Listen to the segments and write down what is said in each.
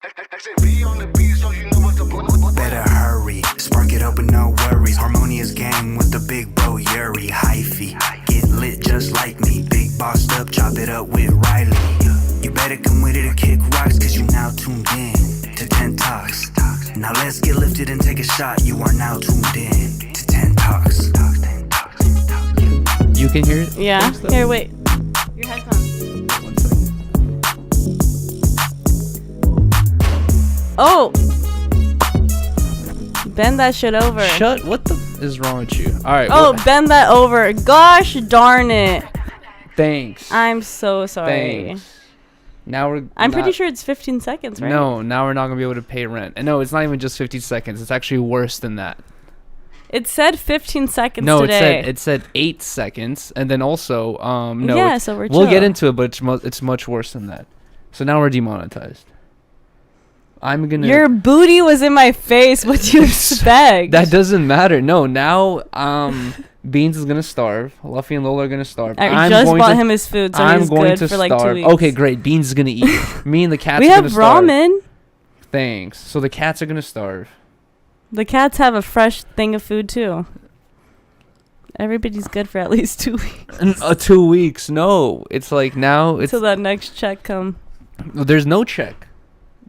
Better hurry, spark it up with no worries. Harmonious gang with the big bro Yuriy, hyphy. Get lit just like me, big bossed up, chop it up with Rylee. You better come with it to kick rocks, cause you now tuned in to 10 Talks. Now let's get lifted and take a shot. You are now tuned in to 10 Talks. You can hear it? Yeah. Here, wait. Your headphones. 1 second. Oh! Bend that shit over. Shut. What the is wrong with you? All right. Oh, bend that over. Gosh darn it. Thanks. I'm so sorry. Thanks. Now I'm pretty sure it's 15 seconds, right? No, now we're not going to be able to pay rent. And no, it's not even just 50 seconds. It's actually worse than that. It said 15 seconds No, today. it said 8 seconds. And then also, no. Yeah, so we'll get into it, but it's much worse than that. So now we're demonetized. I'm going to... Your booty was in my face. What do you expect? That doesn't matter. No, now Beans is going to starve. Luffy and Lola are going to starve. I just bought him his food, so he's good for like 2 weeks. Okay, great. Beans is going to eat. Me and the cats we are have going to starve. ramen. Thanks. So the cats are going to starve. The cats have a fresh thing of food, too. Everybody's good for at least 2 weeks. 2 weeks. No. It's like now it's... Till that next check come. There's no check.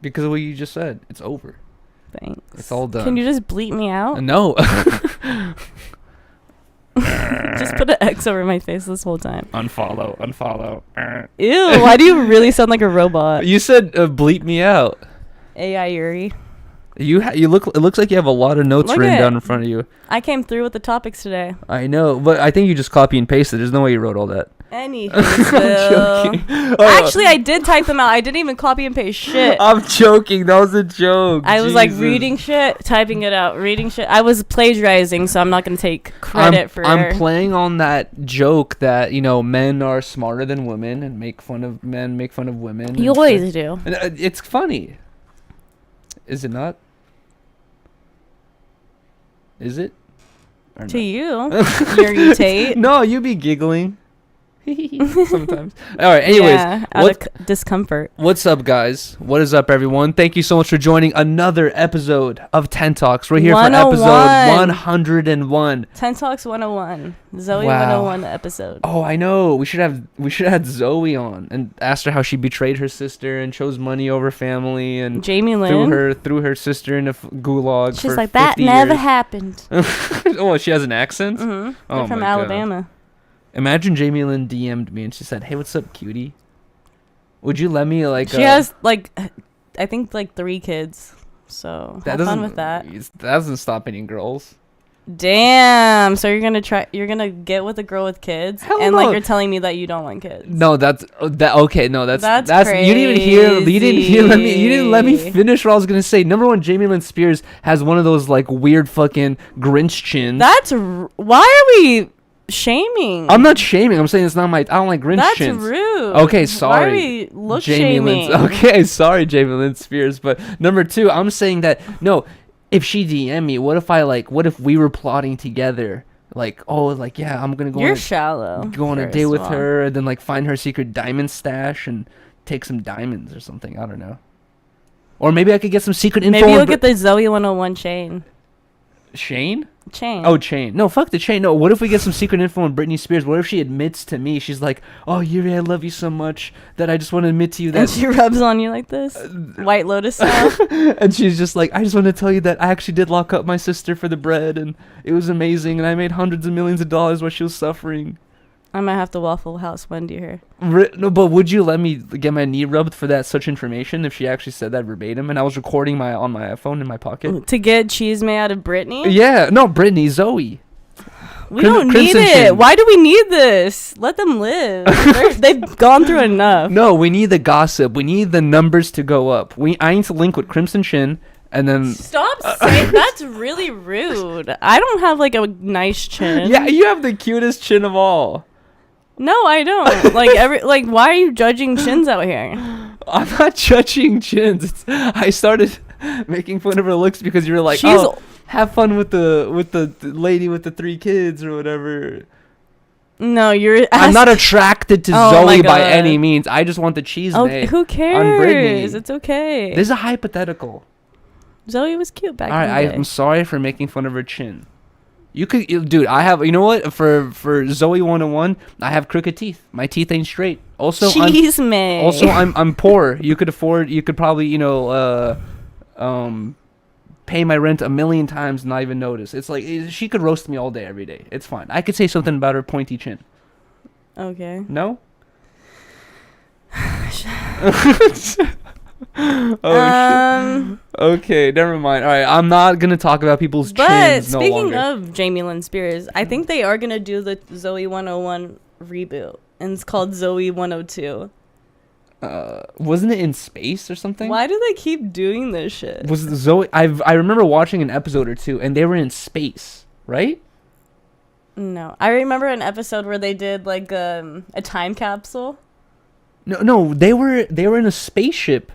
Because of what you just said. It's over. Thanks. It's all done. Can you just bleep me out? No. Just put an X over my face this whole time. Unfollow. Ew, why do you really sound like a robot? You said bleep me out. AI Yuri. You look. It looks like you have a lot of notes written down in front of you. I came through with the topics today. I know, but I think you just copy and pasted. There's no way you wrote all that. Anything. I'm joking. Actually, I did type them out. I didn't even copy and paste shit. I'm joking. That was a joke. I was like reading shit, typing it out, reading shit. I was plagiarizing, so I'm not gonna take credit for. I'm playing on that joke that men are smarter than women and make fun of men, make fun of women. You always do. And, it's funny. Is it not? Is it? Or to not? You, Yuri Tate. No, you be giggling. Sometimes. All right. Anyways, yeah, out of discomfort. What's up, guys? What is up, everyone? Thank you so much for joining another episode of 10 Talks. We're here for episode 101. 10 Talks 101. Zoe Wow. 101 episode. Oh, I know. We should have had Zoe on and asked her how she betrayed her sister and chose money over family and Jamie Lynn threw her sister in a gulag. She's for like, 50 that never years. happened. Oh, she has an accent? Mm-hmm. Oh, They're from my God. Alabama. Imagine Jamie Lynn DM'd me and she said, "Hey, what's up, cutie? Would you let me She has I think 3 kids. So have fun with that. That doesn't stop any girls. Damn. So you're gonna get with a girl with kids, Hell and no. you're telling me that you don't want kids. No, that's okay. No, that's crazy. You didn't let me finish what I was gonna say. Number one, Jamie Lynn Spears has one of those weird fucking Grinch chins. Why are we shaming? I'm not shaming. I'm saying it's not I don't like Grinch chins. That's rude. Okay, sorry. Why are we look Jamie shaming? Okay, sorry, Jamie Lynn Spears. But number two, I'm saying that no. If she DM me, what if we were plotting together? Yeah, I'm gonna go. You're shallow. Go on a date with her, and then find her secret diamond stash and take some diamonds or something. I don't know. Or maybe I could get some secret info. Maybe you'll get the Zoe 101 chain. Chain? Chain. Oh, chain. No, fuck the chain. No, what if we get some secret info on Britney Spears? What if she admits to me? She's like, "Oh, Yuri, I love you so much that I just want to admit to you that..." And she rubs on you like this? White Lotus style? And she's just like, "I just want to tell you that I actually did lock up my sister for the bread, and it was amazing, and I made hundreds of millions of dollars while she was suffering." I might have to Waffle House Wendy her. No, but would you let me get my knee rubbed for that such information if she actually said that verbatim and I was recording on my iPhone in my pocket? To get cheese made out of Britney? Yeah, no, Britney, Zoe. We don't need it. Why do we need this? Let them live. They've gone through enough. No, we need the gossip. We need the numbers to go up. I need to link with Crimson Chin. And then stop saying that's really rude. I don't have a nice chin. Yeah, you have the cutest chin of all. No, I don't. Why are you judging chins out here? I'm not judging chins. I started making fun of her looks because you were like, have fun with the lady with the 3 kids or whatever. No, you're. I'm not attracted to Oh my Zoe by God. any means. I just want the cheese. Okay, who on cares? Brittany. It's okay. This is a hypothetical. Zoe was cute back All in right, the day. I'm sorry for making fun of her chin. Dude, I have, you know what? For Zoe 101, I have crooked teeth. My teeth ain't straight. Also, Cheese man. I'm poor. You could probably, pay my rent 1,000,000 times and not even notice. It's like, she could roast me all day, every day. It's fine. I could say something about her pointy chin. Okay. No? Okay, never mind. All right, I'm not gonna talk about people's But chins no speaking longer. of Jamie Lynn Spears, I think they are gonna do the Zoe 101 reboot, and it's called Zoe 102. Wasn't it in space or something? Why do they keep doing this shit? Was Zoe? I remember watching an episode or two, and they were in space, right? No, I remember an episode where they did like a time capsule. No, they were in a spaceship.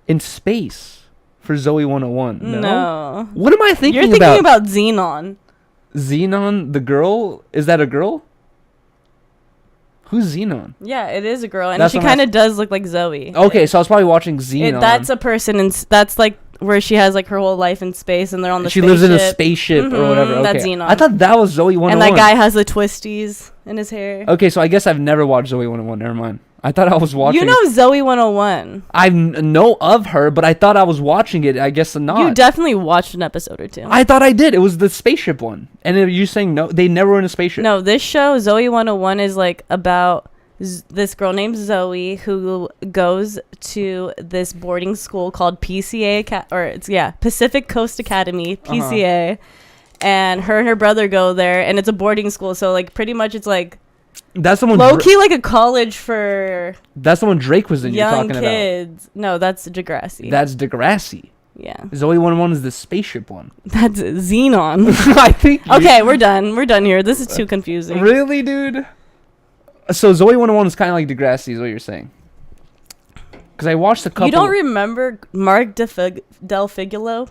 In space for Zoe 101. No. What am I thinking You're thinking about Xenon. Xenon, the girl? Is that a girl? Who's Xenon? Yeah, it is a girl, and That's she what I'm kind of does look like Zoe. Okay, so I was probably watching Xenon. That's a person, and that's like where she has like her whole life in space, and they're on the. She spaceship. lives in a spaceship or whatever. Okay. That's Xenon. I thought that was Zoe 101. And that guy has the twisties in his hair. Okay, so I guess I've never watched Zoe 101. Never mind. I thought I was watching. You know Zoe 101. I know of her, but I thought I was watching it. I guess not. You definitely watched an episode or two. I thought I did. It was the spaceship one. And you're saying no? They never were in a spaceship. No, this show Zoe 101 is like about this girl named Zoe who goes to this boarding school called PCA Pacific Coast Academy, PCA. And her brother go there, and it's a boarding school, so like pretty much it's like That's the one. Low key like a college for That's the one Drake was in. You're young talking kids. No, that's Degrassi. That's Degrassi. Yeah. Zoe 101 is the spaceship one. That's Xenon. I think. Okay, we're done. We're done here. This is too confusing. Really, dude? So Zoe 101 is kind of like Degrassi, is what you're saying? Because I watched a couple. You don't remember Mark Del Figolo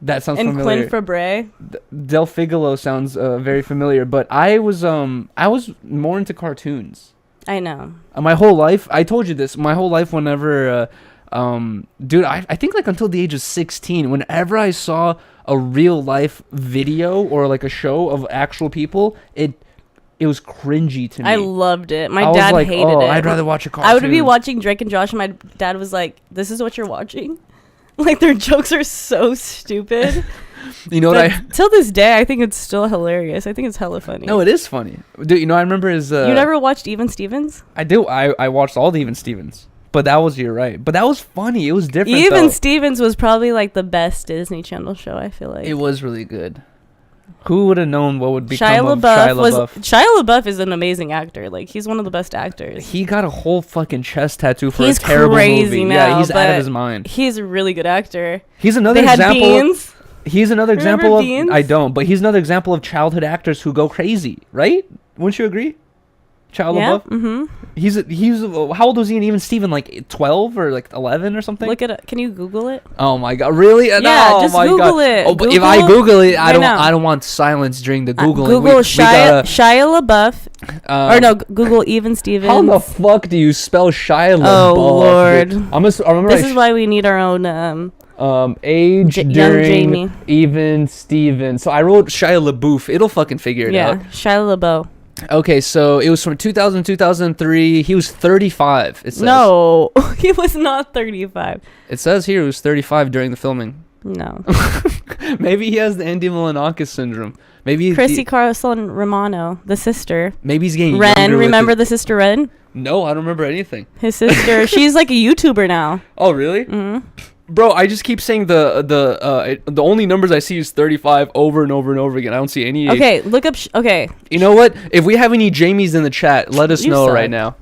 That sounds and familiar. Quinn Fabray? Del Figolo sounds very familiar, but I was more into cartoons. I know. My whole life, I told you this. My whole life, whenever, dude, I think like until the age of 16, whenever I saw a real life video or like a show of actual people, it was cringy to me. I loved it. My I was dad like, hated it. I'd rather watch a cartoon. I would be watching Drake and Josh, and my dad was like, "This is what you're watching." Like their jokes are so stupid. You know what till this day, I think it's still hilarious. I think it's hella funny. No, it is funny. Dude, you know, I remember his. You never watched Even Stevens? I do. I watched all the Even Stevens. But you're right. But that was funny. It was different. Even Stevens was probably like the best Disney Channel show, I feel like. It was really good. Who would have known what would become Shia of Shia LaBeouf? Shia LaBeouf is an amazing actor. Like he's one of the best actors. He got a whole fucking chest tattoo for He's a terrible crazy movie. now, Yeah, he's out but of his mind. He's a really good actor. He's another They had example. Beans. He's another Remember example of. Beans? I don't, but he's another example of childhood actors who go crazy, right? Wouldn't you agree? Shia Yeah. LaBeouf. Mm-hmm. He's how old was he in Even Steven? Like 12 or like 11 or something? Look at it. Can you Google it? Oh my god! Really? Yeah, oh just my Google god. it. Oh, but if I Google it, I right now. don't want silence during the Googling. Google Shia LaBeouf. Or no, Google Even Stevens. How the fuck do you spell Shia LaBeouf? Oh Lord! I remember This is why we need our own age young during Jamie. Even Steven. So I wrote Shia LaBeouf. It'll fucking figure it out. Shia LaBeouf. Okay, so it was from 2000 2003. He was 35. It says. No, he was not 35. It says here he was 35 during the filming. No. Maybe he has the Andy Milonakis syndrome. Maybe Chrissy Carlson Romano, the sister. Maybe he's getting Ren, younger with remember the sister Ren? No, I don't remember anything. His sister. She's like a YouTuber now. Oh, really? Mm-hmm. Bro, I just keep saying the only numbers I see is 35 over and over and over again. I don't see any. Okay, look up. Okay. You know what? If we have any Jamies in the chat, let us know suck. right now.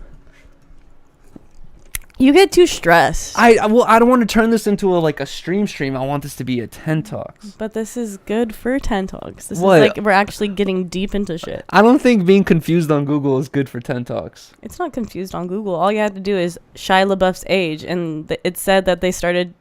You get too stressed. I don't want to turn this into a stream. I want this to be a 10 Talks. But this is good for 10 Talks. This What? is like we're actually getting deep into shit. I don't think being confused on Google is good for 10 Talks. It's not confused on Google. All you have to do is Shia LaBeouf's age, and it said that they started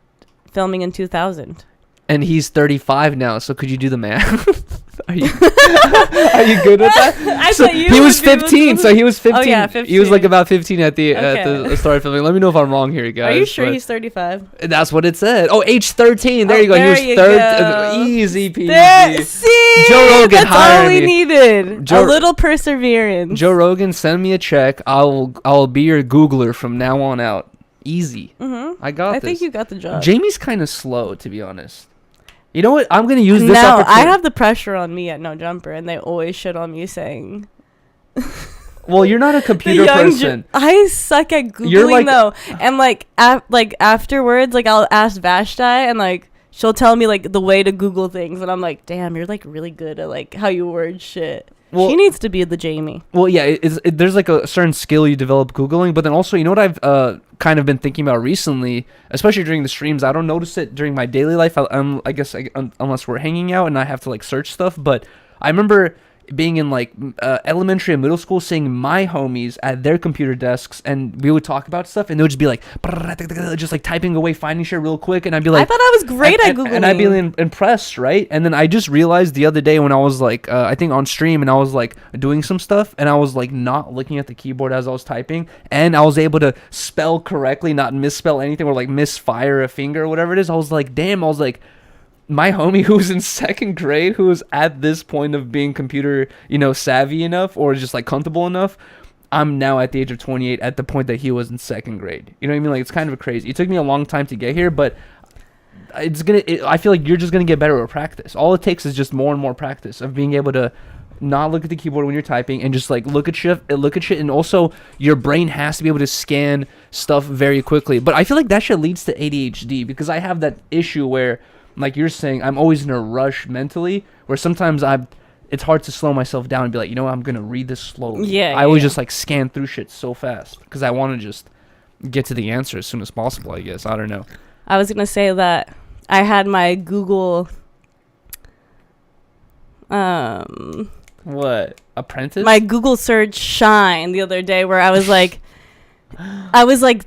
filming in 2000. And he's 35 now, so could you do the math? Are you are you good with that? I So thought you he was would be able 15. to- So he was 15. Oh, yeah, He was like 15. about 15 at the Okay. start of filming. Let me know if I'm wrong here, guys. Are you sure but he's 35? That's what it said. Oh, age 13. There Oh, you go. there He you was go. easy peasy. There, see, Joe Rogan that's all hired we me. needed. Joe- a little perseverance. Joe Rogan, send me a check. I'll be your Googler from now on out. Easy. Mm-hmm. I got I this. think you got the job. Jamie's kind of slow, to be honest. You know what? I'm gonna use this No, opportunity. I have the pressure on me at No Jumper, and they always shit on me saying Well, you're not a computer person. I suck at googling You're like- though, and like afterwards, like I'll ask Vashti, and like she'll tell me like the way to Google things, and I'm like, damn, you're like really good at like how you word shit. Well- She needs to be the Jamie. Well, yeah, there's like a certain skill you develop Googling, but then also, you know what I've kind of been thinking about recently, especially during the streams. I don't notice it during my daily life, I guess, unless we're hanging out and I have to like search stuff. But I remember being in like elementary and middle school, seeing my homies at their computer desks, and we would talk about stuff, and they would just be like, just like typing away, finding shit real quick, and I'd be like, I thought I was great at Googling. and I'd be impressed, right? And then I just realized the other day when I was like, I think on stream, and I was like doing some stuff, and I was like not looking at the keyboard as I was typing, and I was able to spell correctly, not misspell anything, or like misfire a finger or whatever it is. I was like, damn, I was like, my homie who was in second grade, who was at this point of being computer, savvy enough or just like comfortable enough, I'm now at the age of 28 at the point that he was in second grade. You know what I mean? Like, it's kind of crazy. It took me a long time to get here, but I feel like you're just gonna get better at practice. All it takes is just more and more practice of being able to not look at the keyboard when you're typing and just like look at shit, and also your brain has to be able to scan stuff very quickly. But I feel like that shit leads to ADHD, because I have that issue where, like you're saying, I'm always in a rush mentally, where sometimes it's hard to slow myself down and be like, I'm gonna read this slowly. Yeah, I always yeah. just like scan through shit so fast because I want to just get to the answer as soon as possible, I guess. I don't know. I was gonna say that I had my Google What? Apprentice? my Google search shine the other day, where I was like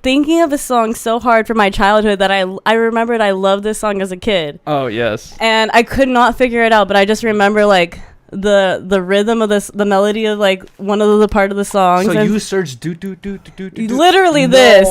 thinking of a song so hard from my childhood that I remembered I loved this song as a kid, Oh, yes. and I could not figure it out, but I just remember like the rhythm of the melody of like one of the part of the songs. So and you searched do. literally this.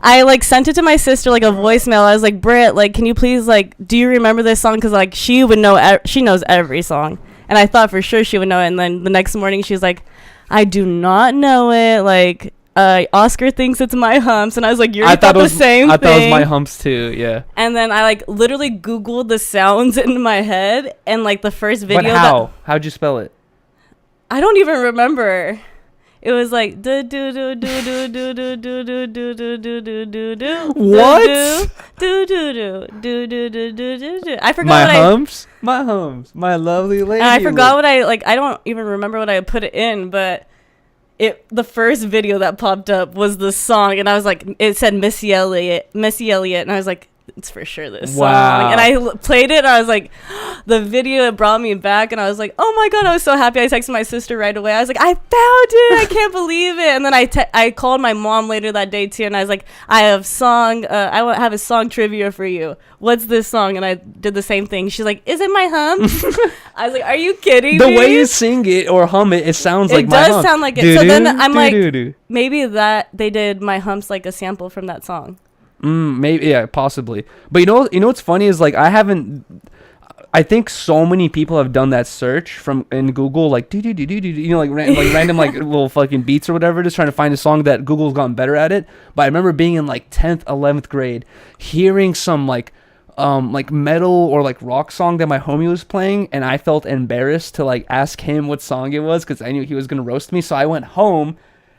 I like sent it to my sister, like a voicemail. I was like, Britt, like, can you please, like, do you remember this song? Because like she would know, she knows every song, and I thought for sure she would know it. And then the next morning she was like, I do not know it. Like, Oscar thinks it's My Humps, and I was like, you thought the same thing. I thought it was My Humps too. Yeah. And then I like literally Googled the sounds in my head, and like the first video. But how? How'd you spell it? I don't even remember. It was like do do do do do do do do do do do do do do do. What? Do do do do do do do do do. I forgot My what humps, my humps, my lovely lady. I forgot what I like. I don't even remember what I put it in, but the first video that popped up was the song, and I was like, it said Missy Elliott, and I was like, it's for sure this Wow. song. And I played it, and I was like, the video, it brought me back, and I was like, oh my god, I was so happy. I texted my sister right away. I was like, I found it, I can't believe it. And then I called my mom later that day too, and I was like, I have a song trivia for you. What's this song? And I did the same thing. She's like, is it My Humps? I was like, are you kidding The me? way you sing it or hum it, it sounds like It My does Humps. sound like it. So then I'm like, doo-doo. maybe that they did My Humps like a sample from that song. Maybe, yeah, possibly. But you know what's funny is like I think so many people have done that search from in Google, like like random like little fucking beats or whatever, just trying to find a song that Google's gotten better at it. But I remember being in like 10th, 11th grade, hearing some like metal or like rock song that my homie was playing, and I felt embarrassed to like ask him what song it was because I knew he was gonna roast me. So I went home,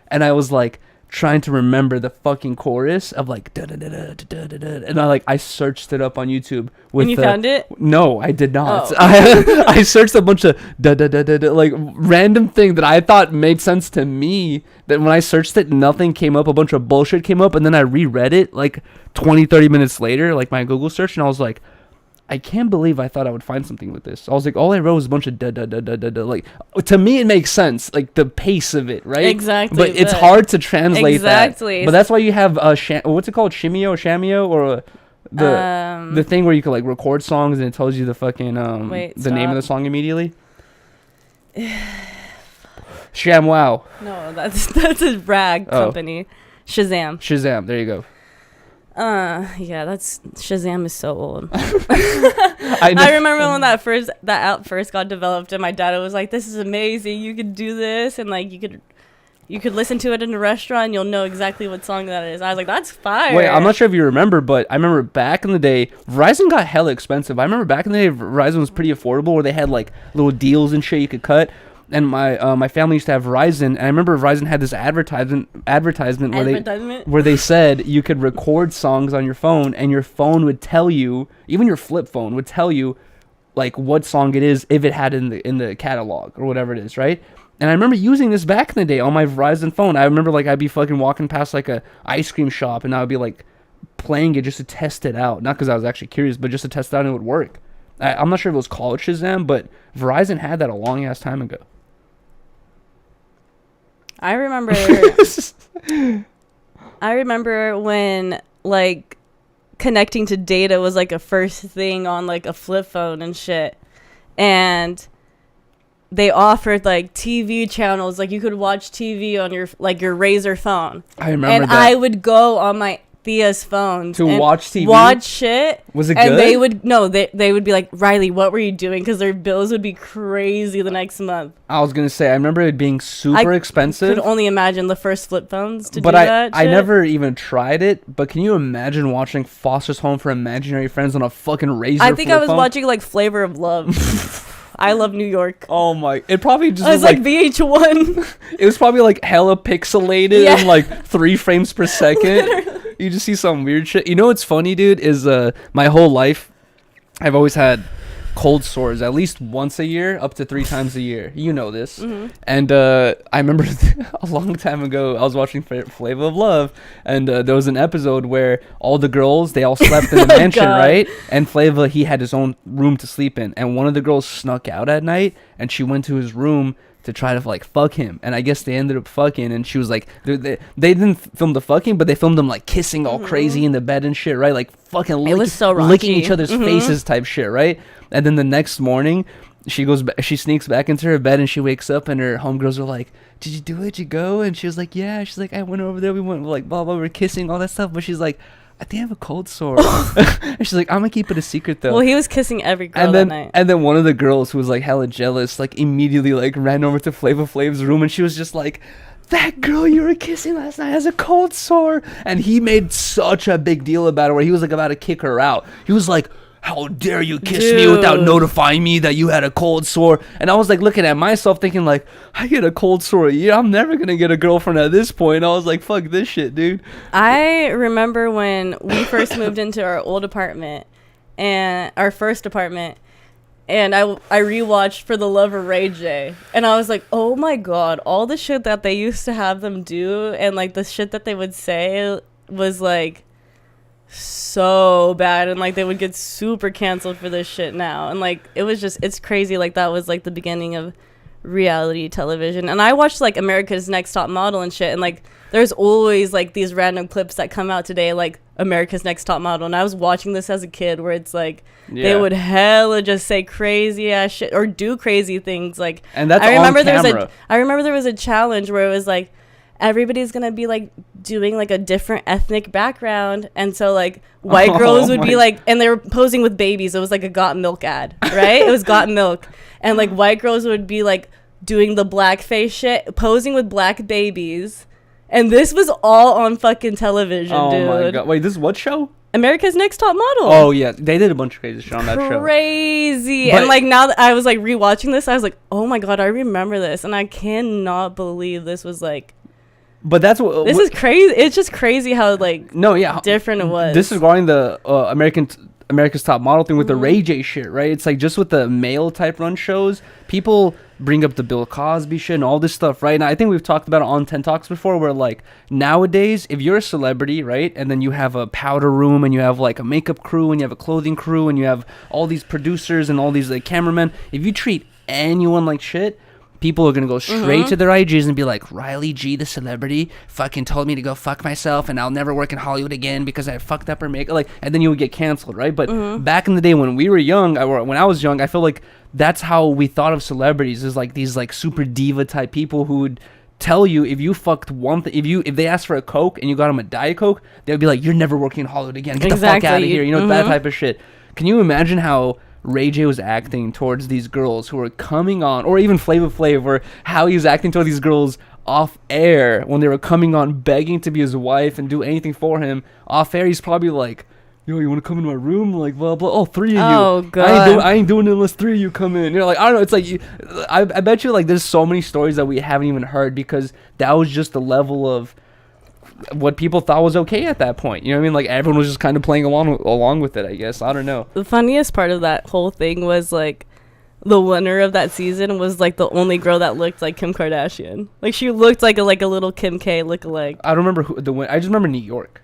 and I was like trying to remember the fucking chorus of like da da da da da da da, and I searched it up on YouTube. And you found it? No, I did not. Oh. I searched a bunch of da da da da da, like random thing that I thought made sense to me. That when I searched it, nothing came up. A bunch of bullshit came up, and then I reread it like 20-30 minutes later, like my Google search, and I was like, I can't believe I thought I would find something with this. I was like, all I wrote was a bunch of da da da da da da. Like, to me, it makes sense, like the pace of it, right? Exactly. But it's hard to translate exactly. that. But that's why you have what's it called, Shimeo, or The thing where you could like record songs and it tells you the fucking the name of the song immediately. ShamWow. No, that's a rag company. Shazam. There you go. Yeah, Shazam is so old. I remember when that app first got developed, and my dad was like, "This is amazing. You could do this, and like you could listen to it in a restaurant, and you'll know exactly what song that is." I was like, "That's fire." Wait, I'm not sure if you remember, but I remember back in the day, Verizon got hella expensive. I remember back in the day, Verizon was pretty affordable, where they had like little deals and shit you could cut. And my family used to have Verizon, and I remember Verizon had this advertisement where they said you could record songs on your phone, and your phone would tell you, even your flip phone would tell you, like what song it is if it had in the catalog or whatever it is, right? And I remember using this back in the day on my Verizon phone. I remember like I'd be fucking walking past like a ice cream shop, and I would be like playing it just to test it out, not because I was actually curious, but just to test it out and it would work. I'm not sure if it was called Shazam, but Verizon had that a long ass time ago. I remember when like connecting to data was like a first thing on like a flip phone and shit, and they offered like TV channels, like you could watch TV on your Razr phone. I remember that. I would go on my Thea's phone to watch TV, watch shit. Was it and good? They would be like, "Rylee, what were you doing?" Because their bills would be crazy the next month. I was gonna say, I remember it being super expensive. I could only imagine the first flip phones to do that. I never even tried it. But can you imagine watching Foster's Home for Imaginary Friends on a fucking Razr? I think I was watching like Flavor of Love. I Love New York. Oh my! It probably just was like VH1. It was probably like hella pixelated and like 3 frames per second. You just see some weird shit. You know what's funny, dude? Is my whole life, I've always had cold sores at least once a year, up to 3 times a year. You know this. Mm-hmm. And I remember a long time ago, I was watching Flavor of Love, and there was an episode where all the girls, they all slept in the mansion, right? And Flavor, he had his own room to sleep in. And one of the girls snuck out at night, and she went to his room to try to like fuck him, and I guess they ended up fucking, and she was like, they didn't film the fucking, but they filmed them like kissing all crazy in the bed and shit, right? Like fucking licking each other's faces type shit, right? And then the next morning, she sneaks back into her bed, and she wakes up, and her homegirls are like, "Did you do it? Did you go?" And she was like, "Yeah." She's like, "I went over there. We went like blah blah. We were kissing, all that stuff." But she's like, "I think I have a cold sore." And she's like, "I'm gonna keep it a secret though." Well, he was kissing every girl that night. And then one of the girls who was like hella jealous, like immediately like ran over to Flavor Flav's room, and she was just like, "That girl you were kissing last night has a cold sore." And he made such a big deal about it, where he was like about to kick her out. He was like, "How dare you kiss me without notifying me that you had a cold sore?" And I was like looking at myself thinking like, I get a cold sore a year. I'm never going to get a girlfriend at this point. I was like, fuck this shit, dude. I remember when we first moved into our old apartment, and our first apartment, and I rewatched For the Love of Ray J, and I was like, oh my god, all the shit that they used to have them do, and like the shit that they would say was like so bad, and like they would get super canceled for this shit now, and like it's crazy. Like that was like the beginning of reality television. And I watched like America's Next Top Model and shit, and like there's always like these random clips that come out today, like America's Next Top Model, and I was watching this as a kid, where it's like they would hella just say crazy ass shit or do crazy things, like, and that's I remember there was a challenge where it was like everybody's gonna be like doing like a different ethnic background, and so like white girls would be like, and they were posing with babies. It was like a Got Milk ad, right? It was Got Milk, and like white girls would be like doing the blackface shit, posing with black babies, and this was all on fucking television, dude. Oh my god! Wait, this is what show? America's Next Top Model. Oh yeah, they did a bunch of crazy shit on that show. Crazy. And like now that I was like rewatching this, I was like, oh my god, I remember this, and I cannot believe this was like. But that's what this is crazy. It's just crazy how like different it was. This is regarding the America's Top Model thing with the Ray J shit, right? It's like just with the male type run shows, people bring up the Bill Cosby shit and all this stuff, right? And I think we've talked about it on 10 Talks before, where like nowadays, if you're a celebrity, right, and then you have a powder room, and you have like a makeup crew, and you have a clothing crew, and you have all these producers and all these like cameramen, if you treat anyone like shit, people are gonna go straight to their IGs and be like, Rylee G, the celebrity, fucking told me to go fuck myself and I'll never work in Hollywood again because I fucked up her makeup. Like, and then you would get canceled, right? But back in the day when we were young, or when I was young, I feel like that's how we thought of celebrities, is like these like super diva type people who would tell you if you fucked one thing, if they asked for a Coke and you got them a Diet Coke, they would be like, you're never working in Hollywood again. Get the fuck out of here. You know, that type of shit. Can you imagine how Ray J was acting towards these girls who were coming on, or even Flavor Flav, or how he was acting toward these girls off air when they were coming on begging to be his wife and do anything for him? Off air, he's probably like, yo, you want to come in my room? Like, blah, blah. Oh, 3 of you. Oh, God. I ain't doing it unless 3 of you come in. You're like, I don't know. It's like, I bet you, like, there's so many stories that we haven't even heard because that was just the level of what people thought was okay at that point. You know what I mean? Like, everyone was just kind of playing along with it, I guess. I don't know. The funniest part of that whole thing was, like, the winner of that season was, like, the only girl that looked like Kim Kardashian. Like, she looked like a little Kim K lookalike. I don't remember who the winner. I just remember New York.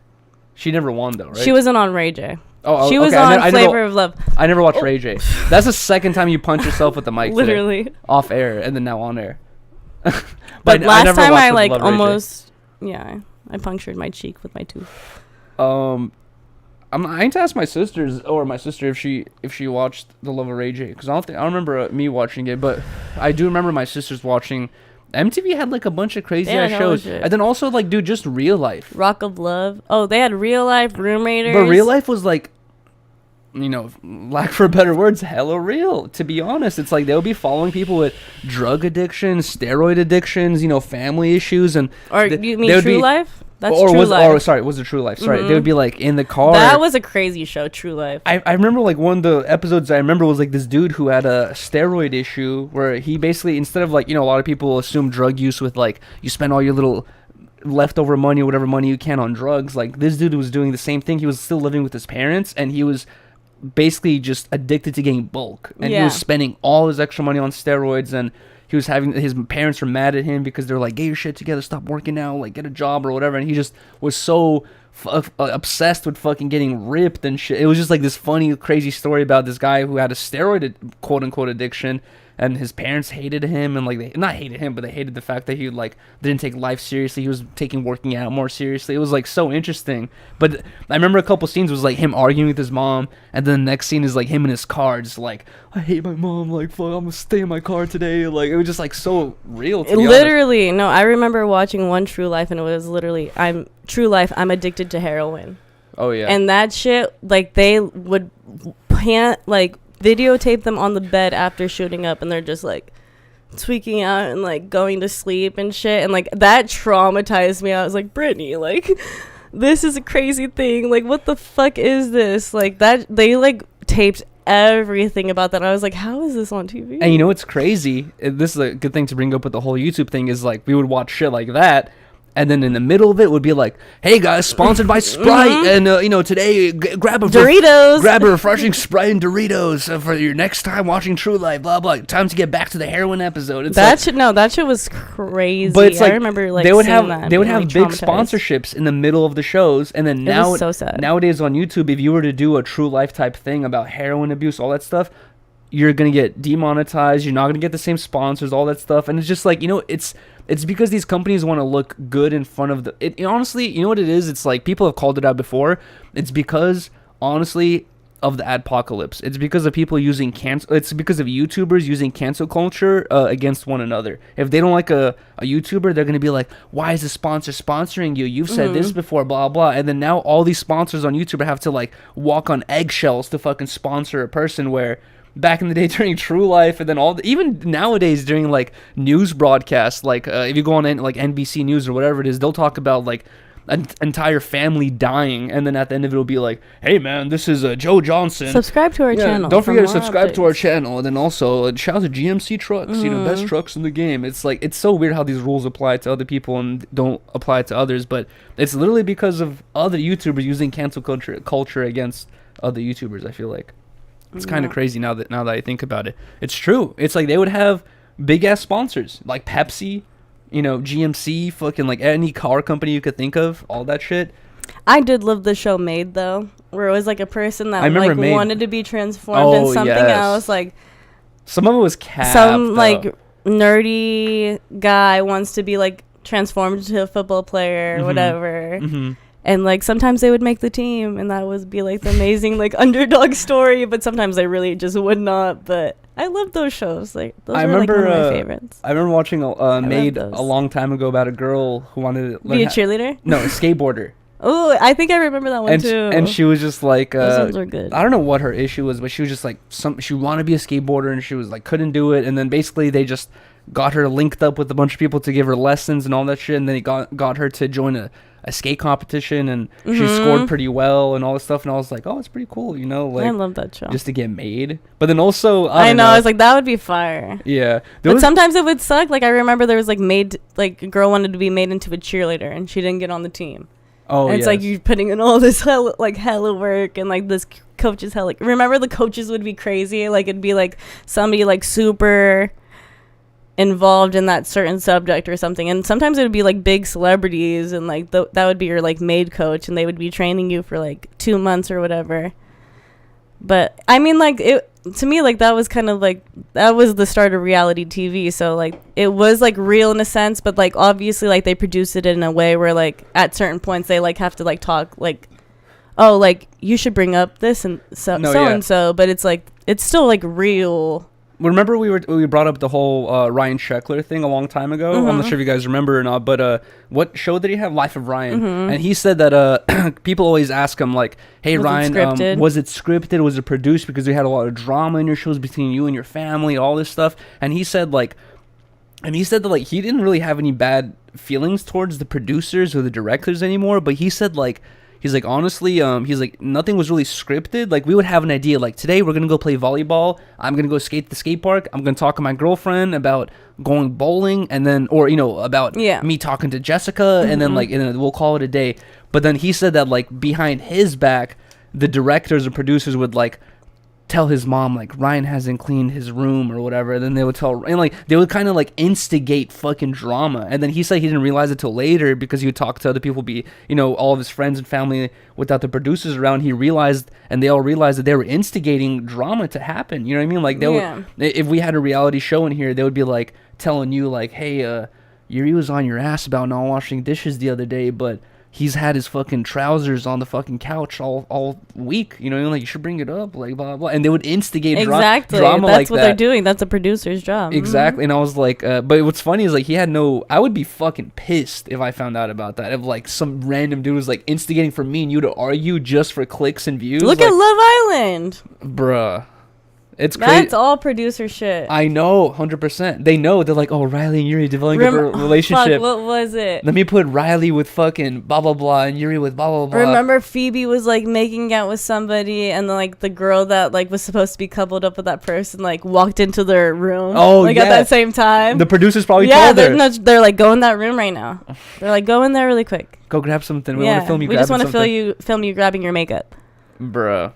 She never won, though, right? She wasn't on Ray J. Oh, she was okay. on Flavor of Love. I never watched Ray J. That's the second time you punch yourself with the mic. Literally. Today, off air, and then now on air. but last time I, like, Love almost... Yeah, I punctured my cheek with my tooth. I need to ask my sister if she watched The Love of Ray J, because I don't remember me watching it, but I do remember my sisters watching. MTV had like a bunch of crazy ass shows, and then also like, dude, just Real Life, Rock of Love. Oh, they had Real Life, Room Raiders. But Real Life was like, you know, lack for better words, hella real. To be honest, it's like they'll be following people with drug addictions, steroid addictions, you know, family issues, and you mean True Life? That's True Life. Was it True Life? Sorry, they would be like in the car. That was a crazy show, True Life. I remember like one of the episodes I remember was like this dude who had a steroid issue where he basically, instead of like, you know, a lot of people assume drug use with like you spend all your little leftover money or whatever money you can on drugs. Like, this dude was doing the same thing. He was still living with his parents, and he was basically just addicted to getting bulk, and he was spending all his extra money on steroids, and he was having, his parents were mad at him because they're like, get your shit together, stop working now, like get a job or whatever. And he just was so obsessed with fucking getting ripped and shit. It was just like this funny, crazy story about this guy who had a steroid quote unquote addiction, and his parents hated him, and like they not hated him, but they hated the fact that he like didn't take life seriously. He was taking working out more seriously. It was like so interesting. But I remember a couple scenes was like him arguing with his mom, and then the next scene is like him in his car, just like, I hate my mom, like fuck, I'm gonna stay in my car today. Like, it was just like so real. To be literally honest. No, I remember watching one True Life, and it was literally, I'm addicted to heroin. Oh yeah. And that shit, like, they would videotape them on the bed after shooting up, and they're just like tweaking out and like going to sleep and shit, and like that traumatized me. I was like, Brittany, like, this is a crazy thing, like what the fuck is this? Like, that they like taped everything about that. I was like, how is this on TV? And you know what's crazy, this is a good thing to bring up with the whole YouTube thing, is like we would watch shit like that, and then in the middle of it would be like, hey guys, sponsored by Sprite, and you know, today grab a Doritos, grab a refreshing Sprite and Doritos for your next time watching True Life, blah blah. Time to get back to the heroin episode. It's that shit was crazy. But it's like, I remember like they would have big sponsorships in the middle of the shows, and then it was so sad. Nowadays on YouTube, if you were to do a True Life type thing about heroin abuse, all that stuff, you're gonna get demonetized. You're not gonna get the same sponsors, all that stuff, and it's just like, you know, it's because these companies want to look good in front of it. Honestly, you know what it is? It's like, people have called it out before. It's because, honestly, of the adpocalypse. It's because of people using it's because of YouTubers using cancel culture against one another. If they don't like a YouTuber, they're going to be like, why is the sponsor sponsoring you? You've said this before, blah, blah. And then now all these sponsors on YouTube have to like walk on eggshells to fucking sponsor a person, where back in the day during True Life, and then even nowadays during like news broadcasts, like if you go on like NBC News or whatever it is, they'll talk about like an entire family dying, and then at the end of it will be like, hey man, this is Joe Johnson. Subscribe to our channel. Don't forget to subscribe to our channel, and then also shout out to GMC trucks, you know, best trucks in the game. It's like, it's so weird how these rules apply to other people and don't apply to others, but it's literally because of other YouTubers using cancel culture against other YouTubers. I feel like it's kind of crazy now that I think about it. It's true. It's like they would have big ass sponsors like Pepsi, you know, GMC, fucking like any car company you could think of, all that shit. I did love the show Made, though, where it was like a person that like wanted to be transformed into something else. Like, some of it was cat. Like nerdy guy wants to be like transformed into a football player or whatever. And like sometimes they would make the team, and that would be like the amazing like underdog story, but sometimes they really just would not. But I love those shows. Like those are like one of my favorites. I remember watching Made a long time ago about a girl who wanted to be a cheerleader. No, a skateboarder. Oh, I think I remember that one too. And she was just like, those ones were good. I don't know what her issue was, but she was just like, she wanted to be a skateboarder, and she was like, couldn't do it. And then basically they just got her linked up with a bunch of people to give her lessons and all that shit. And then he got her to join a skate competition, and she scored pretty well and all this stuff. And I was like, oh, it's pretty cool, you know? Like, I love that show. Just to get made. But then also, I know, I was like, that would be fire. Yeah. But sometimes it would suck. Like, I remember there was like a girl wanted to be made into a cheerleader, and she didn't get on the team. Oh, and it's like you're putting in all this hella work, and like this coach is hella. Remember, the coaches would be crazy. Like, it'd be like somebody like super involved in that certain subject or something, and sometimes it would be like big celebrities, and like that would be your like maid coach, and they would be training you for like 2 months or whatever. But I mean, like, it to me, like, that was kind of like, that was the start of reality TV. So like it was like real in a sense, but like obviously like they produced it in a way where like at certain points they like have to like talk like, oh, like you should bring up this and and so, but it's like it's still like real. Remember we brought up the whole Ryan Sheckler thing a long time ago? I'm not sure if you guys remember or not, but what show did he have? Life of Ryan. And he said that people always ask him like, hey, Ryan, was it scripted? Was it produced? Because we had a lot of drama in your shows between you and your family, all this stuff. And he said like, that like he didn't really have any bad feelings towards the producers or the directors anymore, but he said like, he's like, honestly, he's like, nothing was really scripted. Like, we would have an idea, like, today we're going to go play volleyball. I'm going to go skate at the skate park. I'm going to talk to my girlfriend about going bowling, and then, or, you know, about me talking to Jessica, and then, like, and then we'll call it a day. But then he said that, like, behind his back, the directors and producers would, like, tell his mom, like, Ryan hasn't cleaned his room or whatever. And then they would tell, and like they would kind of like instigate fucking drama. And then he said he didn't realize it till later, because he would talk to other people, all of his friends and family without the producers around. He realized, and they all realized, that they were instigating drama to happen. You know what I mean? Like, they would, if we had a reality show in here, they would be like telling you like, hey, Yuriy was on your ass about not washing dishes the other day, but he's had his fucking trousers on the fucking couch all week. You know, like, you should bring it up, like, blah, blah. And they would instigate drama like that. That's what they're doing. That's a producer's job. Exactly. And I was like, but what's funny is, like, I would be fucking pissed if I found out about that. If, like, some random dude was, like, instigating for me and you to argue just for clicks and views. Look at Love Island. Bruh. It's crazy. That's all producer shit. I know, 100%. They know. They're like, oh, Rylee and Yuriy developing a relationship. Fuck, what was it? Let me put Rylee with fucking blah, blah, blah, and Yuriy with blah, blah, blah. Remember Phoebe was, like, making out with somebody, and then, like, the girl that, like, was supposed to be coupled up with that person, like, walked into their room. Oh, like, at that same time. The producers probably told her. They're like, go in that room right now. They're like, go in there really quick. Go grab something. We want to film you. We just want to film you grabbing your makeup. Bruh.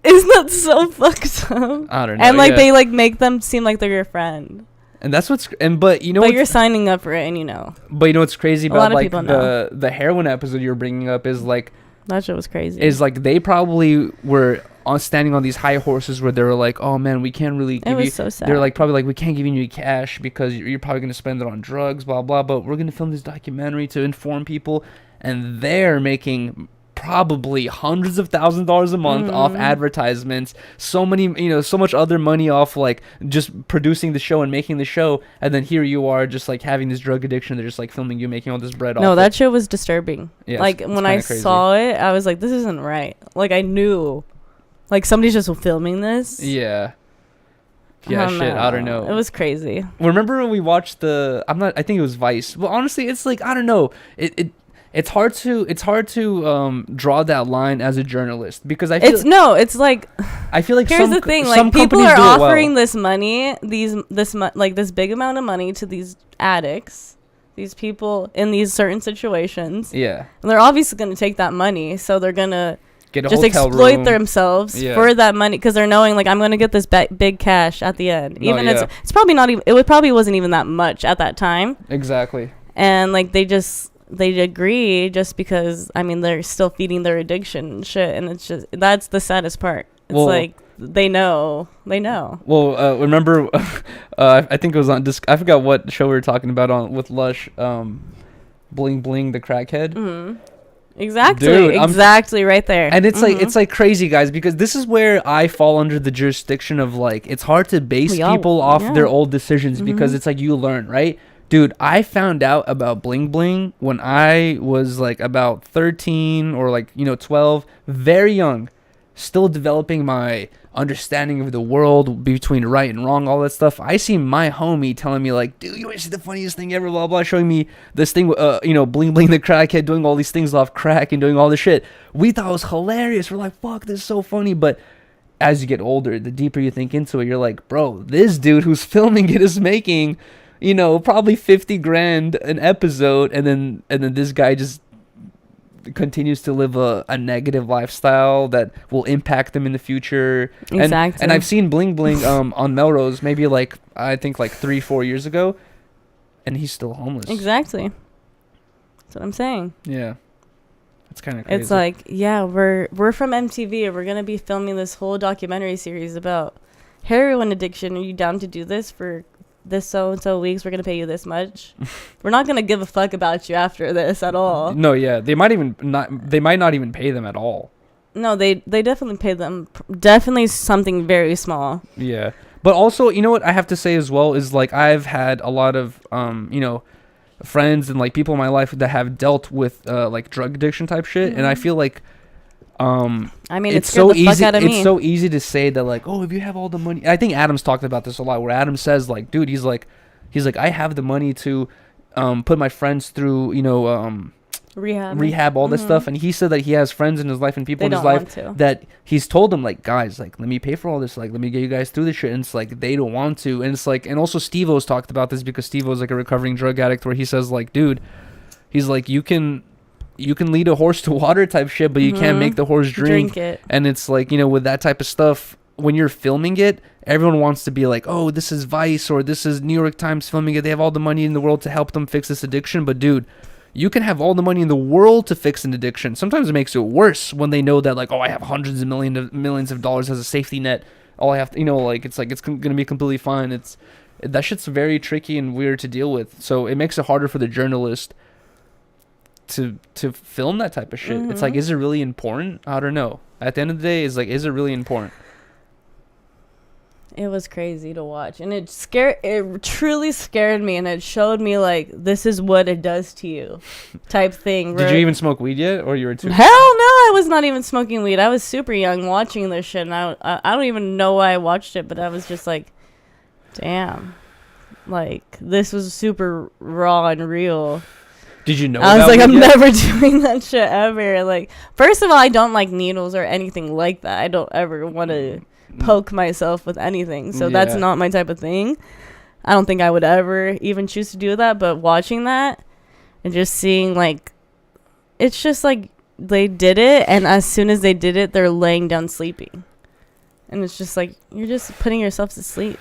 Isn't that so fucked up? I don't know. And like they like make them seem like they're your friend. And that's but you're signing up for it, and you know. But you know what's crazy about like the heroin episode you're bringing up is like, that shit was crazy. Is like they probably were standing on these high horses where they were like, oh man, we can't really give you. So sad. They're like probably like, we can't give you any cash because you're probably gonna spend it on drugs, blah blah. But we're gonna film this documentary to inform people, and they're making probably hundreds of thousands of dollars a month off advertisements, so much other money off like just producing the show and making the show, and then here you are just like having this drug addiction. They're just like filming you making all this bread off. No, that show was disturbing. Yeah, like when I saw it, I was like, this isn't right. Like I knew, like somebody's just filming this. Yeah. Yeah, I don't know. It was crazy. Remember when we watched I think it was Vice. Well, honestly, it's like, I don't know. It's hard to draw that line as a journalist, because I feel it's like, I feel like here's the thing, like people are offering this money, this big amount of money to these addicts, these people in these certain situations. Yeah. And they're obviously going to take that money, so they're going to just exploit themselves for that money, because they're knowing like, I'm going to get this big cash at the end. It's probably not even, it probably wasn't even that much at that time. Exactly. And like they agree just because, I mean, they're still feeding their addiction and shit, and it's just, that's the saddest part. It's they know. They know. Well, remember, I think it was on I forgot what show we were talking about on with Lush, Bling Bling the crackhead. Mm-hmm. Exactly. Dude, exactly right there. And it's like crazy, guys, because this is where I fall under the jurisdiction of like it's hard to base people off their old decisions because it's like you learn, right? Dude, I found out about Bling Bling when I was like about 13 or like 12, very young, still developing my understanding of the world between right and wrong, all that stuff. I see my homie telling me like, dude, you want to see the funniest thing ever, blah blah, showing me this thing, Bling Bling the crackhead doing all these things off crack and doing all this shit. We thought it was hilarious. We're like, fuck, this is so funny. But as you get older, the deeper you think into it, you're like, bro, this dude who's filming it is making, probably 50 grand an episode, and then this guy just continues to live a negative lifestyle that will impact them in the future. Exactly. And I've seen Bling Bling on Melrose maybe like I think like 3-4 years ago, and he's still homeless. Exactly. That's what I'm saying. Yeah. It's kind of crazy. It's like, yeah, we're from MTV and we're gonna be filming this whole documentary series about heroin addiction. Are you down to do this for this so and so weeks? We're gonna pay you this much. We're not gonna give a fuck about you after this at all. No, yeah, they might not even pay them at all. No, they definitely pay them definitely something very small. Yeah, but also, you know what I have to say as well is like I've had a lot of friends and like people in my life that have dealt with like drug addiction type shit, and I feel like I mean, it's so easy. It's so easy to say that, like, oh, if you have all the money. I think Adam's talked about this a lot. Where Adam says, like, dude, he's like, I have the money to, put my friends through, rehab, all this stuff. And he said that he has friends in his life and people in his life that he's told them, like, guys, like, let me pay for all this. Like, let me get you guys through this shit. And it's like they don't want to. And it's like, and also Steve-O's talked about this because Steve-O's like a recovering drug addict, where he says, like, dude, he's like, you can lead a horse to water type shit, but you can't make the horse drink it. And it's like, with that type of stuff, when you're filming it, everyone wants to be like, oh, this is Vice or this is New York Times filming it. They have all the money in the world to help them fix this addiction. But dude, you can have all the money in the world to fix an addiction. Sometimes it makes it worse when they know that, like, oh, I have hundreds of millions of dollars as a safety net. All I have to, it's like, it's going to be completely fine. That shit's very tricky and weird to deal with. So it makes it harder for the journalist to film that type of shit. It's like, is it really important? I don't know. At the end of the day, it's like, is it really important? It was crazy to watch, and it truly scared me, and it showed me like, this is what it does to you type thing. Did you even smoke weed yet, or you were too? Hell no, I was not even smoking weed. I was super young watching this shit, and I don't even know why I watched it, but I was just like, damn, like, this was super raw and real. Did you know? I was like, I'm never doing that shit ever. Like, first of all, I don't like needles or anything like that. I don't ever want to poke myself with anything. So that's not my type of thing. I don't think I would ever even choose to do that. But watching that and just seeing, like, it's just like they did it. And as soon as they did it, they're laying down sleeping. And it's just like, you're just putting yourself to sleep.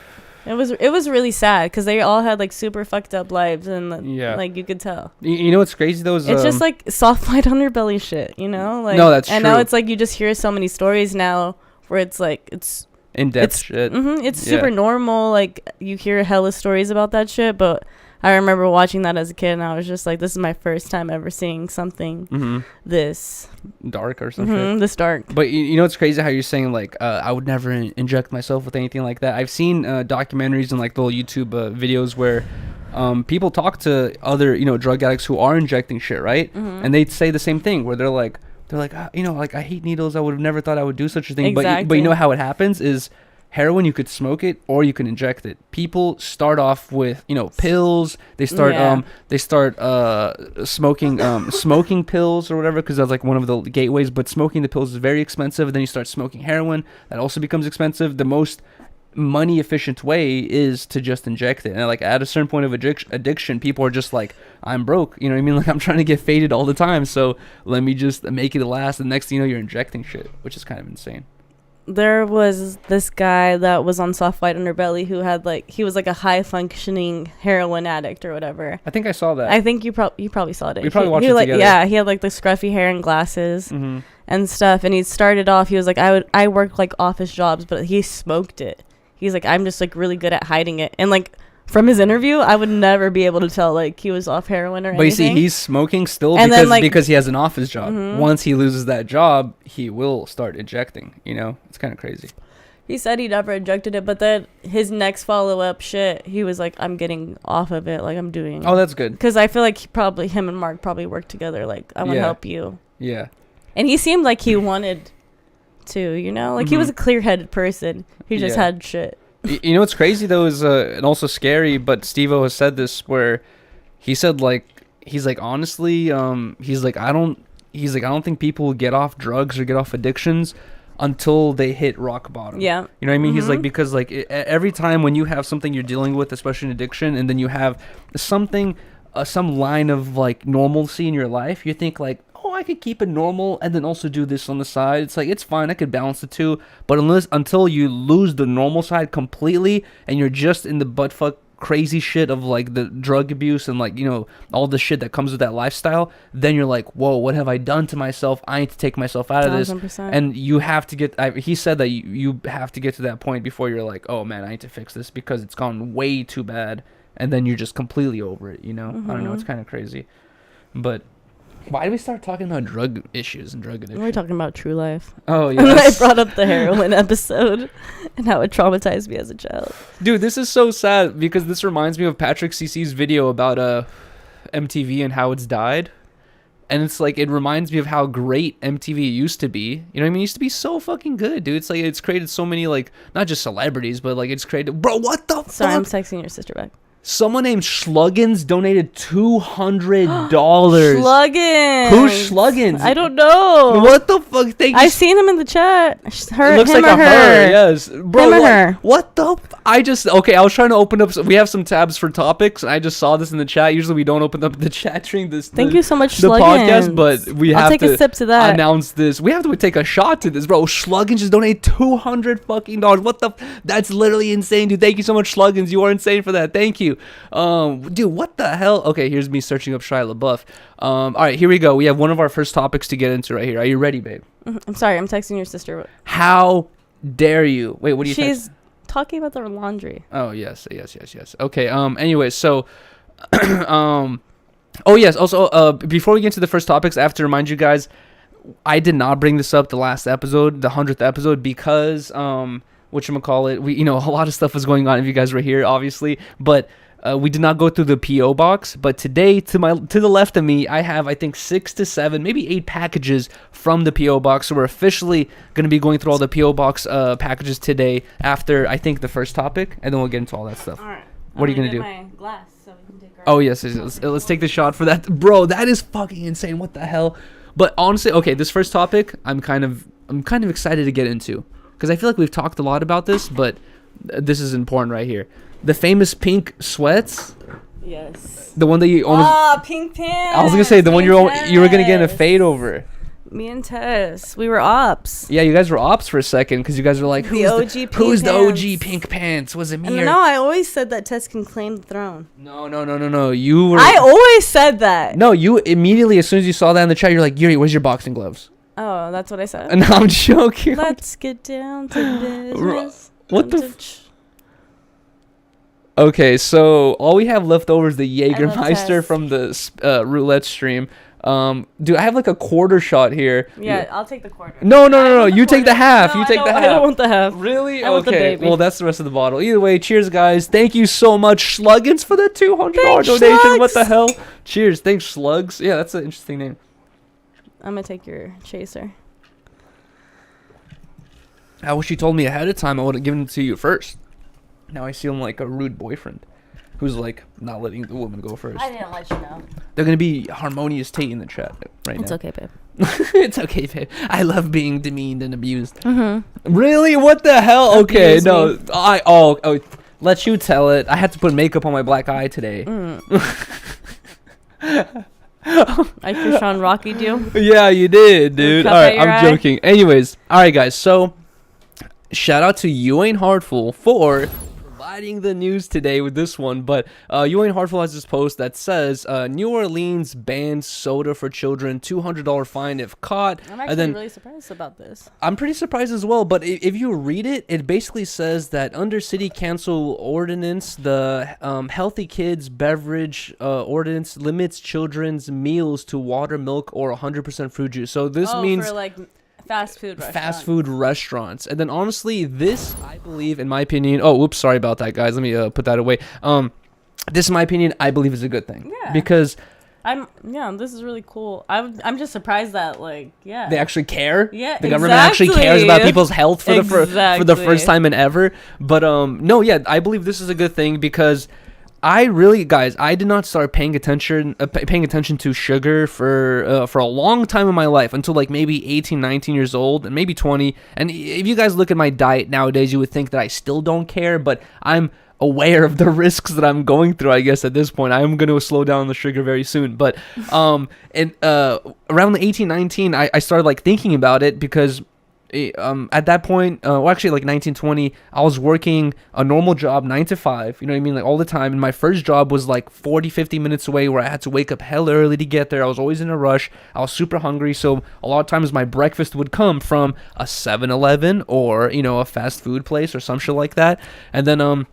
It was really sad because they all had like super fucked up lives, and like you could tell. You know what's crazy though is it's just like soft white underbelly shit, Like, no, that's true. And now it's like you just hear so many stories now where it's like it's in-depth shit. It's super normal. Like, you hear hella stories about that shit, but I remember watching that as a kid, and I was just like, this is my first time ever seeing something this dark or some shit. This dark. But you know it's crazy how you're saying, like, I would never inject myself with anything like that. I've seen documentaries and like little YouTube videos where people talk to other drug addicts who are injecting shit, right? And they say the same thing where they're like like, I hate needles. I would have never thought I would do such a thing. Exactly. But you know how it happens is heroin, you could smoke it or you can inject it. People start off with pills. They start smoking smoking pills or whatever, because that's like one of the gateways. But smoking the pills is very expensive. And then you start smoking heroin. That also becomes expensive. The most money efficient way is to just inject it. And like at a certain point of addiction, people are just like, I'm broke, you know what I mean? Like, I'm trying to get faded all the time, so let me just make it last. And next thing you know, you're injecting shit, which is kind of insane. There was this guy that was on soft white underbelly who had like, he was like a high functioning heroin addict or whatever. I think I saw that. I think you probably saw it. We probably watched it like, together. Yeah, he had like the scruffy hair and glasses. and stuff. And he started off, he was like, I worked like office jobs, but he smoked it. He's like, I'm just like really good at hiding it. And like from his interview, I would never be able to tell like he was off heroin or anything. But you see, he's smoking still And because then, like, because he has an office job. Once he loses that job, he will start injecting. You know, it's kind of crazy. He said he never injected it, but then his next follow-up shit, he was like, I'm getting off of it, like I'm doing. Oh, that's good. Because I feel like him and Mark probably worked together. Like, I want to help you. Yeah. And he seemed like he wanted to, you know, like he was a clear-headed person. He just had shit. You know what's crazy though is and also scary, but Steve-O has said this where he said like he's like honestly he's like I don't think people get off drugs or get off addictions until they hit rock bottom. Yeah. You know what I mean? He's like, because like every time when you have something you're dealing with, especially an addiction, and then you have something some line of like normalcy in your life, you think like, oh, I could keep it normal and then also do this on the side. It's like, it's fine, I could balance the two. But until you lose the normal side completely and you're just in the buttfuck crazy shit of like the drug abuse and like, you know, all the shit that comes with that lifestyle, then you're like, whoa, what have I done to myself? I need to take myself out of this. 1000%. And you have to get, he said that you have to get to that point before you're like, oh man, I need to fix this because it's gone way too bad. And then you're just completely over it, you know? I don't know, it's kind of crazy. But why did we start talking about drug issues and drug addiction? We're talking about True Life. Oh, yeah. And then I brought up the heroin episode and how it traumatized me as a child. Dude, this is so sad because this reminds me of Patrick CC's video about MTV and how it's died. And it's like, it reminds me of how great MTV used to be. You know what I mean? It used to be so fucking good, dude. It's like, it's created so many, like, not just celebrities, but like, it's created... Bro, what the Sorry, I'm fuck? texting your sister back. Someone named Schluggins donated $200. Schluggins. Who's Schluggins? I don't know. What the fuck? I've seen him in the chat. It looks like a her. Yes, bro. Him or her. What the? I was trying to open up. We have some tabs for topics, and I just saw this in the chat. Usually, we don't open up the chat during this. Thank you so much, the Schluggins. podcast, but we I'll have take to a sip to that. announce this. We have to take a shot to this, bro. Schluggins just donated $200 fucking dollars. What the? That's literally insane, dude. Thank you so much, Schluggins. You are insane for that. Thank you. Dude, what the hell? Okay, here's me searching up Shia LaBeouf. All right, here we go. We have one of our first topics to get into right here. Are you ready, babe? I'm sorry, I'm texting your sister. How dare you? Wait, what do you think? She's talking about their laundry. Oh, yes. Okay, anyway, so, oh, yes, also, before we get into the first topics, I have to remind you guys, I did not bring this up the last episode, the 100th episode, because, whatchamacallit, we, you know, a lot of stuff was going on if you guys were here, obviously, but... we did not go through the P.O. box, but today, to the left of me, I have, I think, 6 to 7, maybe 8 packages from the P.O. box. So we're officially going to be going through all the P.O. box packages today after, I think, the first topic, and then we'll get into all that stuff. All right. What are you going to do? My glass so we can take our Oh, yes. Let's take the shot for that. Bro, that is fucking insane. What the hell? But honestly, okay, this first topic, I'm kind of excited to get into, because I feel like we've talked a lot about this, but this is important right here. The famous pink sweats. Yes. The one that you almost... pink pants. I was going to say, the one you were going to get in a fade over. Me and Tess. We were ops. Yeah, you guys were ops for a second, because you guys were like, who's the OG pink pants? Was it me? No, I always said that Tess can claim the throne. No. You were... I always said that. No, you immediately, as soon as you saw that in the chat, you're like, Yuri, where's your boxing gloves? Oh, that's what I said. And I'm joking. Let's get down to business. What the... Okay, so all we have left over is the Jägermeister from the roulette stream. Dude, I have like a quarter shot here. Yeah, I'll take the quarter. No. You take the half. You take the half. I don't want the half. Really? I want the Okay. baby. Well, that's the rest of the bottle. Either way, cheers, guys. Thank you so much, Schluggins, for the $200 Thanks, donation. Slugs. What the hell? Cheers. Thanks, Slugs. Yeah, that's an interesting name. I'm gonna take your chaser. I wish you told me ahead of time. I would have given it to you first. Now I seem like a rude boyfriend who's like not letting the woman go first. I didn't let you know. They're going to be Harmonious Tate in the chat right It's now. okay, babe. It's okay, babe. I love being demeaned and abused. Mm-hmm. Really? What the hell? Okay, Abuse no. me. Oh, let you tell it. I had to put makeup on my black eye today. I Krishan Rockied you. Yeah, you did, dude. Cup All at right, your I'm eye? joking. Anyways, all right, guys. So, shout out to You Ain't Hardful for riding the news today with this one, but Ewing Hartful has this post that says New Orleans bans soda for children, $200 fine if caught. I'm actually really surprised about this. I'm pretty surprised as well, but if you read it, it basically says that under city council ordinance, the healthy kids beverage ordinance limits children's meals to water, milk, or 100% fruit juice. So this means for like fast food restaurants. And then honestly, this, I believe, in my opinion, sorry about that, guys. Let me put that away. This, in my opinion, I believe is a good thing. Yeah. Because this is really cool. I'm just surprised that they actually care. Yeah, the government actually cares about people's health for the first time in ever. But I believe this is a good thing because I did not start paying attention to sugar for a long time in my life until like maybe 18, 19 years old and maybe 20. And if you guys look at my diet nowadays, you would think that I still don't care, but I'm aware of the risks that I'm going through. I guess at this point I'm going to slow down the sugar very soon. But around the 18, 19, I started like thinking about it because at that point, actually like 1920, I was working a normal job 9 to 5, you know what I mean, like all the time. And my first job was like 40-50 minutes away, where I had to wake up hella early to get there. I was always in a rush. I was super hungry, so a lot of times my breakfast would come from a 7-Eleven or a fast food place or some shit like that. And then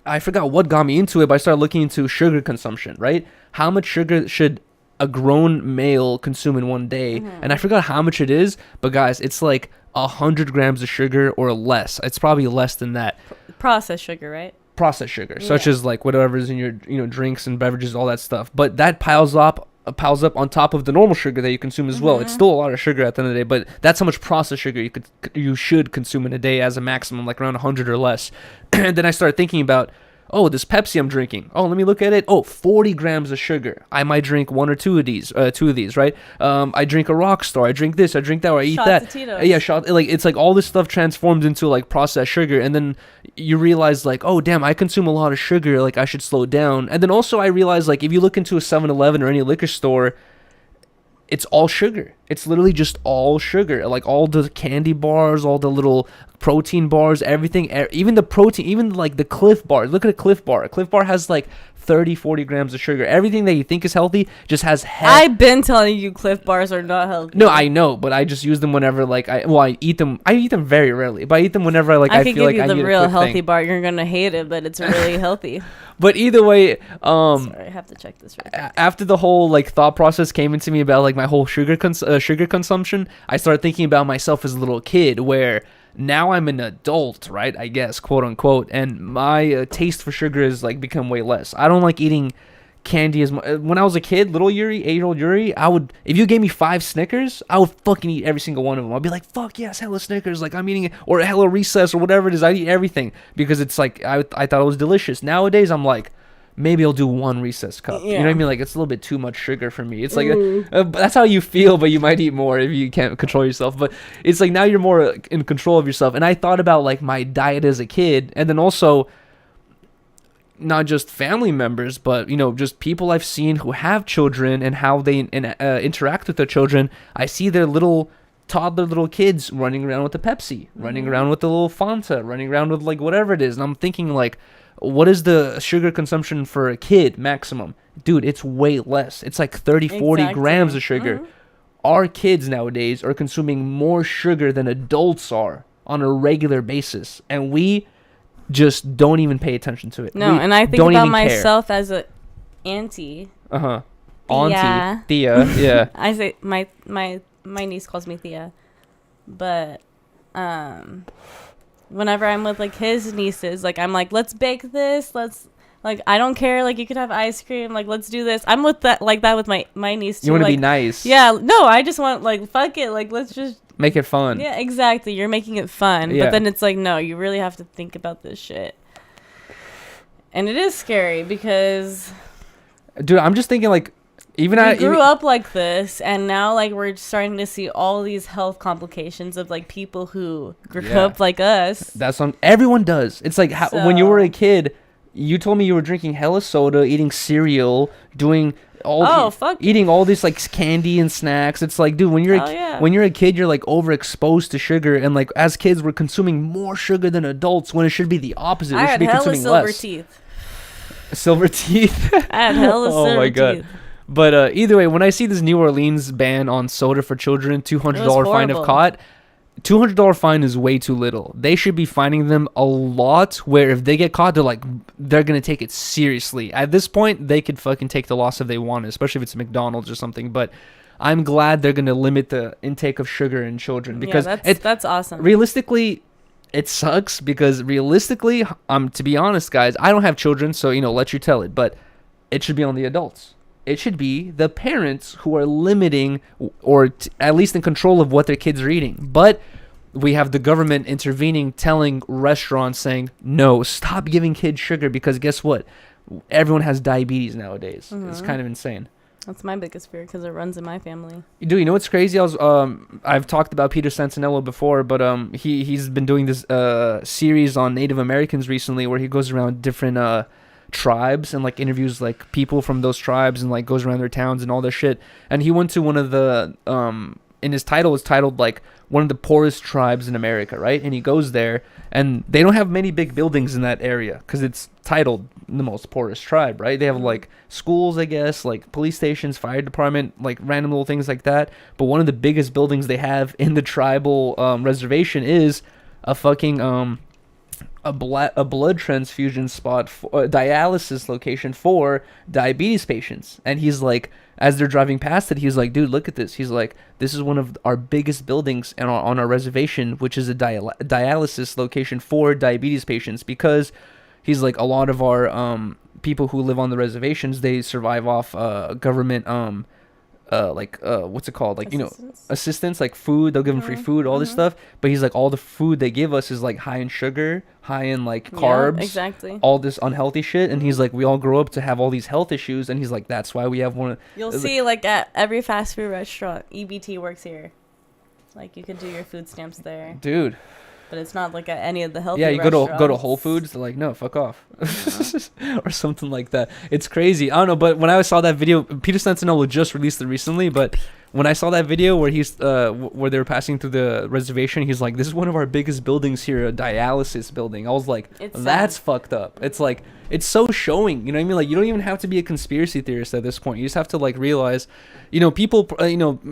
I forgot what got me into it, but I started looking into sugar consumption, right? How much sugar should a grown male consume in one day? And I forgot how much it is, but guys, it's like 100 grams of sugar or less. It's probably less than that. Processed sugar, right? Processed sugar, such as like whatever's in your drinks and beverages, all that stuff. But that piles up on top of the normal sugar that you consume as well. It's still a lot of sugar at the end of the day, but that's how much processed sugar you should consume in a day as a maximum, like around 100 or less. And then I started thinking about, this Pepsi I'm drinking. Let me look at it. 40 grams of sugar. I might drink one or two of these, right? I drink a Rockstar. I drink this. I drink that. Or I eat that. It's like all this stuff transformed into like processed sugar, and then you realize like, damn, I consume a lot of sugar. Like I should slow down. And then also I realized like if you look into a 7-Eleven or any liquor store, it's all sugar. It's literally just all sugar. Like all the candy bars, all the little protein bars, everything, even the protein, even like the Cliff Bar. Look at a Cliff Bar. A Cliff Bar has like 30-40 grams of sugar. Everything that you think is healthy just has I've been telling you Cliff Bars are not healthy. No, I know, but I just use them whenever like I eat them. I eat them very rarely, but I eat them whenever I feel like I need a quick thing. I can give you the real healthy bar. You're gonna hate it, but it's really healthy. But either way, sorry, I have to check this right quick. After the whole like thought process came into me about like my whole sugar consumption, I started thinking about myself as a little kid, where now I'm an adult, right? I guess, quote unquote, and my taste for sugar has like become way less. I don't like eating candy as much. When I was a kid, little Yuri, 8-year-old Yuri, if you gave me 5 Snickers, I would fucking eat every single one of them. I'd be like, fuck yes, hella Snickers, like I'm eating it, or hella Recess or whatever it is. I'd eat everything because it's like I thought it was delicious. Nowadays I'm like, maybe I'll do one Recess cup. You know what I mean? Like it's a little bit too much sugar for me. It's like that's how you feel, but you might eat more if you can't control yourself. But it's like now you're more in control of yourself. And I thought about like my diet as a kid, and then also not just family members, but just people I've seen who have children and how they interact with their children. I see their toddler little kids running around with the Pepsi, running around with the little Fanta, running around with like whatever it is, and I'm thinking like, what is the sugar consumption for a kid maximum? Dude, it's way less. It's like 30-40 grams of sugar. Our kids nowadays are consuming more sugar than adults are on a regular basis, and we just don't even pay attention to it. No, and I think about myself as a auntie. Auntie, Thea, yeah. I say my niece calls me Thea, but whenever I'm with like his nieces, like I'm like, let's bake this, like I don't care, like you could have ice cream, like let's do this. I'm with that with my niece too. You want to like, be nice. Yeah, no, I just want like fuck it, like let's just make it fun. Yeah, exactly. You're making it fun, yeah. But then it's like, no, you really have to think about this shit. And it is scary because, dude, I'm just thinking like, I grew up like this, and now like we're starting to see all these health complications of like people who grew up like us. That's what everyone does. It's like when you were a kid, you told me you were drinking hella soda, eating cereal, doing Fuck. eating all this like candy and snacks. It's like, dude, when you're when you're a kid, you're like overexposed to sugar, and like as kids, we're consuming more sugar than adults when it should be the opposite. We should be consuming less. Silver teeth. I had hella silver teeth. Oh my god. But either way, when I see this New Orleans ban on soda for children, $200 fine if caught. $200 fine is way too little. They should be fining them a lot, where if they get caught, they're gonna take it seriously. At this point, they could fucking take the loss if they want, especially if it's McDonald's or something. But I'm glad they're gonna limit the intake of sugar in children, because that's awesome. Realistically, it sucks, because realistically, to be honest, guys, I don't have children, so let you tell it, but it should be on the adults. It should be the parents who are limiting or at least in control of what their kids are eating. But we have the government intervening, telling restaurants, saying, no, stop giving kids sugar, because guess what? Everyone has diabetes nowadays. It's kind of insane. That's my biggest fear, because it runs in my family. You know what's crazy? I've talked about Peter Santinello before, but he's been doing this series on Native Americans recently, where he goes around different tribes and like interviews like people from those tribes, and like goes around their towns and all that shit. And he went to one of the in his title was titled like one of the poorest tribes in America, right? And he goes there, and they don't have many big buildings in that area because it's titled the most poorest tribe, right? They have like schools, I guess, like police stations, fire department, like random little things like that. But one of the biggest buildings they have in the tribal reservation is a fucking a blood transfusion spot, a dialysis location for diabetes patients. And he's like, as they're driving past it, he's like, dude, look at this. He's like, this is one of our biggest buildings on our reservation, which is a dialysis location for diabetes patients, because he's like, a lot of our people who live on the reservations, they survive off government what's it called, like assistance, like food. They'll give them free food, all this stuff. But he's like, all the food they give us is like high in sugar, high in like carbs, exactly, all this unhealthy shit. And he's like, we all grow up to have all these health issues, and he's like, that's why we have one. You'll see like at every fast food restaurant, EBT works here. Like you could do your food stamps there, dude. But it's not like at any of the healthy you restaurants. go to Whole Foods, they're like, no, fuck off. Or something like that. It's crazy. I don't know, but when I saw that video, Peter Santinello just released it recently, but when I saw that video where he's where they were passing through the reservation, he's like, this is one of our biggest buildings here, a dialysis building. I was like, that's fucked up. It's like, it's so showing, you know what I mean? Like, you don't even have to be a conspiracy theorist at this point. You just have to like realize, people,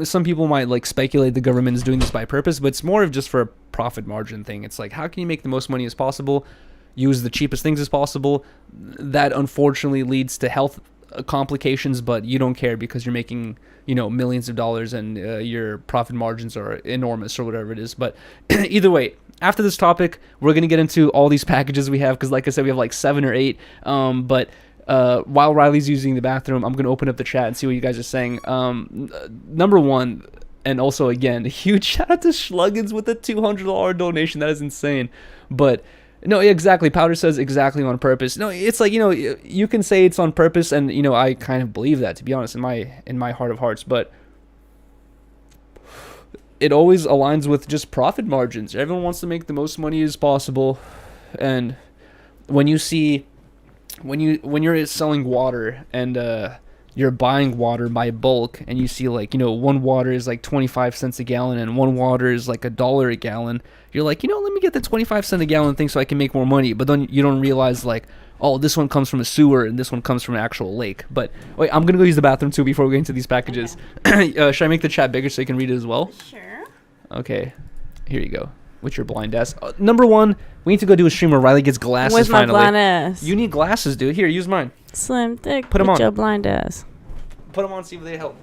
some people might like speculate the government is doing this by purpose, but it's more of just for a profit margin thing. It's like, how can you make the most money as possible, use the cheapest things as possible? That unfortunately leads to health complications, but you don't care because you're making millions of dollars, and your profit margins are enormous or whatever it is. But either way, after this topic, we're going to get into all these packages we have, because like I said, we have like 7 or 8. But while Riley's using the bathroom, I'm going to open up the chat and see what you guys are saying. Number one, and also again, a huge shout out to Schluggins with a $200 donation. That is insane. But no, exactly. Powder says exactly on purpose. No, it's like, you can say it's on purpose, and I kind of believe that, to be honest, in my heart of hearts. But it always aligns with just profit margins. Everyone wants to make the most money as possible. And when you're selling water, and you're buying water by bulk, and you see like, one water is like 25 cents a gallon and one water is like $1 a gallon, you're like, let me get the 25 cent a gallon thing so I can make more money. But then you don't realize like, oh, this one comes from a sewer and this one comes from an actual lake. But wait, I'm gonna go use the bathroom too before we get into these packages. Okay. Should I make the chat bigger so you can read it as well? Sure. Okay, here you go. With your blind ass. Number one, we need to go do a stream where Rylee gets glasses. With my finally. blind ass. You need glasses, dude. Here, use mine. Slim thick. Put them on. Your blind ass. Put them on, see if they help.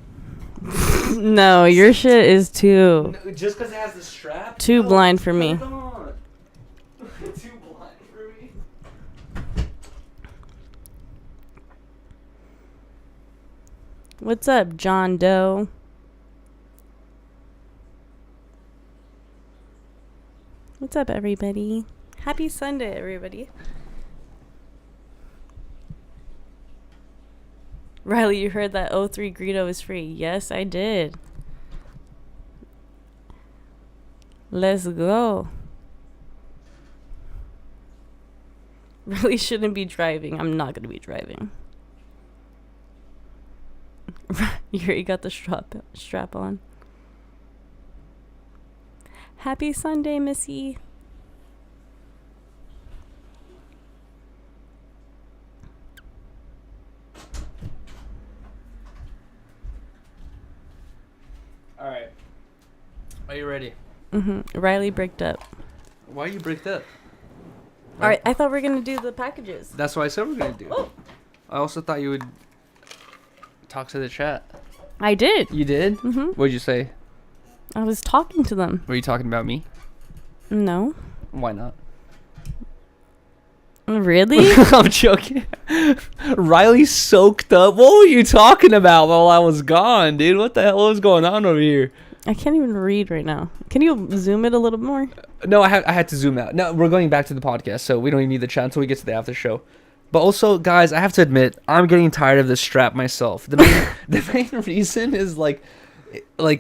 No, your shit is too. No, just because it has the strap. Too blind for me. Put them on. Too blind for me. What's up, John Doe? What's up, everybody? Happy Sunday, everybody. Rylee, you heard that O3 Greedo is free. Yes, I did. Let's go. Really shouldn't be driving. I'm not going to be driving. Yuri got the strap on. Happy Sunday, Missy. All right. Are you ready? Rylee bricked up. Why are you bricked up? All right, I thought we were gonna do the packages. That's what I said we're gonna do. Oh. I also thought you would talk to the chat. I did. You did? What'd you say? I was talking to them. Were you talking about me? No. Why not? Really? I'm joking. Rylee soaked up. What were you talking about while I was gone, dude? What the hell was going on over here? I can't even read right now. Can you zoom it a little more? No, I had to zoom out. No, we're going back to the podcast, so we don't even need the chat until we get to the after show. But also, guys, I have to admit, I'm getting tired of this strap myself. The main reason is like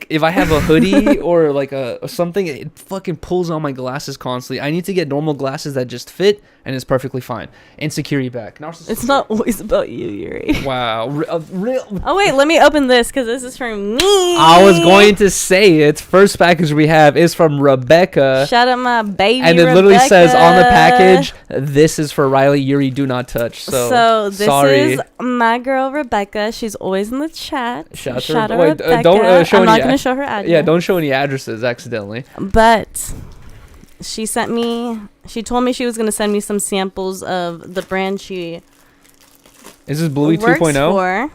if I have a hoodie or like a something, it fucking pulls on my glasses constantly. I need to get normal glasses that just fit and it's perfectly fine. Insecurity back. It's not always about you, Yuri. Wow. Oh wait, let me open this because this is from me. I was going to say it. First package we have is from Rebecca. Shout out my baby and it Rebecca. literally says on the package, "This is for Rylee. Yuri, do not touch." So this sorry. is my girl Rebecca. She's always in the chat. Shout out to Wait, Rebecca. don't show I'm not any gonna show her address. Yeah, don't show any addresses accidentally. But she told me she was going to send me some samples of the brand she Is this Bluey works 2.0? for.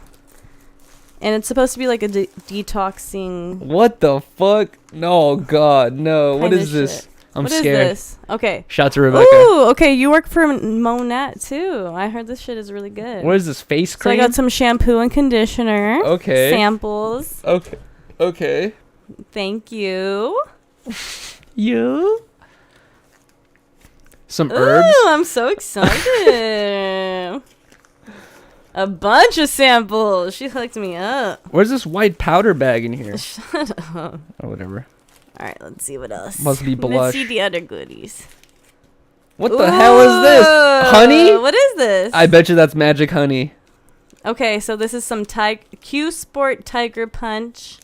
And it's supposed to be like a detoxing. What the fuck? No, God, no. What is this? Shit. I'm What scared. is this? Okay. Shout to Rebecca. Ooh, okay. You work for Monat too. I heard this shit is really good. What is this? Face So I cream? got some shampoo and conditioner. Okay. Samples. Okay. Thank you. You? Some herbs? Ooh, I'm so excited. A bunch of samples. She hooked me up. Where's this white powder bag in here? Shut up. Or whatever. All right, let's see what else. Must be Let's blush. see the other goodies. What the hell is this? Honey? What is this? I bet you that's magic honey. Okay, so this is some Q Sport Tiger Punch.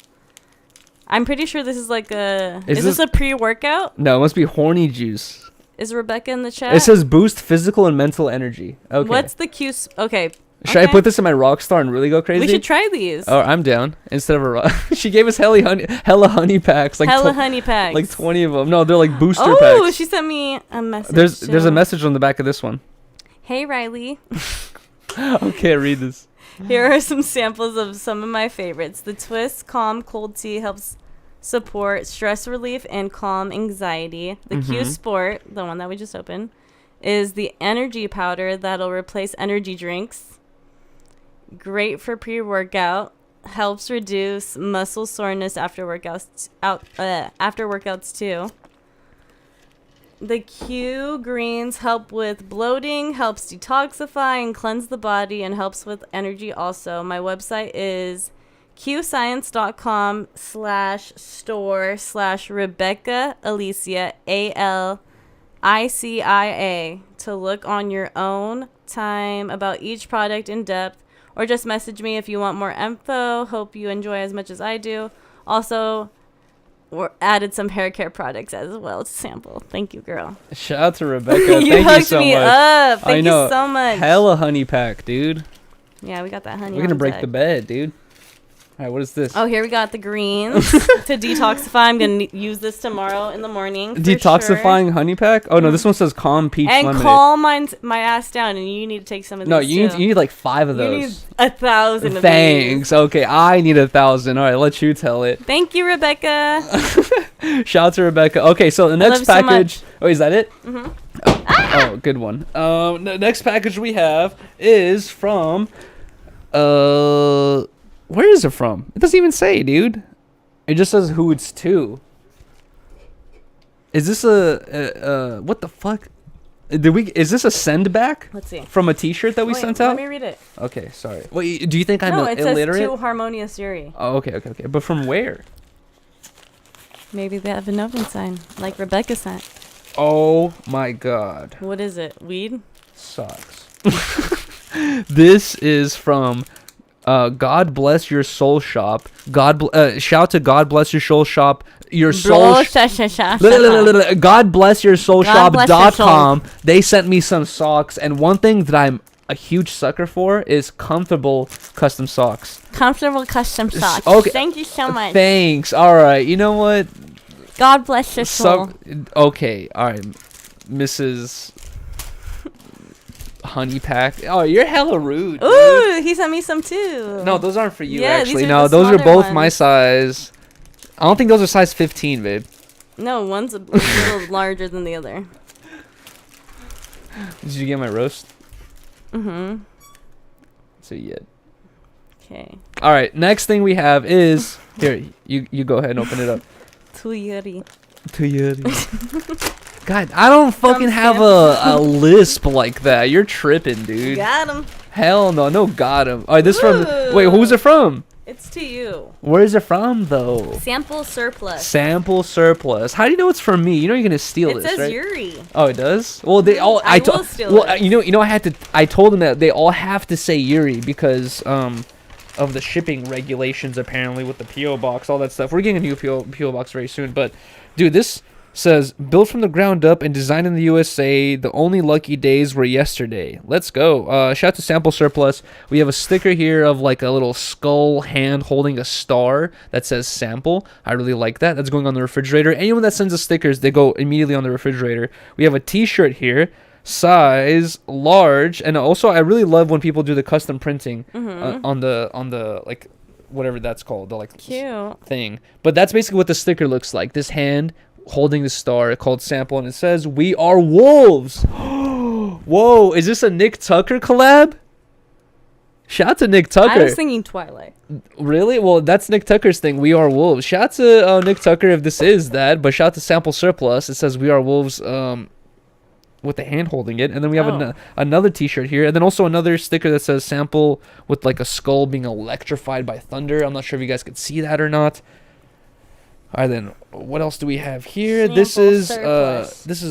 I'm pretty sure this is like a... Is this a pre-workout? No, it must be horny juice. Is Rebecca in the chat? It says boost physical and mental energy. Okay. What's the Okay. Should I put this in my Rockstar and really go crazy? We should try these. Oh, I'm down. Instead of a rock. She gave us hella honey packs. Like hella honey packs. Like 20 of them. No, they're like booster packs. Oh, she sent me a message. There's a message on the back of this one. Hey, Rylee. Okay, read this. Here are some samples of some of my favorites. The Twist Calm Cold Tea helps support stress relief and calm anxiety. The Q Sport, the one that we just opened, is the energy powder that'll replace energy drinks. Great for pre-workout. Helps reduce muscle soreness after workouts too. The Q greens help with bloating, helps detoxify and cleanse the body, and helps with energy also. My website is qscience.com/store/Rebecca Alicia ALICIA to look on your own time about each product in depth, or just message me if you want more info. Hope you enjoy as much as I do. Also, we added some hair care products as well to sample. Thank you, girl. Shout out to Rebecca. You Thank hooked you so me much. up. Thank I know. you so much. Hella honey pack, dude. Yeah, we got that honey. We're gonna on break deck. the bed, dude. All right, what is this? Oh, here we got the greens to detoxify. I'm gonna use this tomorrow in the morning. For Detoxifying honey pack? Oh no, this one says calm peach and lemonade. calm my ass down, and you need to take some of No, these you too. need like 5 of You those. need 1,000 of Thanks. these. Okay, I need 1,000. All right, let you tell it. Thank you, Rebecca. Shout out to Rebecca. Okay, so the next love you so package. Oh, is that it? Mhm. Oh, good one. The next package we have is from. Where is it from? It doesn't even say, dude. It just says who it's to. Is this a what the fuck? Is this a send back? Let's see. From a T-shirt that we sent out? Let me read it. Okay, sorry. Wait, do you think I'm No, it illiterate? says to Harmonious Yuri. Oh, okay. But from where? Maybe they have an open sign, like Rebecca sent. Oh my god. What is it? Weed? Sucks. This is from God bless your soul shop. Shout to God bless your soul shop. Your soul. God bless your soul shop.com. They sent me some socks, and one thing that I'm a huge sucker for is comfortable custom socks. Comfortable custom socks. Okay. Thank you so much. Thanks. All right. You know what? God bless your soul. Okay. All right, Mrs. Honey Pack. Oh, you're hella rude. Dude. Ooh, he sent me some too. No, those aren't for you. Yeah, actually, these are no, the those are smaller both my ones. size. I don't think those are size 15, babe. No, one's a little larger than the other. Did you get my roast? Mm-hmm. So yeah. Okay. All right. Next thing we have is here. You go ahead and open it up. To Yuri. God, I don't fucking have a lisp like that. You're tripping, dude. Got him. Hell no, got him. All right, this from. Ooh. Wait, who's it from? It's to you. Where is it from though? Sample surplus. Sample surplus. How do you know it's from me? You know you're gonna steal It this, says right? Yuri. Oh, it does. Well, they all. I will steal Well, it. you know, I told them that they all have to say Yuri because of the shipping regulations apparently with the PO box, all that stuff. We're getting a new PO box very soon, but dude, this says built from the ground up and designed in the USA. The only lucky days were yesterday. Let's go. Shout out to Sample Surplus. We have a sticker here of like a little skull hand holding a star that says sample. I really like that. That's going on the refrigerator. Anyone that sends us stickers, they go immediately on the refrigerator. We have a t-shirt here, size large, and also I really love when people do the custom printing on the like whatever that's called, the like Cute. thing. But that's basically what the sticker looks like. This hand holding the star called sample, and it says "We are wolves." Whoa, is this a Nick Tucker collab? Shout out to Nick Tucker. I was thinking Twilight. Really? Well, that's Nick Tucker's thing. We are wolves. Shout out to Nick Tucker if this is that, but shout out to Sample Surplus. It says "We are wolves." With the hand holding it, and then we have another t-shirt here, and then also another sticker that says sample with like a skull being electrified by thunder. I'm not sure if you guys could see that or not. All right, then what else do we have here? This is a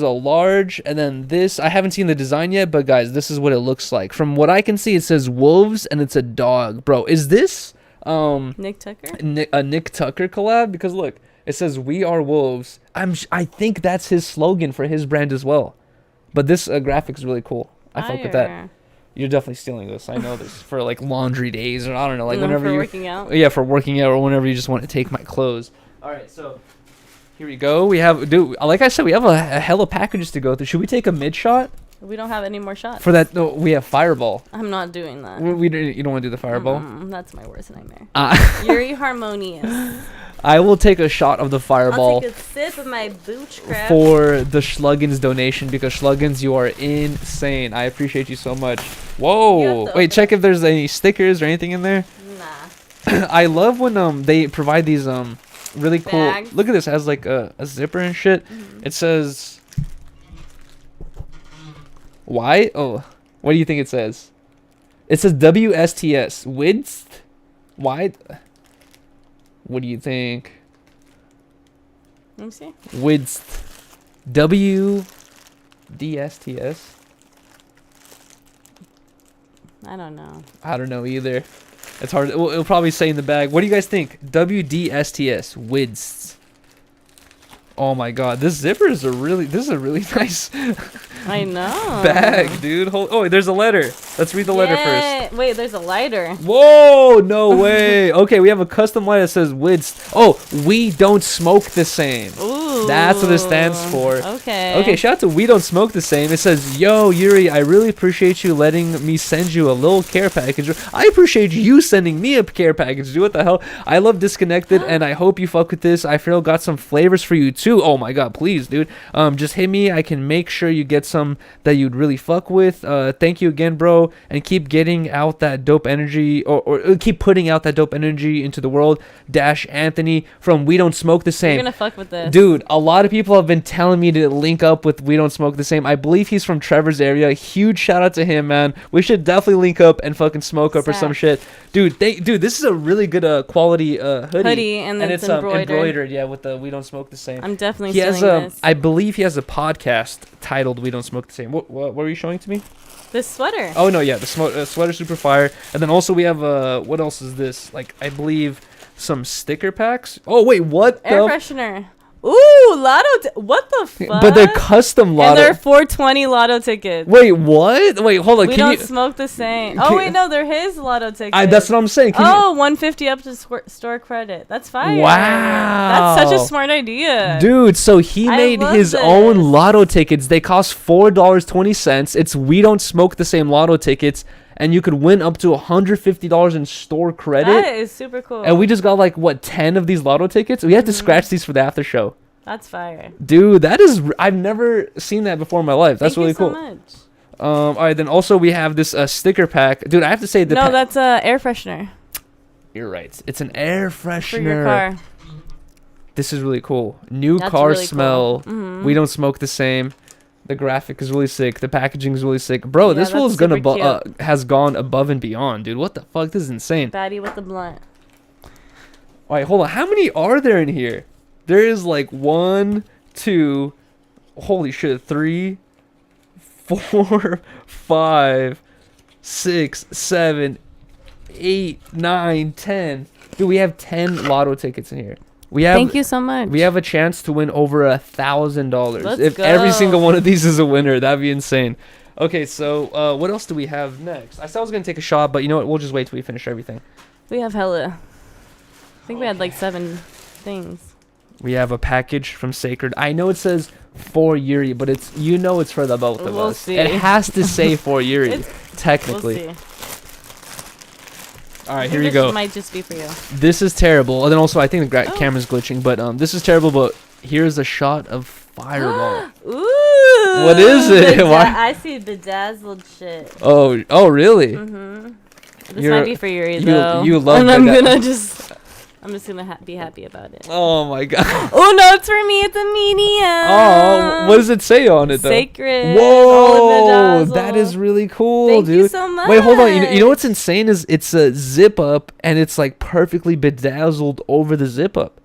large, and then this, I haven't seen the design yet, but guys, this is what it looks like. From what I can see, it says wolves and it's a dog. Bro, is this Nick Tucker? a Nick Tucker collab? Because look, it says "We are wolves." I think that's his slogan for his brand as well. But this graphic is really cool. I fuck with that. You're definitely stealing this. I know this for like laundry days, or I don't know, like whenever you working out. Yeah, for working out, or whenever you just want to take my clothes. All right, so here we go. We have, dude, like I said, we have a hella packages to go through. Should we take a mid shot? We don't have any more shots. For that, no, we have Fireball. I'm not doing that. You don't want to do the Fireball? That's my worst nightmare. Yuri Harmonious. I will take a shot of the Fireball. I'll take a sip of my booch crap. For the Schluggins donation, because Schluggins, you are insane. I appreciate you so much. Whoa! Wait, check if there's any stickers or anything in there. Nah. I love when they provide these really cool. Bags. Look at this, it has like a zipper and shit. It says why? Oh, what do you think it says? It says WSTS width wide. What do you think? Let me see. Width WDSTS. I don't know. I don't know either. It's hard. It'll probably say in the bag. What do you guys think? WDSTS widths. Oh my god, this is a really nice I know. bag, dude. Oh, there's a letter. Let's read the letter first. Wait, there's a lighter. Whoa, no way. Okay, we have a custom light that says widths. Oh, we don't smoke the same. Ooh. That's what it stands for. Okay. Okay, shout out to We Don't Smoke the Same. It says, "Yo, Yuri, I really appreciate you letting me send you a little care package. I appreciate you sending me a care package, dude. What the hell? I love Disconnected, and I hope you fuck with this. I feel got some flavors for you, too. Oh, my God, please, dude. Just hit me. I can make sure you get some that you'd really fuck with. Thank you again, bro, and keep getting out that dope energy, or keep putting out that dope energy into the world. Dash Anthony from We Don't Smoke the Same." You're gonna fuck with this. Dude, a lot of people have been telling me to link up with We Don't Smoke the Same. I believe he's from Trevor's area. Huge shout out to him, man. We should definitely link up and fucking smoke up or some shit. Dude, this is a really good quality hoodie. And it's embroidered. Yeah, with the We Don't Smoke the Same. I'm definitely stealing this. I believe he has a podcast titled We Don't Smoke the Same. What were you showing to me? This sweater. Oh, no, yeah. The sweater super fire. And then also we have, what else is this? Like, I believe some sticker packs. Oh, wait, what Air freshener. Ooh, lotto. What the fuck? But they're custom lotto. And they're 420 lotto tickets. Wait, what? Wait, hold on. We don't smoke the same. Oh, wait, no, they're his lotto tickets. That's what I'm saying. 150 up to store credit. That's fire. Wow. That's such a smart idea. Dude, so he made his own lotto tickets. They cost $4.20. It's We Don't Smoke the Same lotto tickets. And you could win up to $150 in store credit. That is super cool. And we just got 10 of these lotto tickets? We had to scratch these for the after show. That's fire. Dude, I've never seen that before in my life. That's really cool. Thank you so much. All right, then also we have this sticker pack. Dude, I have to say that's air freshener. You're right. It's an air freshener. For your car. This is really cool. New car really smell. Cool. We don't smoke the same. The graphic is really sick. The packaging is really sick. Bro, this fool is has gone above and beyond, dude. What the fuck? This is insane. Baddie with the blunt. All right, hold on. How many are there in here? There is 1, 2, holy shit, 3, 4, 5, 6, 7, 8, 9, 10. Dude, we have 10 lotto tickets in here. Thank you so much. We have a chance to win over $1,000. If go. Every single one of these is a winner, that'd be insane. Okay, so what else do we have next? I said I was gonna take a shot, but you know what? We'll just wait till we finish everything. We have hella. I think we had 7 things. We have a package from Sacred. I know it says for Yuriy, but it's for the both of us. See. It has to say for Yuriy, technically. We'll see. All right, here you go. This might just be for you. This is terrible. And then also, I think the camera's glitching, but this is terrible. But here's a shot of Fireball. Ooh. What is it? I see bedazzled shit. Oh, really? This might be for Yuriy though. You love. And I'm just gonna be happy about it. Oh my god. Oh no, it's for me. It's a medium. Oh, what does it say on it though? Sacred. Whoa, that is really cool, Thank dude. you so much. Wait, hold on. You know what's insane is it's a zip up and it's perfectly bedazzled over the zip up.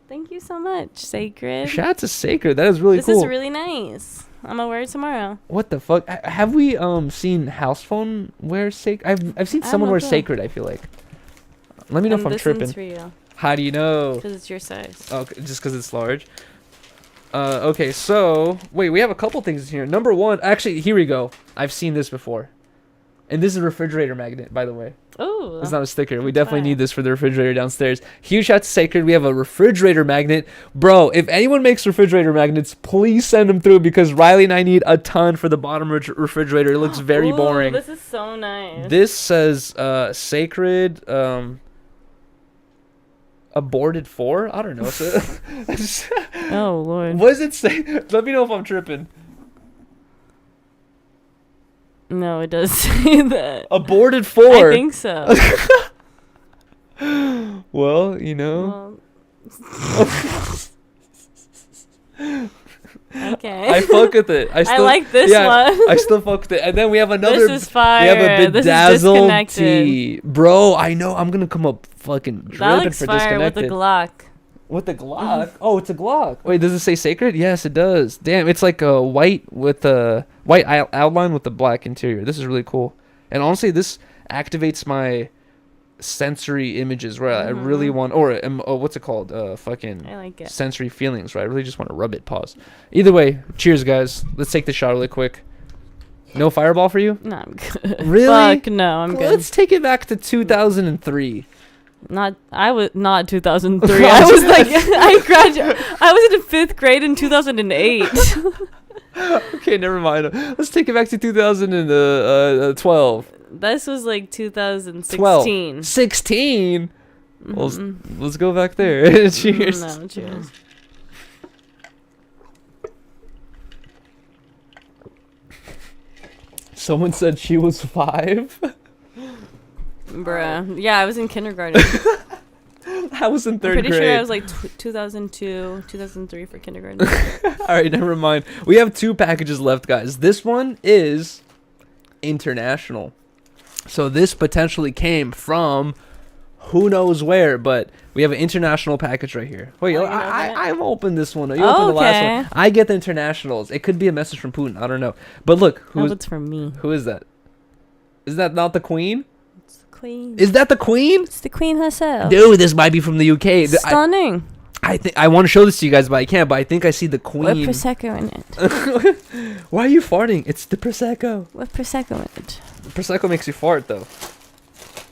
Thank you so much, Sacred. Shout out to Sacred. That is really cool. This is really nice. I'm gonna wear it tomorrow. What the fuck? Have we seen House Phone wear Sacred? I've seen someone wear Sacred. I feel like. Let me know if I'm tripping. For you. How do you know? Because it's your size. Okay, just because it's large. Okay, so wait, we have a couple things here. Number one, actually, here we go. I've seen this before, and this is a refrigerator magnet, by the way. Oh, it's not a sticker. We definitely need this for the refrigerator downstairs. Huge shout to Sacred. We have a refrigerator magnet, bro. If anyone makes refrigerator magnets, please send them through because Rylee and I need a ton for the bottom refrigerator. It looks very boring. This is so nice. This says Sacred. Aborted 4? I don't know. Oh lord. What does it say? Let me know if I'm tripping. No, it does say that. Aborted 4. I think so. Well, you know. Okay. I fuck with it. I like this one. I still fuck with it. And then we have another. This is fire. We have a bedazzled this is tee. Bro, I know. I'm going to come up fucking dripping that looks for fire disconnected. with the Glock. With the Glock? Oh, it's a Glock. Wait, does it say Sacred? Yes, it does. Damn, it's like a white with a white outline with the black interior. This is really cool. And honestly, this activates my sensory images where I really want, or what's it called? Fucking I like it. Sensory feelings, right? I really just want to rub it. Pause. Either way, cheers, guys. Let's take the shot really quick. No Fireball for you? No, I'm good. Really? Fuck no, I'm good. Let's take it back to 2003. I was not 2003. I was like, I graduated. I was in 5th grade in 2008. Okay, never mind. Let's take it back to 2012. This was like 2016. 12. 16? Well, let's go back there. Cheers. No, cheers. Someone said she was 5. Bruh. Yeah, I was in kindergarten. I was in I'm third pretty grade. sure I was like 2002, 2003 for kindergarten. All right, never mind. We have 2 packages left, guys. This one is international. So this potentially came from who knows where, but we have an international package right here. Wait, Oh, you opened it? I've opened this one. You opened the last Okay. one. I get the internationals. It could be a message from Putin. I don't know. But look, Oh, it's for me. who is that? Is that not the Queen? It's the queen. Is that the Queen? It's the queen herself. Dude, this might be from the UK. Stunning. I think I want to show this to you guys, but I can't. But I think I see the With Queen. prosecco in it. Why are you farting? It's the prosecco. With prosecco in it. Prosecco makes you fart, though.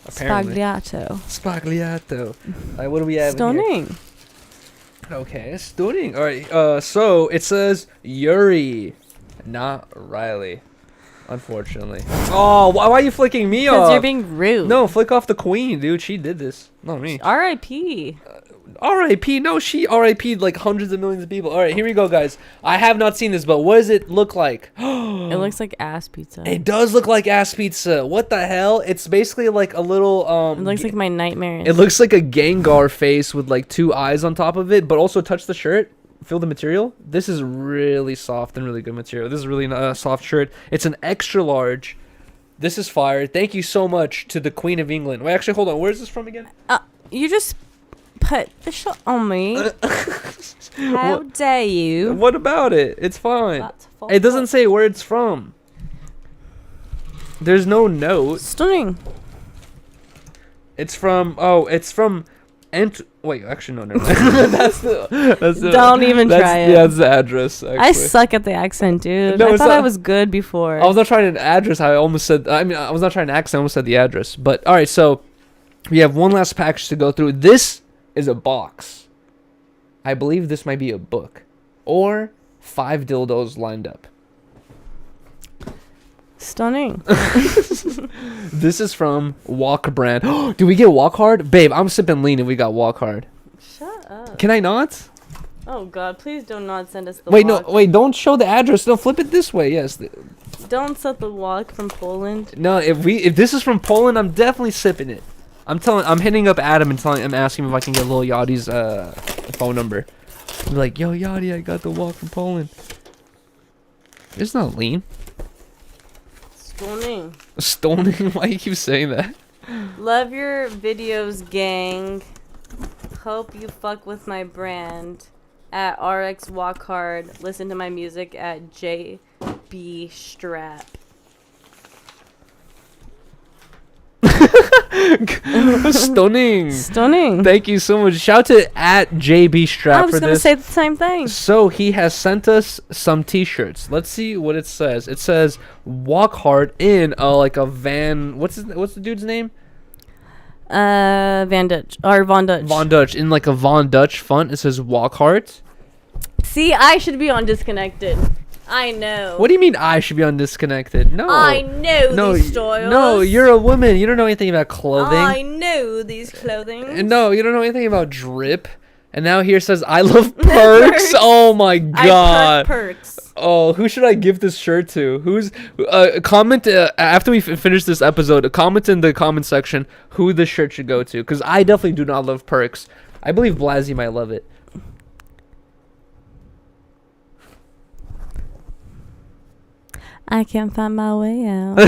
Apparently. Spagliato. Spagliato. All right, what do we have? in here? Stunning. Okay, stunning. All right. So it says Yuriy, not Rylee. Unfortunately. Oh, why are you flicking me Because off? you're being rude. No, flick off the Queen, dude. She did this, not me. R.I.P. R.I.P. No, she R.I.P'd like hundreds of millions of people. All right, here we go, guys. I have not seen this, but what does it look like? It looks like ass pizza. It does look like ass pizza. What the hell? It's basically like a little It looks like my nightmares. It looks like a Gengar face with like 2 eyes on top of it, but also touch the shirt. Feel the material. This is really soft and really good material. This is really a soft shirt. It's an extra large. This is fire. Thank you so much to the Queen of England. Wait, actually, hold on. Where is this from again? You just put the shot on me. How dare you? What about it? It's fine. That's fucked It doesn't up. say where it's from. There's no note. Stunning. It's from. Oh, it's from. Wait, actually, no, never mind. That's the. Don't even try it. Yeah, that's the address. Actually. I suck at the accent, dude. No, I it's thought I not- was good before. I was not trying an address. I almost said. I mean, I was not trying an accent. I almost said the address. But all right, so we have one last package to go through. This is a box. I believe this might be a book, or 5 dildos lined up. Stunning. This is from Walk brand. Do we get Walk Hard, babe? I'm sipping lean and we got Walk Hard. Shut up. Can I not? Oh God! Please do not send us the Wait, walk. no, wait. Don't show the address. No, flip it this way. Yes. Don't set the walk from Poland. No, if this is from Poland, I'm definitely sipping it. I'm hitting up Adam and I'm asking him if I can get Lil Yachty's phone number. I'm like, yo, Yachty, I got the walk from Poland. It's not lean. Stunning. Stoning? Why you keep saying that? Love your videos, gang. Hope you fuck with my brand. At RX Walk Hard. Listen to my music at JB Strap. Stunning. Stunning. Thank you so much. Shout out to at JB Strap I was for gonna this. say the same thing. So he has sent us some t-shirts. Let's see what it says. It says Walk Hard in like a van. What's the dude's name? Van Dutch or Von Dutch. Von Dutch, in like a Von Dutch font. It says Walk Hard. See, I should be on Disconnected. I know. What do you mean I should be on Disconnected? No. I know these styles. No, you're a woman. You don't know anything about clothing. I know these clothing. And no, you don't know anything about drip. And now here says I love perks. Oh my god. I perks. Oh, who should I give this shirt to? Who's comment after we finish this episode? Comment in the comment section who this shirt should go to, because I definitely do not love perks. I believe Blasey might love it. I can't find my way out.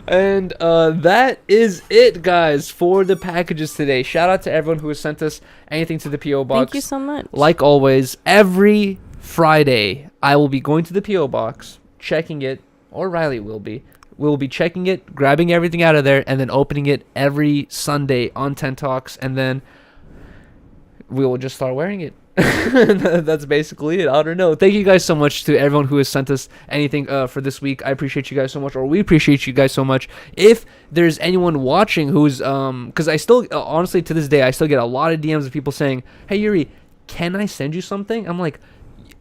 And that is it, guys, for the packages today. Shout out to everyone who has sent us anything to the P.O. Box. Thank you so much. Like always, every Friday, I will be going to the P.O. Box, checking it, or Rylee will be. We'll be checking it, grabbing everything out of there, and then opening it every Sunday on 10 Talks, and then we will just start wearing it. That's basically it. I don't know. Thank you guys so much to everyone who has sent us anything for this week. I appreciate you guys so much, or we appreciate you guys so much. If there's anyone watching who's because I still honestly to this day I still get a lot of DMs of people saying, "Hey Yuri, can I send you something?" I'm like,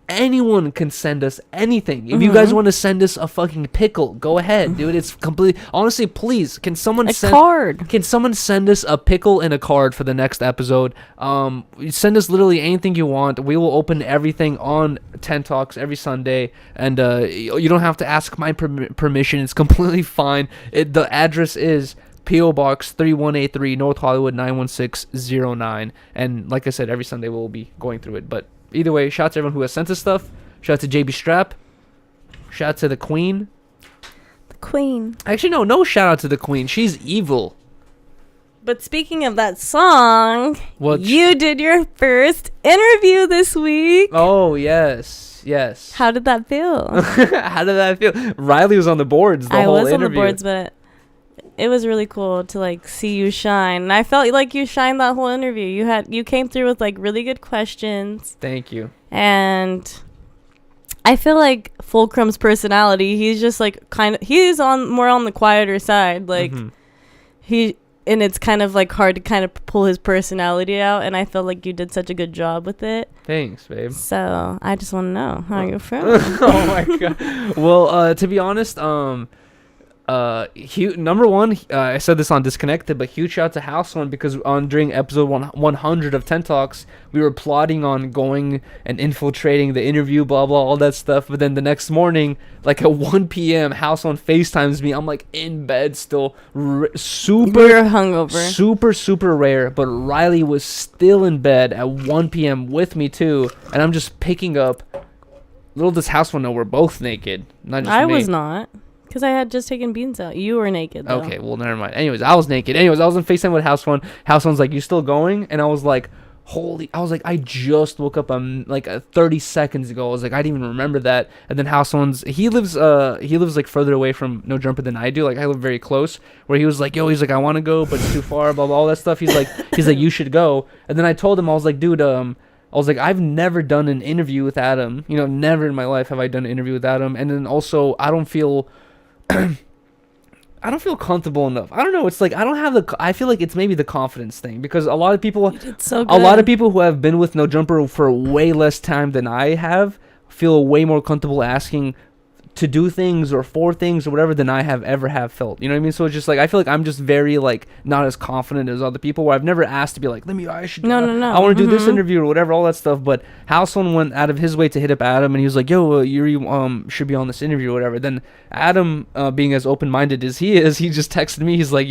anyone can send us anything. If you guys want to send us a fucking pickle, go ahead, dude. It's completely honestly, please, can someone send card? Can someone send us a pickle and a card for the next episode? Send us literally anything you want. We will open everything on 10 Talks every Sunday, and you don't have to ask my permission. It's completely fine. The address is P.O. Box 3183, North Hollywood 91609. And like I said, every Sunday we'll be going through it. But either way, shout out to everyone who has sent us stuff. Shout out to JB Strap. Shout out to the Queen. The Queen. Actually, no shout out to the Queen. She's evil. But speaking of that song, What? you did your first interview this week. Oh, yes. How did that feel? How did that feel? Rylee was on the boards the I whole was interview. on the boards, but it was really cool to like see you shine. And I felt like you shined that whole interview. You came through with like really good questions. Thank you. And I feel like Fulcrum's personality, he's just like he's more on the quieter side. Like and it's kind of like hard to kind of pull his personality out, and I felt like you did such a good job with it. Thanks, babe. So I just want to know how you're feeling. Oh my god. Well, to be honest, number one, I said this on Disconnected, but huge shout out to House One, because during episode 100 of 10 Talks, we were plotting on going and infiltrating the interview, blah blah, all that stuff. But then the next morning, like at 1 p.m., House One FaceTimes me. I'm like in bed still, super hungover, super rare. But Rylee was still in bed at 1 p.m. with me too, and I'm just picking up. Little does House One know we're both naked, not just I me. was not. Because I had just taken Beans out. You were naked, though. Okay, well, never mind. Anyways, I was naked. Anyways, I was on FaceTime with House One. House One's like, you still going? And I was like, I just woke up 30 seconds ago. I was like, I didn't even remember that. And then House One's, he lives like further away from No Jumper than I do. Like, I live very close. Where he was like, he's like, I want to go, but it's too far, blah, blah, all that stuff. He's like, you should go. And then I told him, I was like, dude, I was like, I've never done an interview with Adam. You know, never in my life have I done an interview with Adam. And then also, I don't feel comfortable enough. I don't know. It's like I feel like it's maybe the confidence thing, because a lot of people who have been with No Jumper for way less time than I have feel way more comfortable asking to do things or for things or whatever than I have felt. You know what I mean? So it's just like I feel like I'm just very like not as confident as other people, where I've never asked to be like, I should no. I want to do this interview or whatever, all that stuff. But Houseone went out of his way to hit up Adam, and he was like, Yuri should be on this interview or whatever. Then Adam, being as open-minded as he is, he just texted me. He's like,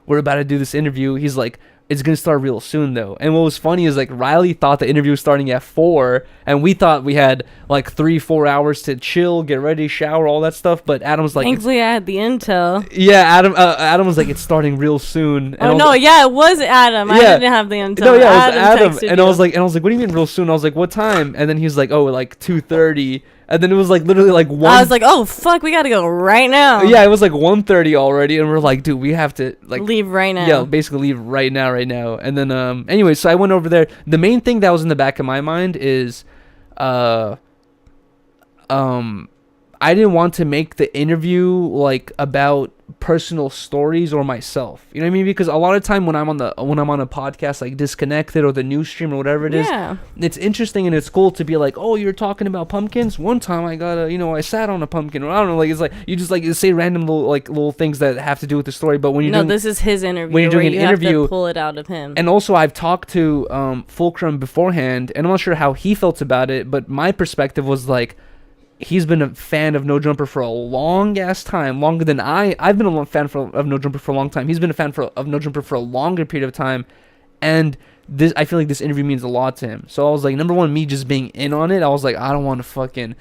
we're about to do this interview. He's like, it's going to start real soon, though. And what was funny is, like, Rylee thought the interview was starting at 4, and we thought we had, like, 3-4 hours to chill, get ready, shower, all that stuff. But Adam was like... Thankfully, I had the intel. Yeah, Adam was like, it's starting real soon. And it was Adam. Yeah. I didn't have the intel. No, yeah, it was Adam. And I was like, what do you mean real soon? I was like, what time? And then he's like, like 2:30. And then it was like literally like 1. I was like, oh fuck, we gotta go right now. Yeah, it was like 1:30 already, and we're like, dude, we have to like leave right now. Yeah, basically leave right now. And then anyway, so I went over there. The main thing that was in the back of my mind is I didn't want to make the interview like about personal stories or myself. You know what I mean? Because a lot of time when I'm on a podcast like Disconnected or the news stream or whatever it is, it's interesting and it's cool to be like, oh, you're talking about pumpkins. One time I got I sat on a pumpkin, or I don't know, like it's like you just like say random little things that have to do with the story. But when you're this is his interview. When you're doing an interview, have to pull it out of him. And also I've talked to Fulcrum beforehand, and I'm not sure how he felt about it, but my perspective was like, he's been a fan of No Jumper for a long ass time, longer than I've been a fan of No Jumper for a long time. He's been a fan of No Jumper for a longer period of time, and I feel like this interview means a lot to him. So I was like, number one, me just being in on it, I was like, I don't want to fucking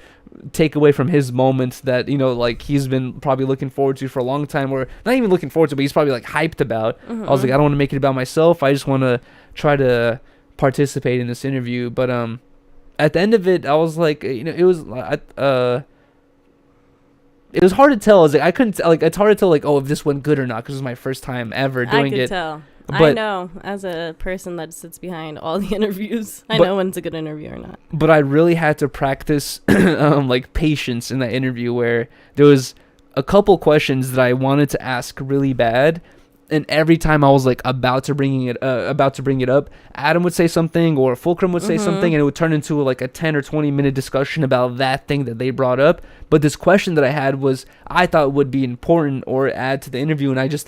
take away from his moments that like he's been probably looking forward to for a long time, or not even looking forward to, but he's probably like hyped about. I was like, I don't want to make it about myself. I just want to try to participate in this interview. But at the end of it, I was like, it was hard to tell. I couldn't it's hard to tell if this went good or not, because it was my first time ever doing it. I could tell. But I know, as a person that sits behind all the interviews, I know when it's a good interview or not. But I really had to practice patience in that interview, where there was a couple questions that I wanted to ask really bad. And every time I was like about to bring it up, Adam would say something or Fulcrum would say something, and it would turn into like a 10 or 20 minute discussion about that thing that they brought up. But this question that I had I thought would be important or add to the interview, and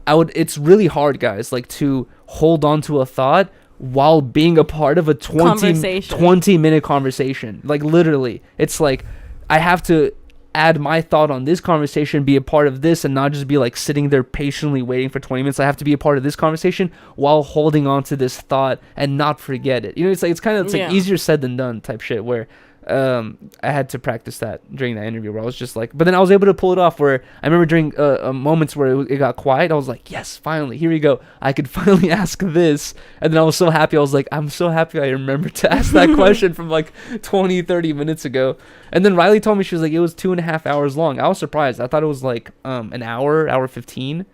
it's really hard, guys, like to hold on to a thought while being a part of a 20 minute conversation. Like literally, it's like I have to add my thought on this conversation, be a part of this, and not just be like sitting there patiently waiting for 20 minutes. I have to be a part of this conversation while holding on to this thought and not forget it. You know, it's like easier said than done type shit, where I had to practice that during that interview, where I was just like, but then I was able to pull it off, where I remember during moments where it got quiet, I was like, yes, finally, here we go, I could finally ask this. And then I was so happy, I was like, I'm so happy I remembered to ask that question from like 20-30 minutes ago. And then Rylee told me, she was like, it was 2.5 hours long. I was surprised. I thought it was like an hour 15.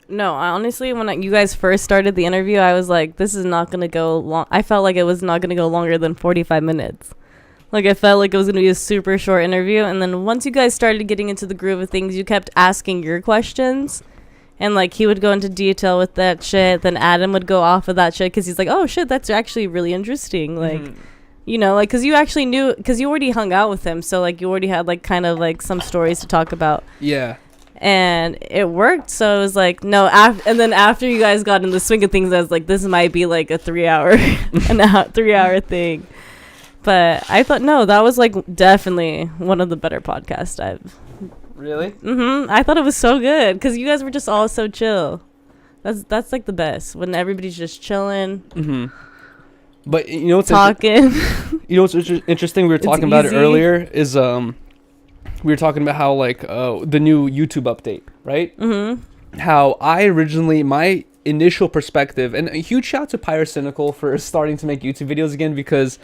No, I honestly, when you guys first started the interview, I was like, this is not gonna go long. I felt like it was not gonna go longer than 45 minutes. Like, I felt like it was going to be a super short interview. And then once you guys started getting into the groove of things, you kept asking your questions. And, like, he would go into detail with that shit. Then Adam would go off of that shit because he's like, oh, shit, that's actually really interesting. Like, you know, like, because you actually knew, because you already hung out with him. So, like, you already had, like, kind of, like, some stories to talk about. Yeah. And it worked. So it was like, no. And then after you guys got in the swing of things, I was like, this might be, like, a 3-hour thing. But I thought, no, that was, like, definitely one of the better podcasts I've... Really? I thought it was so good, because you guys were just all so chill. That's like, the best, when everybody's just chilling. But, you know what's... Talking. You know what's interesting? We were talking about it earlier, is, we were talking about how, like, the new YouTube update, right? How I originally... My initial perspective... And a huge shout out to Pyrocynical for starting to make YouTube videos again, because...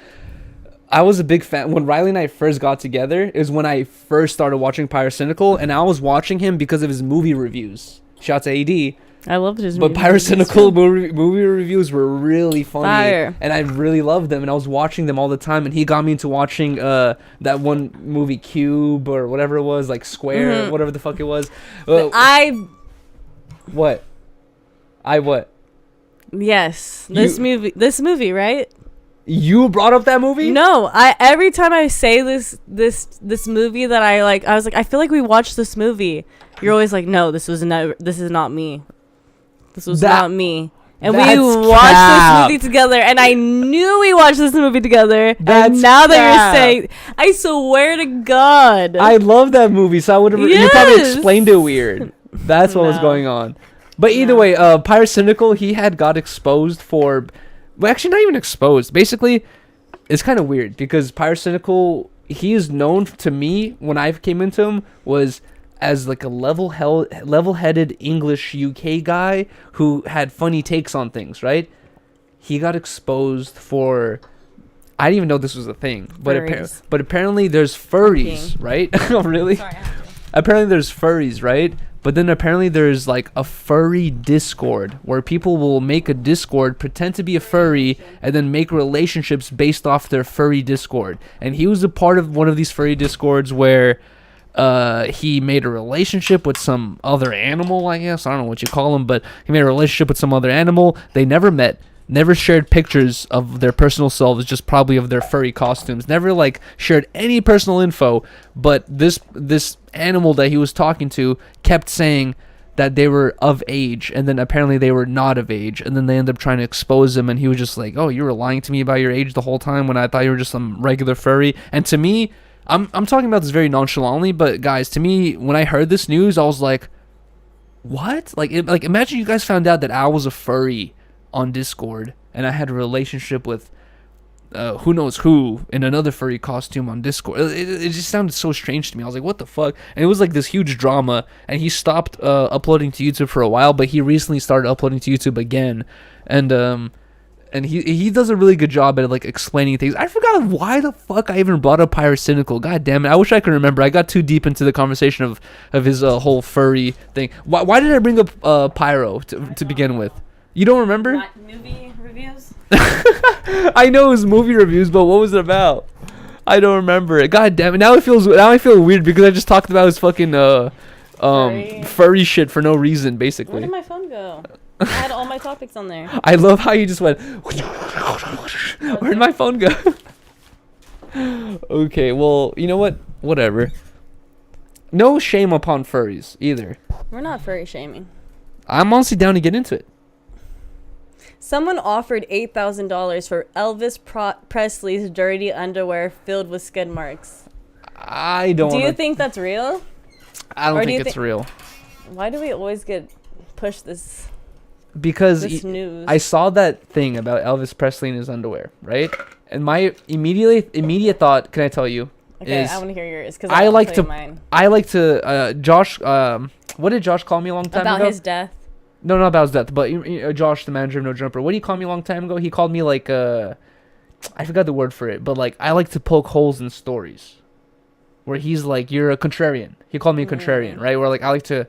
I was a big fan. When Rylee and I first got together is when I first started watching Pyrocynical, and I was watching him because of his movie reviews. Shout out to AD. I loved his movie reviews. But Pyrocynical movie reviews were really funny. Fire. And I really loved them, and I was watching them all the time, and he got me into watching that one movie, Cube, or whatever it was, like Square, whatever the fuck it was. What? Yes. This movie, right? You brought up that movie? No, every time I say this movie that I was like, I feel like we watched this movie. You're always like, no, this is not me. This was not me. And we watched this movie together, and I knew we watched this movie together. And now that you're saying, I swear to God, I love that movie. So I would have. You probably explained it weird. That's what was going on. But either way, Pyrocynical, he had got exposed for. Well, actually, not even exposed. Basically, it's kind of weird because Pyrocynical, he is known to me when I came into him was as like a level-headed English UK guy who had funny takes on things, right? He got exposed for... I didn't even know this was a thing, but apparently there's furries, right? Oh, really? Sorry, apparently there's furries, right? But then apparently there's like a furry Discord where people will make a Discord, pretend to be a furry, and then make relationships based off their furry Discord. And he was a part of one of these furry Discords where he made a relationship with some other animal, I guess. I don't know what you call him, but he made a relationship with some other animal. They never met. Never shared pictures of their personal selves, just probably of their furry costumes. Never like shared any personal info, but this animal that he was talking to kept saying that they were of age, and then apparently they were not of age, and then they ended up trying to expose him, and he was just like, oh, you were lying to me about your age the whole time when I thought you were just some regular furry. And to me, I'm talking about this very nonchalantly, but guys, to me, when I heard this news, I was like, what? Like imagine you guys found out that I was a furry on Discord, and I had a relationship with who knows who in another furry costume on Discord. It just sounded so strange to me. I was like, what the fuck? And it was like this huge drama, and he stopped uploading to YouTube for a while, but he recently started uploading to YouTube again, and he does a really good job at like explaining things. I forgot why the fuck I even brought up Pyrocynical. God damn it, I wish I could remember. I got too deep into the conversation of his whole furry thing. Why did I bring up Pyro to begin with? You don't remember? Not movie reviews? I know it was movie reviews, but what was it about? I don't remember it. God damn it. Now I feel weird because I just talked about his fucking furry shit for no reason, basically. Where did my phone go? I had all my topics on there. I love how you just went, where'd my phone go? Okay, well, you know what? Whatever. No shame upon furries, either. We're not furry shaming. I'm honestly down to get into it. Someone offered $8,000 for Elvis Presley's dirty underwear filled with skid marks. I don't. Do you think that's real? I don't or do think you it's thi- real. Why do we always get pushed this Because news? I saw that thing about Elvis Presley in his underwear, right? And my immediate thought, can I tell you, Okay, is I want to hear yours because I like to mine. Josh. What did Josh call me a long time About ago? his death. No, not about his death, but Josh, the manager of No Jumper. What did he call me a long time ago? He called me like I forgot the word for it, but like I like to poke holes in stories. Where he's like, you're a contrarian. He called me a contrarian, right? Where like I like to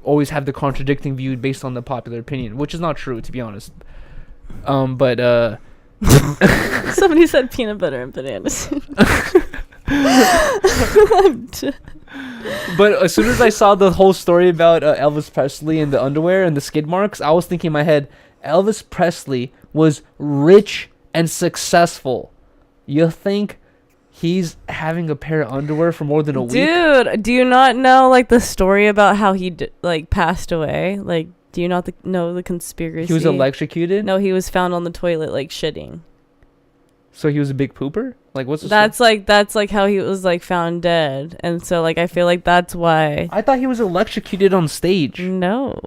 always have the contradicting view based on the popular opinion, which is not true, to be honest. But Somebody said peanut butter and bananas. But as soon as I saw the whole story about Elvis Presley and the underwear and the skid marks, I was thinking in my head, Elvis Presley was rich and successful. You think he's having a pair of underwear for more than a week? Dude, do you not know like the story about how he like passed away? Like, do you not know the conspiracy? He was electrocuted? No, he was found on the toilet like shitting. So he was a big pooper? Like, what's the That's like how he was like found dead, and so like I feel like that's why. I thought he was electrocuted on stage. No,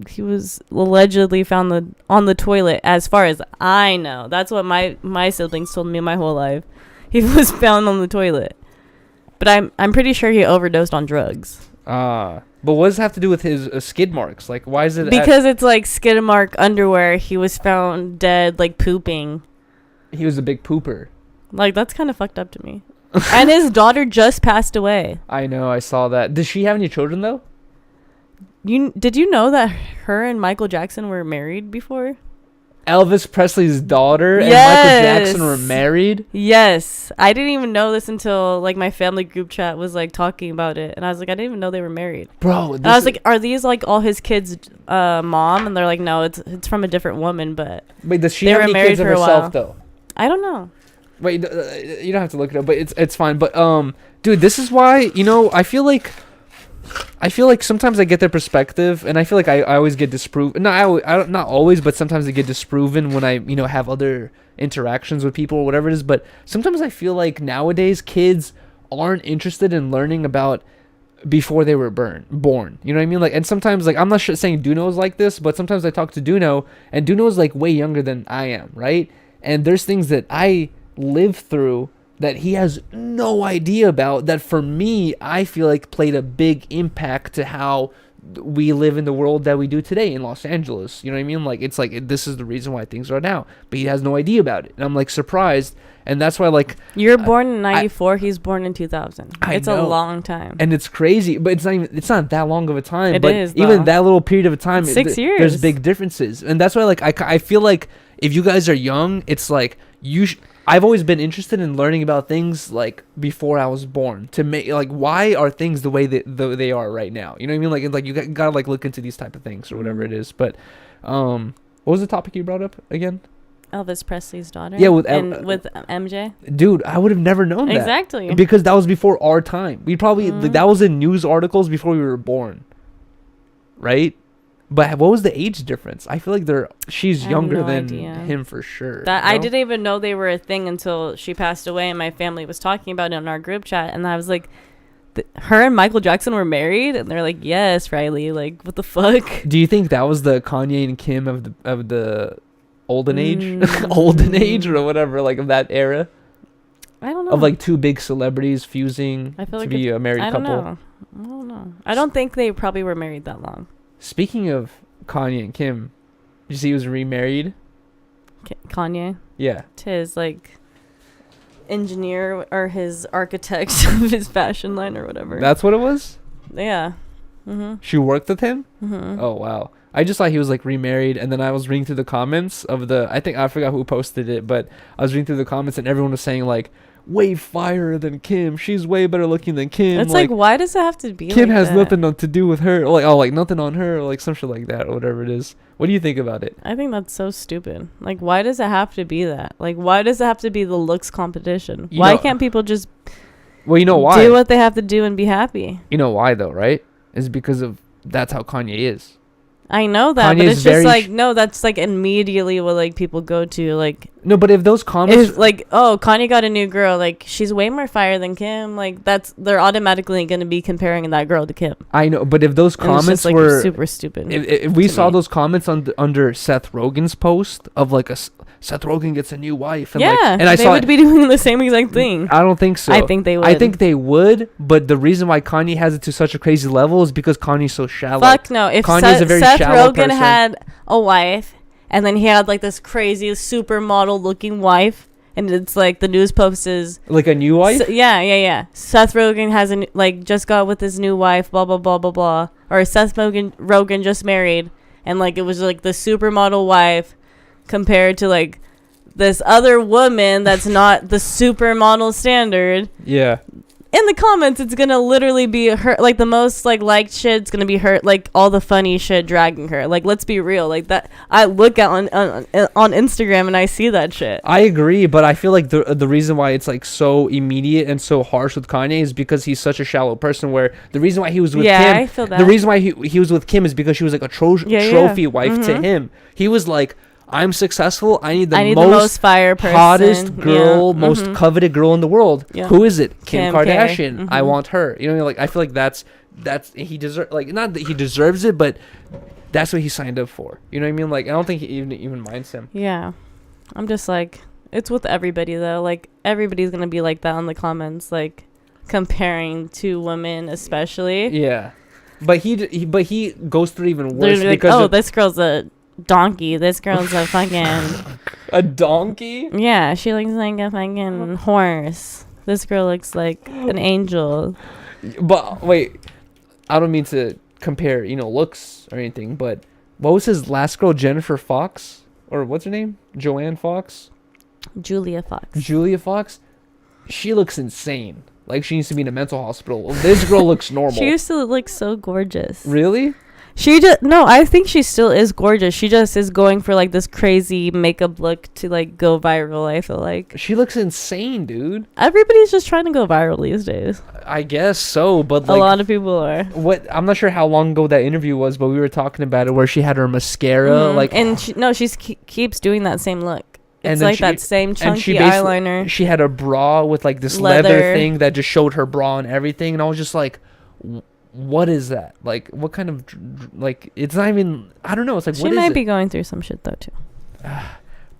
he was allegedly found on the toilet. As far as I know, that's what my siblings told me my whole life. He was found on the toilet, but I'm pretty sure he overdosed on drugs. But what does it have to do with his skid marks? Like, why is it? Because it's like skid mark underwear. He was found dead, like pooping. He was a big pooper. Like, that's kind of fucked up to me. And his daughter just passed away. I know, I saw that. Does she have any children though? Did you know that her and Michael Jackson were married before? Elvis Presley's daughter and Yes. Michael Jackson were married? Yes. I didn't even know this until like my family group chat was like talking about it, and I was like, I didn't even know they were married. Bro, And I was like, are these like all his kids' mom? And they're like, no, it's from a different woman. But wait, does she they have were any married kids of for a herself while. though? I don't know. Wait, you don't have to look it up, but it's fine. But dude, this is why, I feel like sometimes I get their perspective, and I feel like I always get disproven. No, I don't, not always, but sometimes I get disproven when I have other interactions with people or whatever it is. But sometimes I feel like nowadays kids aren't interested in learning about before they were born. You know what I mean? Like, and sometimes, like, I'm not saying Duno's like this, but sometimes I talk to Duno, and Duno's like way younger than I am, right? And there's things that I live through that he has no idea about, that for me, I feel like played a big impact to how we live in the world that we do today in Los Angeles. You know what I mean? Like, it's like, this is the reason why things are now, but he has no idea about it. And I'm like surprised. And that's why, like, You're born in 94. He's born in 2000. I It's know. a long time. And it's crazy, but it's not that long of a time. It but is, even though. that little period of a time, 6 years. there's big differences. And that's why, like, I feel like if you guys are young, it's like I've always been interested in learning about things like before I was born, to make, like, why are things the way that they are right now? You know what I mean? Like you gotta like look into these type of things or whatever it is. But what was the topic you brought up again? Elvis Presley's daughter. Yeah, with with MJ. Dude, I would have never known that. Exactly. Because that was before our time. We probably like, that was in news articles before we were born, right? But what was the age difference? I feel like she's younger than him for sure. That I didn't even know they were a thing until she passed away, and my family was talking about it in our group chat, and I was like, her and Michael Jackson were married, and they're like, yes, Rylee, like, what the fuck? Do you think that was the Kanye and Kim of the olden age, olden age or whatever, like of that era? I don't know. Of like two big celebrities fusing I feel to like be a married couple. I don't know. I don't think they probably were married that long. Speaking of Kanye and Kim, did you see he was remarried? Kanye? Yeah. To his, like, engineer or his architect of his fashion line or whatever. That's what it was? Yeah. Mm-hmm. She worked with him? Mm-hmm. Oh, wow. I just thought he was, like, remarried, and then I was reading through the comments of I forgot who posted it, but I was reading through the comments, and everyone was saying, like, way fire than Kim. She's way better looking than Kim. It's like why does it have to be Kim like has that? nothing to do with her. Or like, like nothing on her, or like some shit like that, or whatever it is. What do you think about it? I think that's so stupid. Like, why does it have to be that? Like, why does it have to be the looks competition? Why can't people just well, you know why? do what they have to do and be happy? You know why though, right? It's because of that's how Kanye is. I know that, but Kanye's it's just like no, that's like immediately what like people go to like. No, but if those comments If like, oh, Kanye got a new girl, like she's way more fire than Kim, like they're automatically gonna be comparing that girl to Kim. I know, but if those And it's comments just, like, were super stupid. if we to saw me. those comments under Seth Rogen's post of like Seth Rogen gets a new wife, and Yeah, like, and I they saw would be doing the same exact thing. I don't think so. I think they would. I think they would, but the reason why Kanye has it to such a crazy level is because Kanye's so shallow. Fuck no. If Kanye's a very Seth shallow Rogen person. had a wife, and then he had like this crazy supermodel looking wife, and it's like the news post is Like a new wife? yeah. Seth Rogen has like just got with his new wife, blah blah blah blah blah, or Seth Rogen just married, and like it was like the supermodel wife compared to like this other woman that's not the supermodel standard. Yeah. In the comments, it's gonna literally be her, like the most like liked shit's gonna be her, like all the funny shit dragging her. Like, let's be real, like that. I look at on Instagram and I see that shit. I agree, but I feel like the reason why it's like so immediate and so harsh with Kanye is because he's such a shallow person. Where the reason why he was with Kim, I feel that. the reason why he was with Kim is because she was like a trophy wife to him. He was like, I'm successful. I need the most fire person, hottest girl, most coveted girl in the world. Yeah. Who is it? Kim K. Kardashian. I want her. You know, like I feel like that's he deserves. Like not that he deserves it, but that's what he signed up for. You know what I mean? Like I don't think he even minds him. Yeah, I'm just like, it's with everybody though. Like everybody's gonna be like that in the comments, like comparing two women, especially. Yeah, but he goes through even worse They're like, because oh, this girl's a donkey. This girl's a fucking a donkey. yeah. She looks like a fucking horse. This girl looks like an angel. But wait, I don't mean to compare, looks or anything, but what was his last girl, Jennifer Fox? Or what's her name? Joanne Fox? Julia Fox. Julia Fox? She looks insane. Like she needs to be in a mental hospital. This girl looks normal. She used to look so gorgeous. Really? I think she still is gorgeous. She just is going for like this crazy makeup look to like go viral. I feel like She looks insane, dude. everybody's just trying to go viral these days. I guess so, but A like lot of people are. what I'm not sure how long ago that interview was, but we were talking about it where she had her mascara like and she keeps doing that same look. And It's then like she- that same and chunky she basically- eyeliner. she had a bra with like this leather Leather. thing that just showed her bra and everything, and I was just like, what is that? Like, what kind of like? It's not even. I don't know. It's like She what is might it? be going through some shit though too.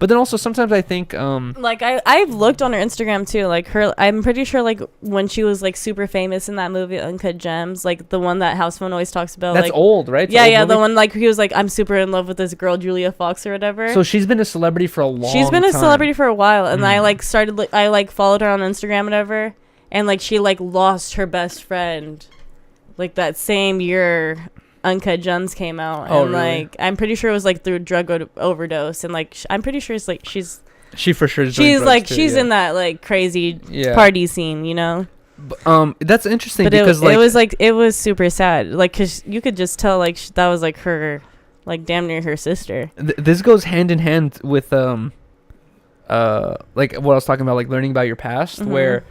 But then also sometimes I think Like I've looked on her Instagram too. Like I'm pretty sure like when she was like super famous in that movie Uncut Gems, like the one that House Phone always talks about. that's like, old, right? It's an Yeah, old the movie. one like he was like, I'm super in love with this girl Julia Fox or whatever. So she's been a celebrity for a long. She's been a time. celebrity for a while, and I Mm. like started I like followed her on Instagram and whatever, and like she like lost her best friend, like that same year Uncut Gems came out, Oh, and really? like I'm pretty sure it was like through drug overdose, and like I'm pretty sure it's like she's She for sure. Is doing she's drugs like too, she's yeah. in that like crazy Yeah. party scene, you know. That's interesting But because it was super sad, like because you could just tell like that was like her, like damn near her sister. This goes hand in hand with like what I was talking about, like learning about your past, Mhm. where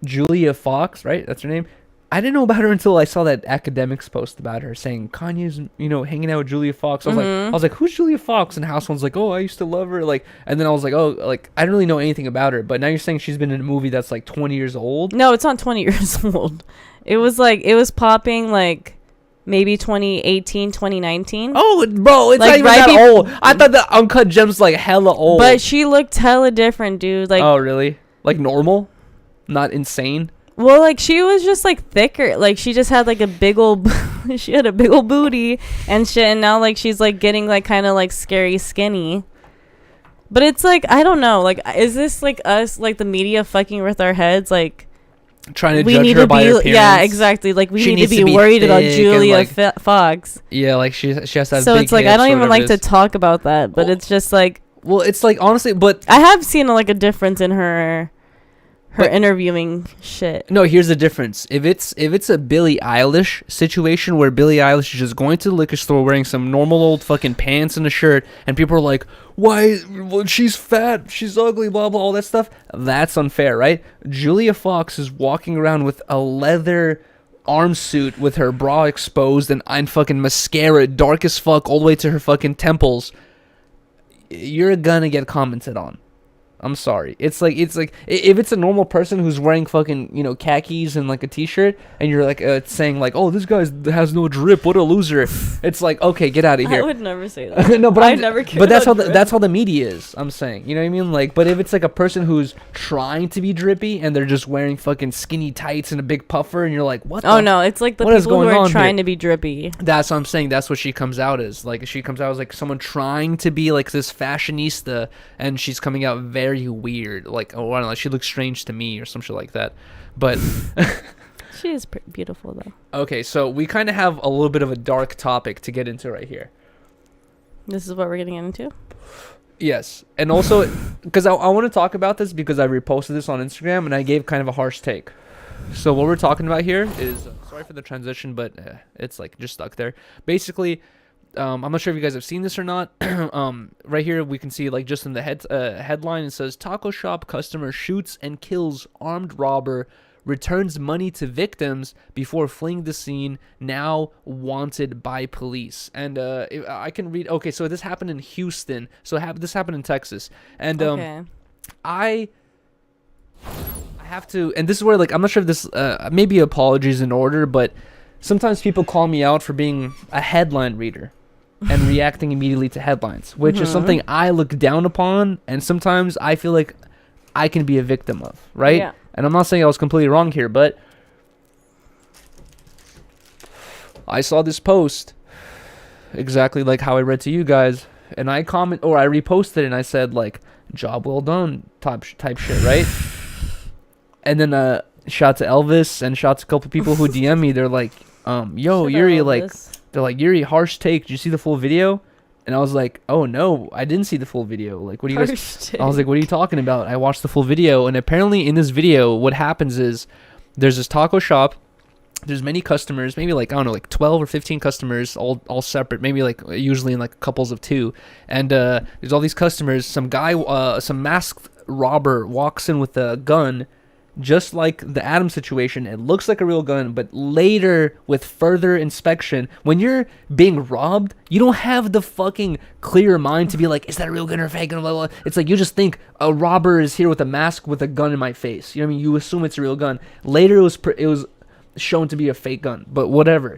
Julia Fox, right? That's her name. I didn't know about her until I saw that academics post about her saying Kanye's, hanging out with Julia Fox. I was like, who's Julia Fox? And House One's like, oh, I used to love her. Like, and then I was like, oh, like I didn't really know anything about her. But now you're saying she's been in a movie that's like 20 years old. No, it's not 20 years old. It was popping like maybe 2018, 2019. Oh, bro, it's Like, not even right that old. I thought the Uncut Gems like hella old. But she looked hella different, dude. Like, oh, really? Like normal, not insane. well, like she was just like thicker. Like she just had like a big old, she had a big old booty and shit. And now like she's like getting like kind of like scary skinny. But it's like I don't know. Like, is this like us, like the media fucking with our heads? Like Trying to we judge need her to by her be, appearance. yeah, exactly. Like we She need to needs to be be worried about thick and, Julia like- Fox. Yeah, like she has to have So big it's like I hips don't or even whatever like it to is. talk about that. But Well- it's just like Well, it's like honestly, but I have seen like a difference in her But- interviewing shit. no. Here's the difference. If it's a Billie Eilish situation where Billie Eilish is just going to the liquor store wearing some normal old fucking pants and a shirt, and people are like, "Why? Well, she's fat, she's ugly, blah blah, all that stuff." That's unfair, right? Julia Fox is walking around with a leather arm suit with her bra exposed and fucking mascara dark as fuck all the way to her fucking temples, you're gonna get commented on. I'm sorry. It's like if it's a normal person who's wearing fucking, you know, khakis and like a t-shirt, and you're like saying like, oh, this guy has no drip, what a loser. It's like, okay, get out of here. I would never say that. No, but I never. But that's how the media is. I'm saying, you know what I mean? Like, but if it's like a person who's trying to be drippy and they're just wearing fucking skinny tights and a big puffer, and you're like, what? Oh no, it's like the what is people who going are on trying here? to be drippy. That's what I'm saying. That's what she comes out as. Like, she comes out as like someone trying to be like this fashionista, and she's coming out very weird. Like, oh, I don't know, she looks strange to me or some shit like that. But She is beautiful though. okay, so we kind of have a little bit of a dark topic to get into right here. This is what we're getting into. Yes, and also because I want to talk about this because I reposted this on Instagram and I gave kind of a harsh take. So what we're talking about here is sorry for the transition, but it's like just stuck there. Basically, I'm not sure if you guys have seen this or not. Right here we can see like just in the headline it says taco shop customer shoots and kills armed robber, returns money to victims before fleeing the scene, now wanted by police. And I can read. Okay, so this happened in Houston. So this happened in Texas. And Okay. I have to, and this is where like I'm not sure if this maybe apologies in order, but sometimes people call me out for being a headline reader and reacting immediately to headlines, which is something I look down upon, and sometimes I feel like I can be a victim of, right? Yeah. And I'm not saying I was completely wrong here, but I saw this post exactly like how I read to you guys, and I reposted it and I said like, job well done type shit, right? And then shout to Elvis and shout to a couple people who DM me. They're like, yo, Yuri, like, they're like, Yuri, harsh take. Did you see the full video? And I was like, oh no, I didn't see the full video. Like, what do you guys? I was like, what are you talking about? I watched the full video, and apparently in this video, what happens is there's this taco shop. There's many customers, maybe like, I don't know, like 12 or 15 customers, all separate, maybe like usually in like couples of two. And there's all these customers. Some guy, some masked robber walks in with a gun, just like the Adam situation. It looks like a real gun, but later with further inspection, when you're being robbed, you don't have the fucking clear mind to be like, is that a real gun or a fake gun? Blah, blah, blah. It's like you just think a robber is here with a mask with a gun in my face. You know what I mean? You assume it's a real gun. Later it was shown to be a fake gun, but whatever.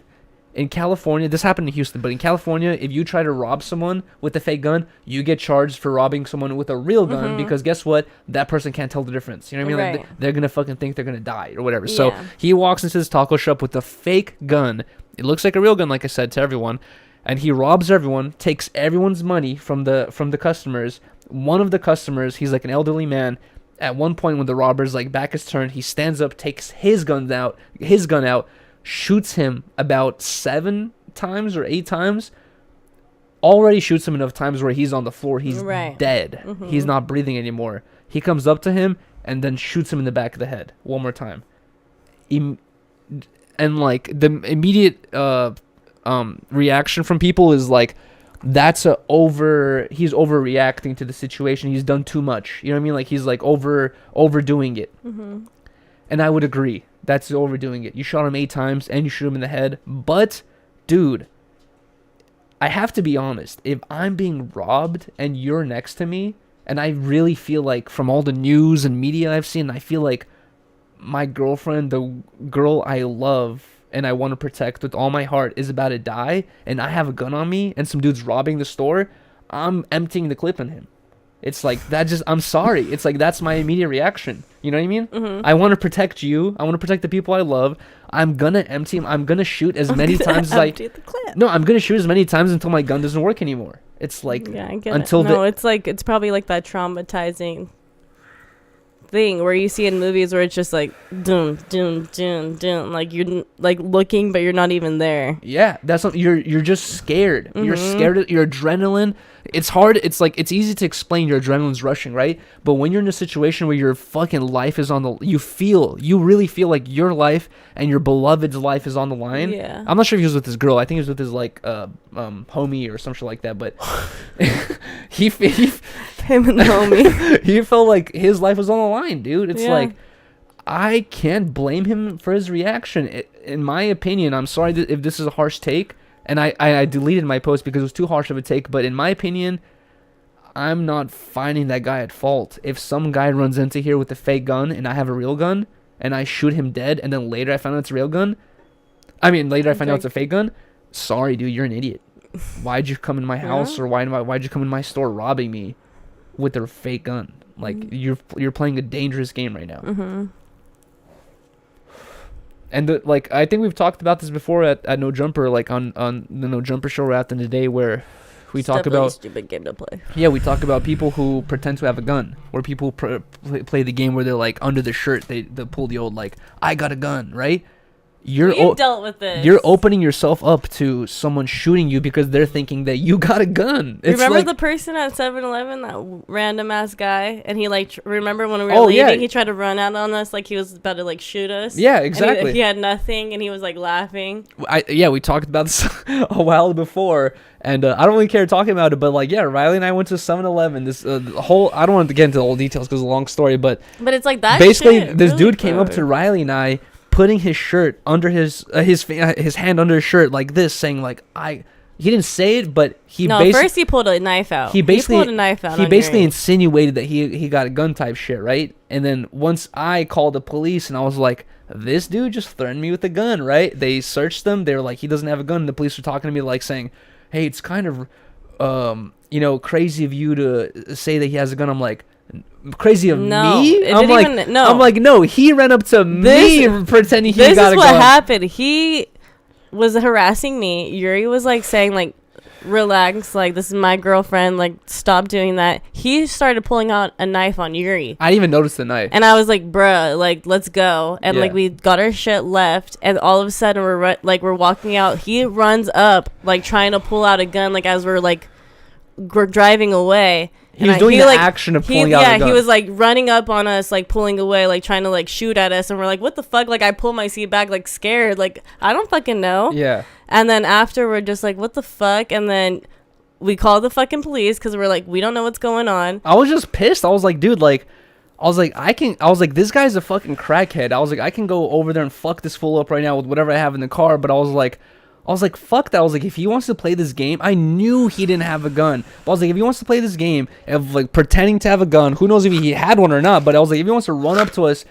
In California, this happened in Houston, but in California, if you try to rob someone with a fake gun, you get charged for robbing someone with a real gun, because guess what? That person can't tell the difference. You know what I mean? Right. Like, they're going to fucking think they're going to die or whatever. So he walks into this taco shop with a fake gun. It looks like a real gun, like I said to everyone. And he robs everyone, takes everyone's money from the customers. One of the customers, he's like an elderly man. At one point when the robber's like back is turned, he stands up, takes his gun out, shoots him about 7 times or 8 times. Already shoots him enough times where he's on the floor. He's dead. He's not breathing anymore. He comes up to him and then shoots him in the back of the head one more time. And like the immediate reaction from people is like, he's overreacting to the situation. He's done too much. You know what I mean? Like he's like overdoing it. And I would agree. That's overdoing it. You shot him 8 times and you shoot him in the head. But, dude, I have to be honest. If I'm being robbed and you're next to me, and I really feel like from all the news and media I've seen, I feel like my girlfriend, the girl I love and I want to protect with all my heart, is about to die, and I have a gun on me and some dude's robbing the store, I'm emptying the clip on him. It's like, I'm sorry. It's like, that's my immediate reaction. You know what I mean? I want to protect you. I want to protect the people I love. I'm going to empty him. I'm going to shoot as many times as empty the clip. No, I'm going to shoot as many times until my gun doesn't work anymore. It's like, yeah, I get until it. No, it's like, it's probably like that traumatizing thing where you see in movies where it's just like doom, like you're like looking but you're not even there. Yeah, that's not, you're just scared. You're scared. Your adrenaline, it's hard. It's like, it's easy to explain your adrenaline's rushing, right? But when you're in a situation where your fucking life is on the, you really feel like your life and your beloved's life is on the line. Yeah. I'm not sure if he was with this girl. I think he was with his like homie or some shit like that, but he Him and the homie. he felt like his life was on the line, dude. It's like, I can't blame him for his reaction. In my opinion, I'm sorry if this is a harsh take, and I deleted my post because it was too harsh of a take, but in my opinion, I'm not finding that guy at fault. If some guy runs into here with a fake gun and I have a real gun and I shoot him dead and then later I find out it's a real gun, later I find out it's a fake gun, sorry, dude, you're an idiot. Why'd you come in my house or why'd you come in my store robbing me with a fake gun? Like, you're playing a dangerous game right now. Mm-hmm. And I think we've talked about this before at No Jumper, like on the No Jumper show we're at today, where we talk about stupid game to play. Yeah, we talk about people who pretend to have a gun, or people play the game where they're like under the shirt, they pull the old like I got a gun, right? You dealt with this. You're opening yourself up to someone shooting you because they're thinking that you got a gun. It's remember like, the person at 7-Eleven, that random ass guy, and he like remember when we were leaving, he tried to run out on us like he was about to like shoot us. Yeah, exactly. And he had nothing, and he was like laughing. We talked about this a while before, and I don't really care talking about it, but like, yeah, Rylee and I went to 7-Eleven. This whole, I don't want to get into the whole details because it's a long story, but it's like that. Basically, shit this really dude came up to Rylee and I, putting his shirt under his hand under his shirt like this, saying like he didn't say it, but first he pulled a knife out. He pulled a knife out. He basically insinuated that he got a gun type shit, right? And then once I called the police and I was like, this dude just threatened me with a gun, right? They searched them. They were like, he doesn't have a gun. And the police were talking to me like saying, hey, it's kind of crazy of you to say that he has a gun. I'm like, crazy of me? I'm like, no, he ran up to me pretending he got a gun. This is what happened. He was harassing me. Yuri was like saying like, relax, like this is my girlfriend, like stop doing that. He started pulling out a knife on Yuri. I didn't even notice the knife. And I was like, bruh, like let's go. And like we got our shit left, and all of a sudden we're walking out. He runs up like trying to pull out a gun, like as we're driving away. He was doing the action of pulling out a gun. Yeah, he was like running up on us, like pulling away, like trying to like shoot at us, and we're like, what the fuck? Like I pull my seat back, like scared, like I don't fucking know. Yeah. And then after we're just like, what the fuck? And then we called the fucking police because we're like, we don't know what's going on. I was just pissed. I was like, dude, this guy's a fucking crackhead. I was like, I can go over there and fuck this fool up right now with whatever I have in the car, but I was like, fuck that. I was like, if he wants to play this game, I knew he didn't have a gun. But I was like, if he wants to play this game of like pretending to have a gun, who knows if he had one or not. But I was like, if he wants to run up to us,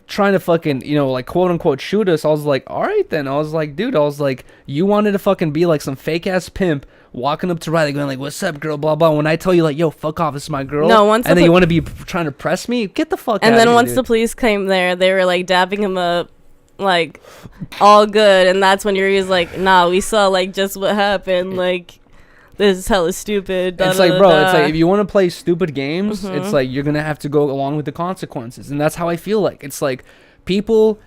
trying to fucking, like quote unquote shoot us, I was like, all right then. I was like, dude, you wanted to fucking be like some fake ass pimp walking up to Rylee going like, what's up, girl, blah blah. When I tell you like, yo, fuck off, this is my girl. No, and then you want to be trying to press me, get the fuck out. And then once dude. The police came there, they were like dabbing him up. Like all good, and that's when Yuri was like, nah, we saw like just what happened, like this is hella stupid. It's like, bro, it's like if you want to play stupid games, it's like you're gonna have to go along with the consequences, and that's how I feel like. It's like people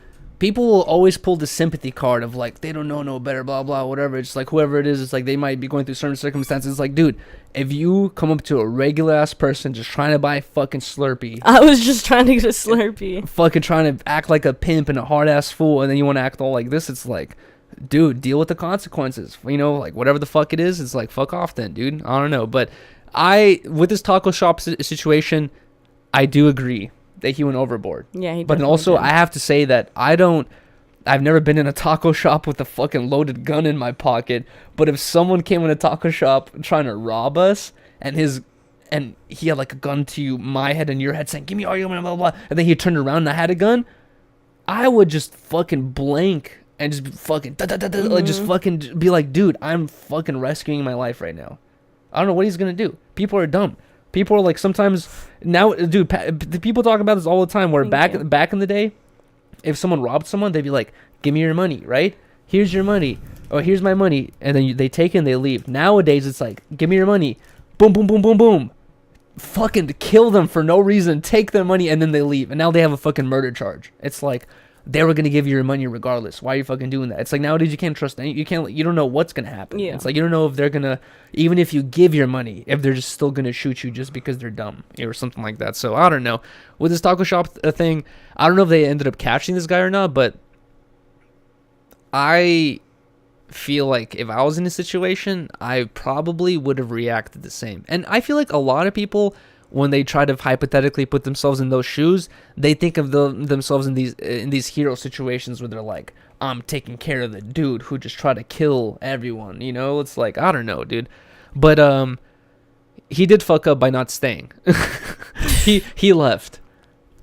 will always pull the sympathy card of like they don't know no better, blah blah, whatever. It's like whoever it is, it's like they might be going through certain circumstances. It's like, dude, if you come up to a regular ass person just trying to buy a fucking Slurpee, I was just trying to get a Slurpee, fucking trying to act like a pimp and a hard ass fool, and then you want to act all like this, it's like, dude, deal with the consequences. Like whatever the fuck it is, it's like fuck off then, dude. I don't know, but with this taco shop situation, I do agree that he went overboard. Yeah, but also I have to say that I've never been in a taco shop with a fucking loaded gun in my pocket, but if someone came in a taco shop trying to rob us and he had like a gun to my head and your head saying, give me all your money, blah, blah, blah, and then he turned around and I had a gun, I would just fucking blank and just fucking like just fucking be like, dude, I'm fucking rescuing my life right now. I don't know what he's gonna do. People are dumb. People are like, sometimes now, dude, people talk about this all the time, where back in the day, if someone robbed someone, they'd be like, give me your money, right? Here's your money. Or here's my money. And then they take it and they leave. Nowadays, it's like, give me your money. Boom, boom, boom, boom, boom. Fucking kill them for no reason. Take their money and then they leave. And now they have a fucking murder charge. It's like, they were going to give you your money regardless. Why are you fucking doing that? It's like, nowadays you can't trust any, you don't know what's going to happen. Yeah. It's like, you don't know if they're going to, even if you give your money, if they're just still going to shoot you just because they're dumb or something like that. So I don't know. With this taco shop thing, I don't know if they ended up catching this guy or not, but I feel like if I was in a situation, I probably would have reacted the same. And I feel like a lot of people when they try to hypothetically put themselves in those shoes, they think of themselves in these hero situations where they're like, I'm taking care of the dude who just tried to kill everyone. You know, it's like, I don't know, dude. But he did fuck up by not staying. he left.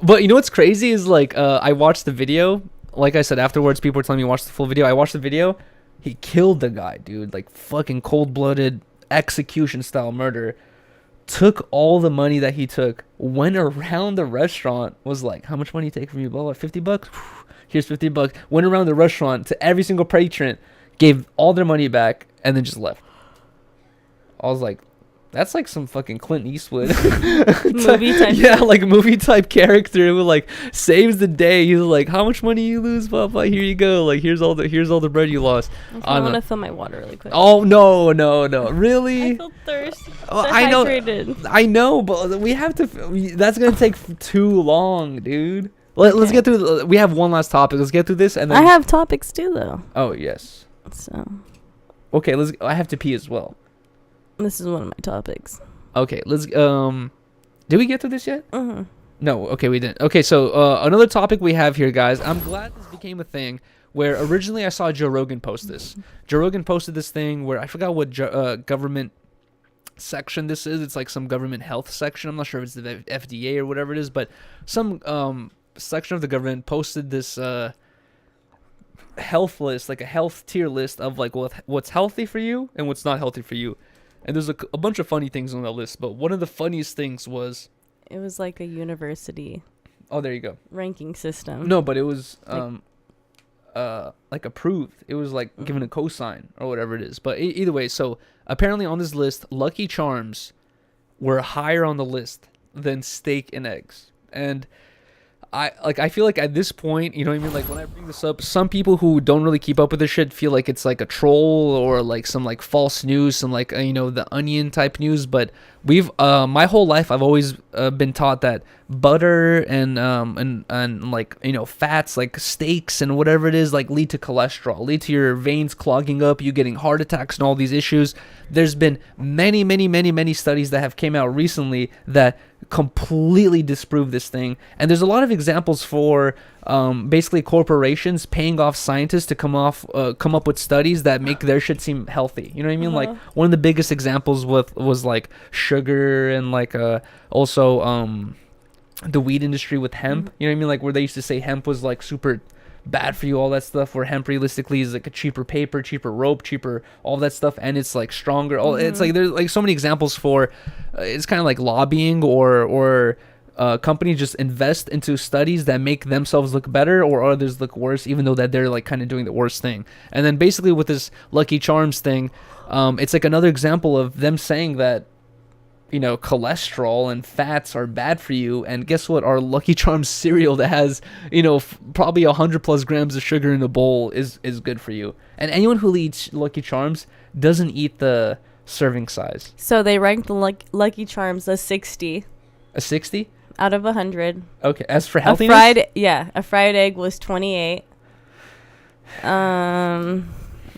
But you know what's crazy is like I watched the video. Like I said, afterwards, people were telling me to watch the full video. I watched the video. He killed the guy, dude. Like fucking cold-blooded execution style murder. Took all the money that he took, went around the restaurant, was like, how much money you take from you? Blah, blah, $50? Here's $50. Went around the restaurant to every single patron, gave all their money back, and then just left. I was like, that's like some fucking Clint Eastwood movie type. Yeah, like movie type character who like saves the day. He's like, how much money you lose, blah blah. Here you go. Like here's all the bread you lost. I want to fill my water really quick. Oh no, really? I feel thirsty. Oh, I know, but we have to. That's gonna take too long, dude. Let's get through. We have one last topic. Let's get through this, and then I have topics too, though. Oh yes. So. Okay, I have to pee as well. This is one of my topics. Okay, let's. Did we get through this yet? Mm-hmm. No. Okay, we didn't. Okay, so another topic we have here, guys. I'm glad this became a thing. Where originally I saw Joe Rogan post this. Joe Rogan posted this thing where I forgot what government section this is. It's like some government health section. I'm not sure if it's the FDA or whatever it is, but some section of the government posted this health list, like a health tier list of like what's healthy for you and what's not healthy for you. And there's a bunch of funny things on that list, but one of the funniest things was... It was like a university... Oh, there you go. ...ranking system. No, but it was like approved. It was like given a cosign or whatever it is. But either way, so apparently on this list, Lucky Charms were higher on the list than steak and eggs. And... I feel like at this point, you know what I mean? Like when I bring this up, some people who don't really keep up with this shit feel like it's like a troll or like some like false news, some like, the Onion type news. But my whole life, I've always been taught that butter and like, fats like steaks and whatever it is, like lead to cholesterol, lead to your veins clogging up, you getting heart attacks and all these issues. There's been many studies that have came out recently that completely disprove this thing, and there's a lot of examples for basically corporations paying off scientists to come up with studies that make their shit seem healthy. You know what I mean? Like one of the biggest examples was like sugar and like also the weed industry with hemp. You know what I mean? Like where they used to say hemp was like super bad for you, all that stuff, where hemp realistically is like a cheaper paper, cheaper rope, cheaper all that stuff, and it's like stronger. It's like there's like so many examples for it's kind of like lobbying or companies just invest into studies that make themselves look better or others look worse, even though that they're like kind of doing the worst thing. And then basically with this Lucky Charms thing, it's like another example of them saying that cholesterol and fats are bad for you. And guess what? Our Lucky Charms cereal that has, probably 100+ grams of sugar in a bowl is good for you. And anyone who eats Lucky Charms doesn't eat the serving size. So they ranked the Lucky Charms a 60. A 60? Out of 100. Okay. As for healthiness? A fried egg was 28. I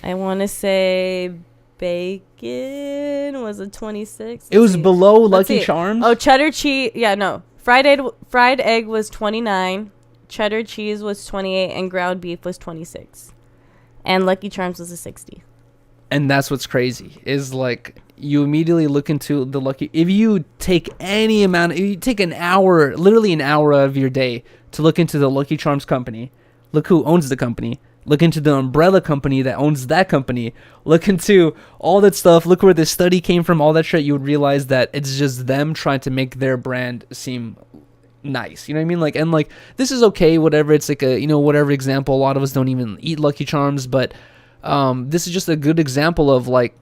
want to say... Bacon was a 26. It was below Lucky Charms? Oh, cheddar cheese. Yeah, no. Fried egg was 29. Cheddar cheese was 28. And ground beef was 26. And Lucky Charms was a 60. And that's what's crazy. Is like you immediately look into the Lucky... If you take if you take an hour, literally an hour of your day to look into the Lucky Charms company, look who owns the company. Look into the umbrella company that owns that company. Look into all that stuff. Look where this study came from, all that shit. You would realize that it's just them trying to make their brand seem nice. You know what I mean? Like, and like, this is okay, whatever. It's like a, whatever example. A lot of us don't even eat Lucky Charms, but this is just a good example of like,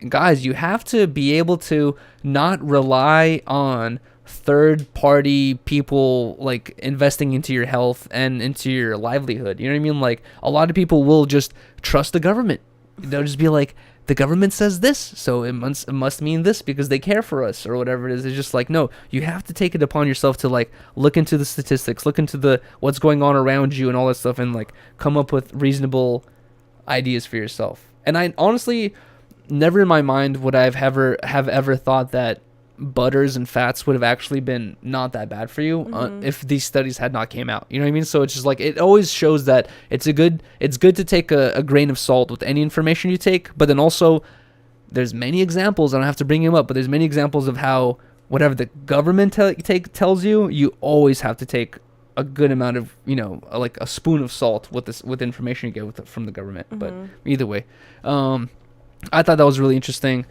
guys, you have to be able to not rely on third-party people like investing into your health and into your livelihood. You know what I mean? Like a lot of people will just trust the government. They'll just be like, the government says this, so it must mean this because they care for us or whatever it is. It's just like, no, you have to take it upon yourself to like look into the statistics, look into the what's going on around you and all that stuff, and like come up with reasonable ideas for yourself. And I honestly never in my mind would I have ever thought that butters and fats would have actually been not that bad for you if these studies had not came out. You know what I mean? So it's just like, it always shows that it's good to take a grain of salt with any information you take, but then also there's many examples, I don't have to bring them up, but there's many examples of how whatever the government tells you, you always have to take a good amount of, like a spoon of salt with information you get from the government. But either way, I thought that was really interesting.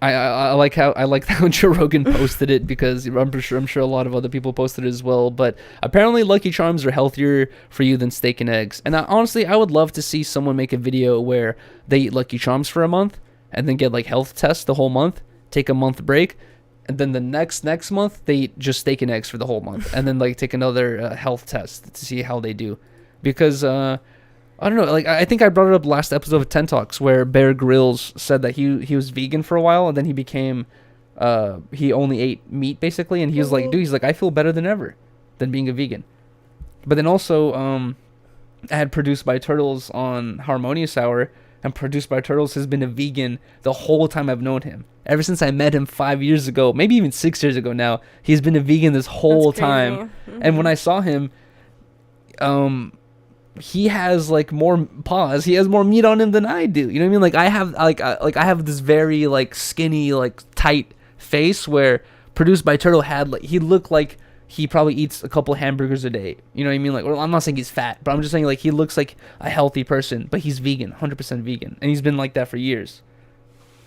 I like how Joe Rogan posted it, because I'm sure a lot of other people posted it as well. But apparently Lucky Charms are healthier for you than steak and eggs. And honestly, I would love to see someone make a video where they eat Lucky Charms for a month and then get like health tests the whole month, take a month break, and then the next month they eat just steak and eggs for the whole month, and then like take another health test to see how they do. Because I don't know, like I think I brought it up last episode of 10 Talks, where Bear Grylls said that he was vegan for a while, and then he became he only ate meat basically, and he was like, dude, he's like, I feel better than ever than being a vegan. But then also I had Produced by Turtles on Harmonious Hour, and Produced by Turtles has been a vegan the whole time I've known him. Ever since I met him 5 years ago, maybe even 6 years ago now, he's been a vegan this whole time. And when I saw him, he has like more he has more meat on him than I do. You know what I mean? Like I have this very like skinny, like tight face, where Produced by Turtle had like, he looked like he probably eats a couple hamburgers a day. You know what I mean? Like, well, I'm not saying he's fat, but I'm just saying like he looks like a healthy person, but he's vegan, 100% vegan, and he's been like that for years.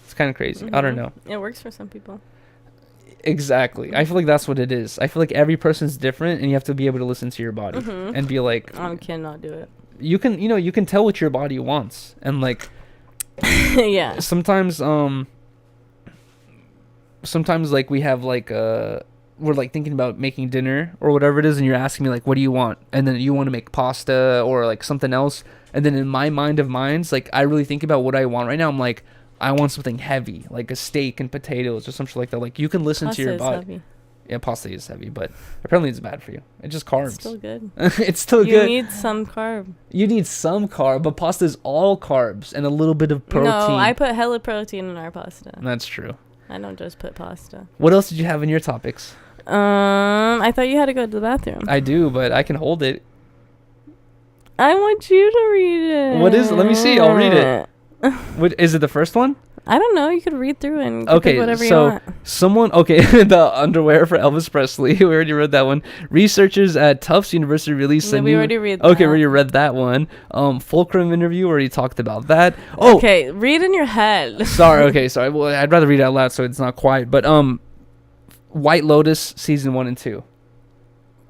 It's kind of crazy. I don't know. It works for some people. Exactly. I feel like that's what it is. I feel like every person's different, and you have to be able to listen to your body and be like, I cannot do it. You can tell what your body wants, and like yeah. Sometimes like we have like we're like thinking about making dinner or whatever it is, and you're asking me like, what do you want? And then you want to make pasta or like something else, and then in my mind of minds, like I really think about what I want right now. I'm like, I want something heavy, like a steak and potatoes or something like that. Like, you can listen to your body. Heavy. Yeah, pasta is heavy, but apparently it's bad for you. It's just carbs. It's still good. It's still good. You need some carb. You need some carb, but pasta is all carbs and a little bit of protein. No, I put hella protein in our pasta. That's true. I don't just put pasta. What else did you have in your topics? I thought you had to go to the bathroom. I do, but I can hold it. I want you to read it. What is it? Let me see. I'll read it. What is it? The first one? I don't know. You could read through it and pick whatever you want. The underwear for Elvis Presley. We already read that one. Researchers at Tufts University released we already read that. Okay, we already read that one. Fulcrum interview, already talked about that. Oh, okay. Read in your head. sorry. Well, I'd rather read it out loud so it's not quiet. But White Lotus season 1 and 2.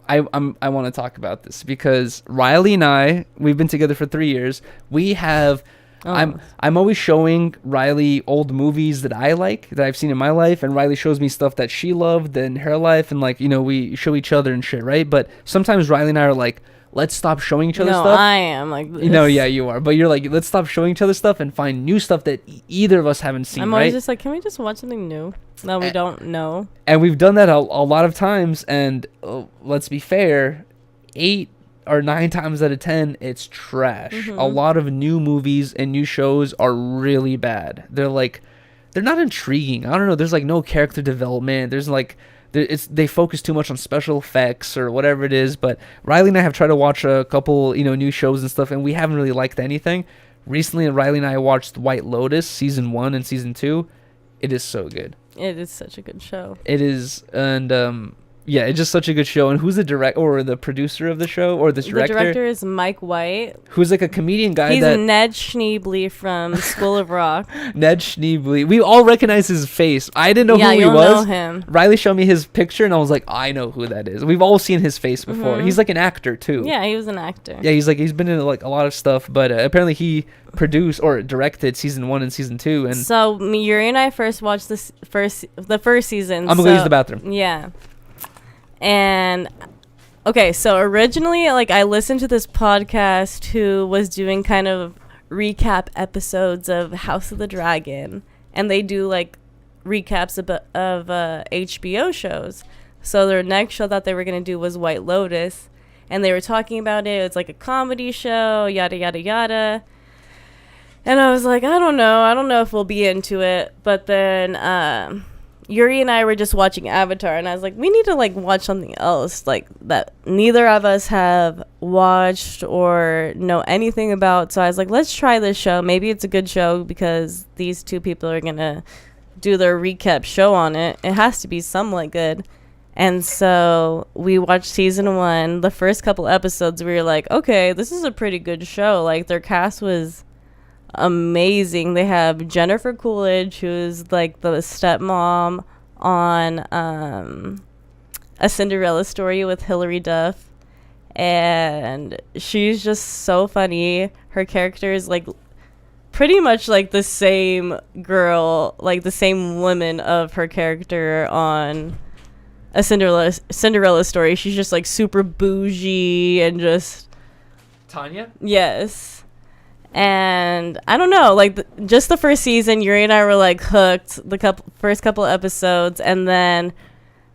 I want to talk about this because Rylee and I, we've been together for 3 years. We have. I'm always showing Rylee old movies that I like, that I've seen in my life, and Rylee shows me stuff that she loved in her life, and like, we show each other and shit, right? But sometimes Rylee and I are like, let's stop showing each other stuff. No, I am like this. Yeah, you are. But you're like, let's stop showing each other stuff and find new stuff that either of us haven't seen, I'm always just like, can we just watch something new that we don't know? And we've done that a lot of times, and let's be fair, 8 or 9 times out of 10, it's trash. A lot of new movies and new shows are really bad. They're not intriguing. I don't know. There's like no character development. There's like, they focus too much on special effects or whatever it is. But Rylee and I have tried to watch a couple, new shows and stuff, and we haven't really liked anything. Recently, Rylee and I watched White Lotus season 1 and season 2. It is so good. It is such a good show. It is, and yeah, it's just such a good show. And who's the director or the producer of the show or this director? The director is Mike White. Who's like a comedian guy. He's Ned Schneebly from School of Rock. Ned Schneebly. We all recognize his face. I didn't know who he was. Yeah, you'll know him. Rylee showed me his picture, and I was like, I know who that is. We've all seen his face before. He's like an actor too. Yeah, he was an actor. Yeah, he's been in like a lot of stuff, but apparently he produced or directed season 1 and season 2. And so Yuri and I first watched the first season. I'm gonna use the bathroom. Yeah. And okay, so originally, like, I listened to this podcast who was doing kind of recap episodes of House of the Dragon, and they do like recaps of HBO shows. So their next show that they were gonna do was White Lotus, and they were talking about it. It's like a comedy show, yada yada yada. And I was like, I don't know if we'll be into it. But then Yuri and I were just watching Avatar, and I was like, we need to like watch something else like that neither of us have watched or know anything about. So I was like, let's try this show. Maybe it's a good show because these two people are gonna do their recap show on it. It has to be somewhat good. And so we watched season 1. The first couple episodes, we were like, okay, this is a pretty good show. Like, their cast was amazing. They have Jennifer Coolidge, who's like the stepmom on A Cinderella Story with Hilary Duff. And she's just so funny. Her character is like pretty much like the same girl, like the same woman of her character on A Cinderella Story. She's just like super bougie and just Tanya? yes. And I don't know, like just the first season, Yuri and I were like hooked the first couple episodes, and then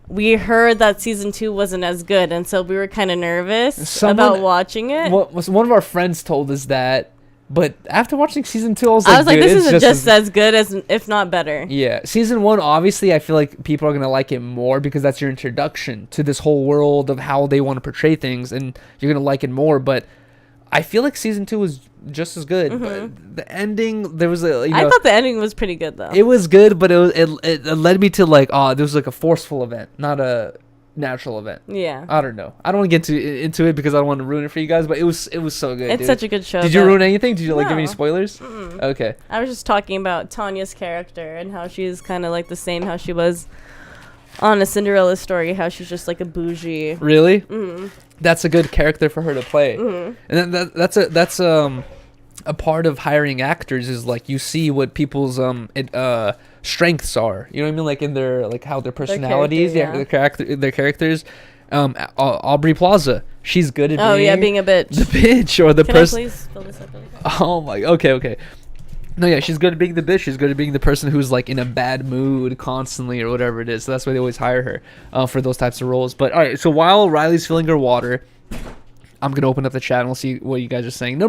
we heard that season 2 wasn't as good, and so we were kind of nervous about watching it. One of our friends told us that, but after watching season 2, I was like, this is just as good as, if not better. Yeah, season 1, obviously, I feel like people are gonna like it more because that's your introduction to this whole world of how they want to portray things, and you're gonna like it more. But I feel like season 2 was just as good. But the ending, there was a I thought the ending was pretty good though. It was good, but it led me to like, there was like a forceful event, not a natural event. Yeah. I don't know. I don't want to get into it because I don't want to ruin it for you guys, but it was so good. It's such a good show. Did you ruin anything? Did you like give me No. spoilers? Mm-mm. Okay. I was just talking about Tanya's character and how she's kind of like the same how she was on A Cinderella Story, how she's just like a bougie. Really? Mm-hmm. That's a good character for her to play. Mm-hmm. And then that's a part of hiring actors is like you see what people's strengths are. You know what I mean? Like in their like how their personalities, their characters. Aubrey Plaza, she's good at being a bitch. The bitch or the Can I person. please fill this up? Oh my. Okay. No, yeah, she's good at being the bitch. She's good at being the person who's like in a bad mood constantly or whatever it is. So that's why they always hire her for those types of roles. But all right, so while Riley's filling her water, I'm gonna open up the chat and we'll see what you guys are saying.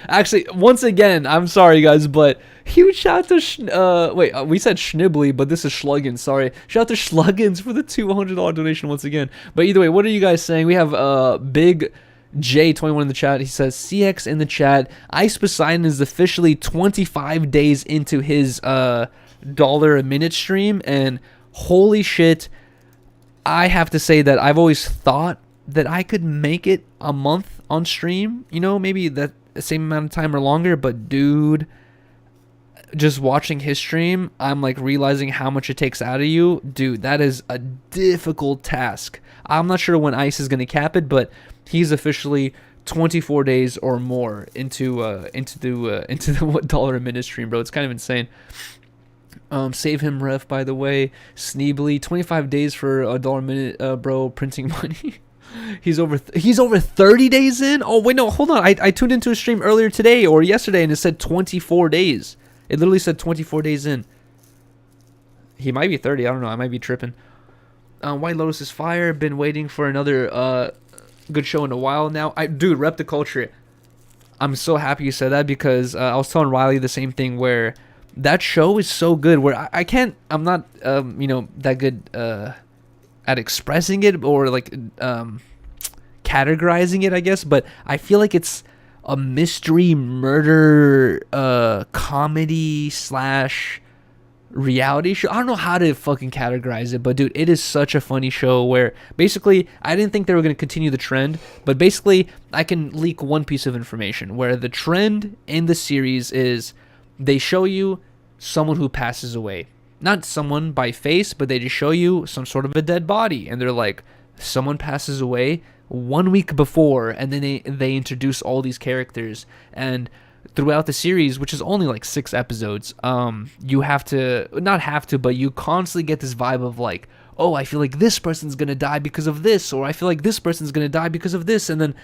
Actually, once again, I'm sorry guys, but huge shout out to we said Schnibbly, but this is Schluggins. Sorry, shout out to Schluggins for the $200 donation once again. But either way, what are you guys saying? We have Big J21 in the chat. He says CX in the chat. Ice Poseidon is officially 25 days into his dollar a minute stream, and holy shit, I have to say that I've always thought that I could make it a month on stream, you know, maybe that same amount of time or longer, but dude, just watching his stream, I'm like realizing how much it takes out of you. Dude, that is a difficult task. I'm not sure when Ice is going to cap it, but he's officially 24 days or more into the dollar a minute stream, bro. It's kind of insane. Save him, ref, by the way. Sneebly, 25 days for a dollar a minute, bro, printing money. He's over 30 days in. Oh wait, no, hold on. I tuned into a stream earlier today or yesterday and it said 24 days. It literally said 24 days in. He might be 30. I don't know. I might be tripping. White Lotus is fire. Been waiting for another good show in a while now. Dude, rep the culture. I'm so happy you said that because I was telling Rylee the same thing where that show is so good where I'm not that good at expressing it or like categorizing it, I guess, but I feel like it's a mystery murder comedy / reality show. I don't know how to fucking categorize it, but dude, it is such a funny show where basically I didn't think they were going to continue the trend, but basically I can leak one piece of information where the trend in the series is they show you someone who passes away. Not someone by face, but they just show you some sort of a dead body. And they're like, someone passes away 1 week before. And then they introduce all these characters. And throughout the series, which is only like 6 episodes, you but you constantly get this vibe of like, oh, I feel like this person's going to die because of this. Or I feel like this person's going to die because of this. And then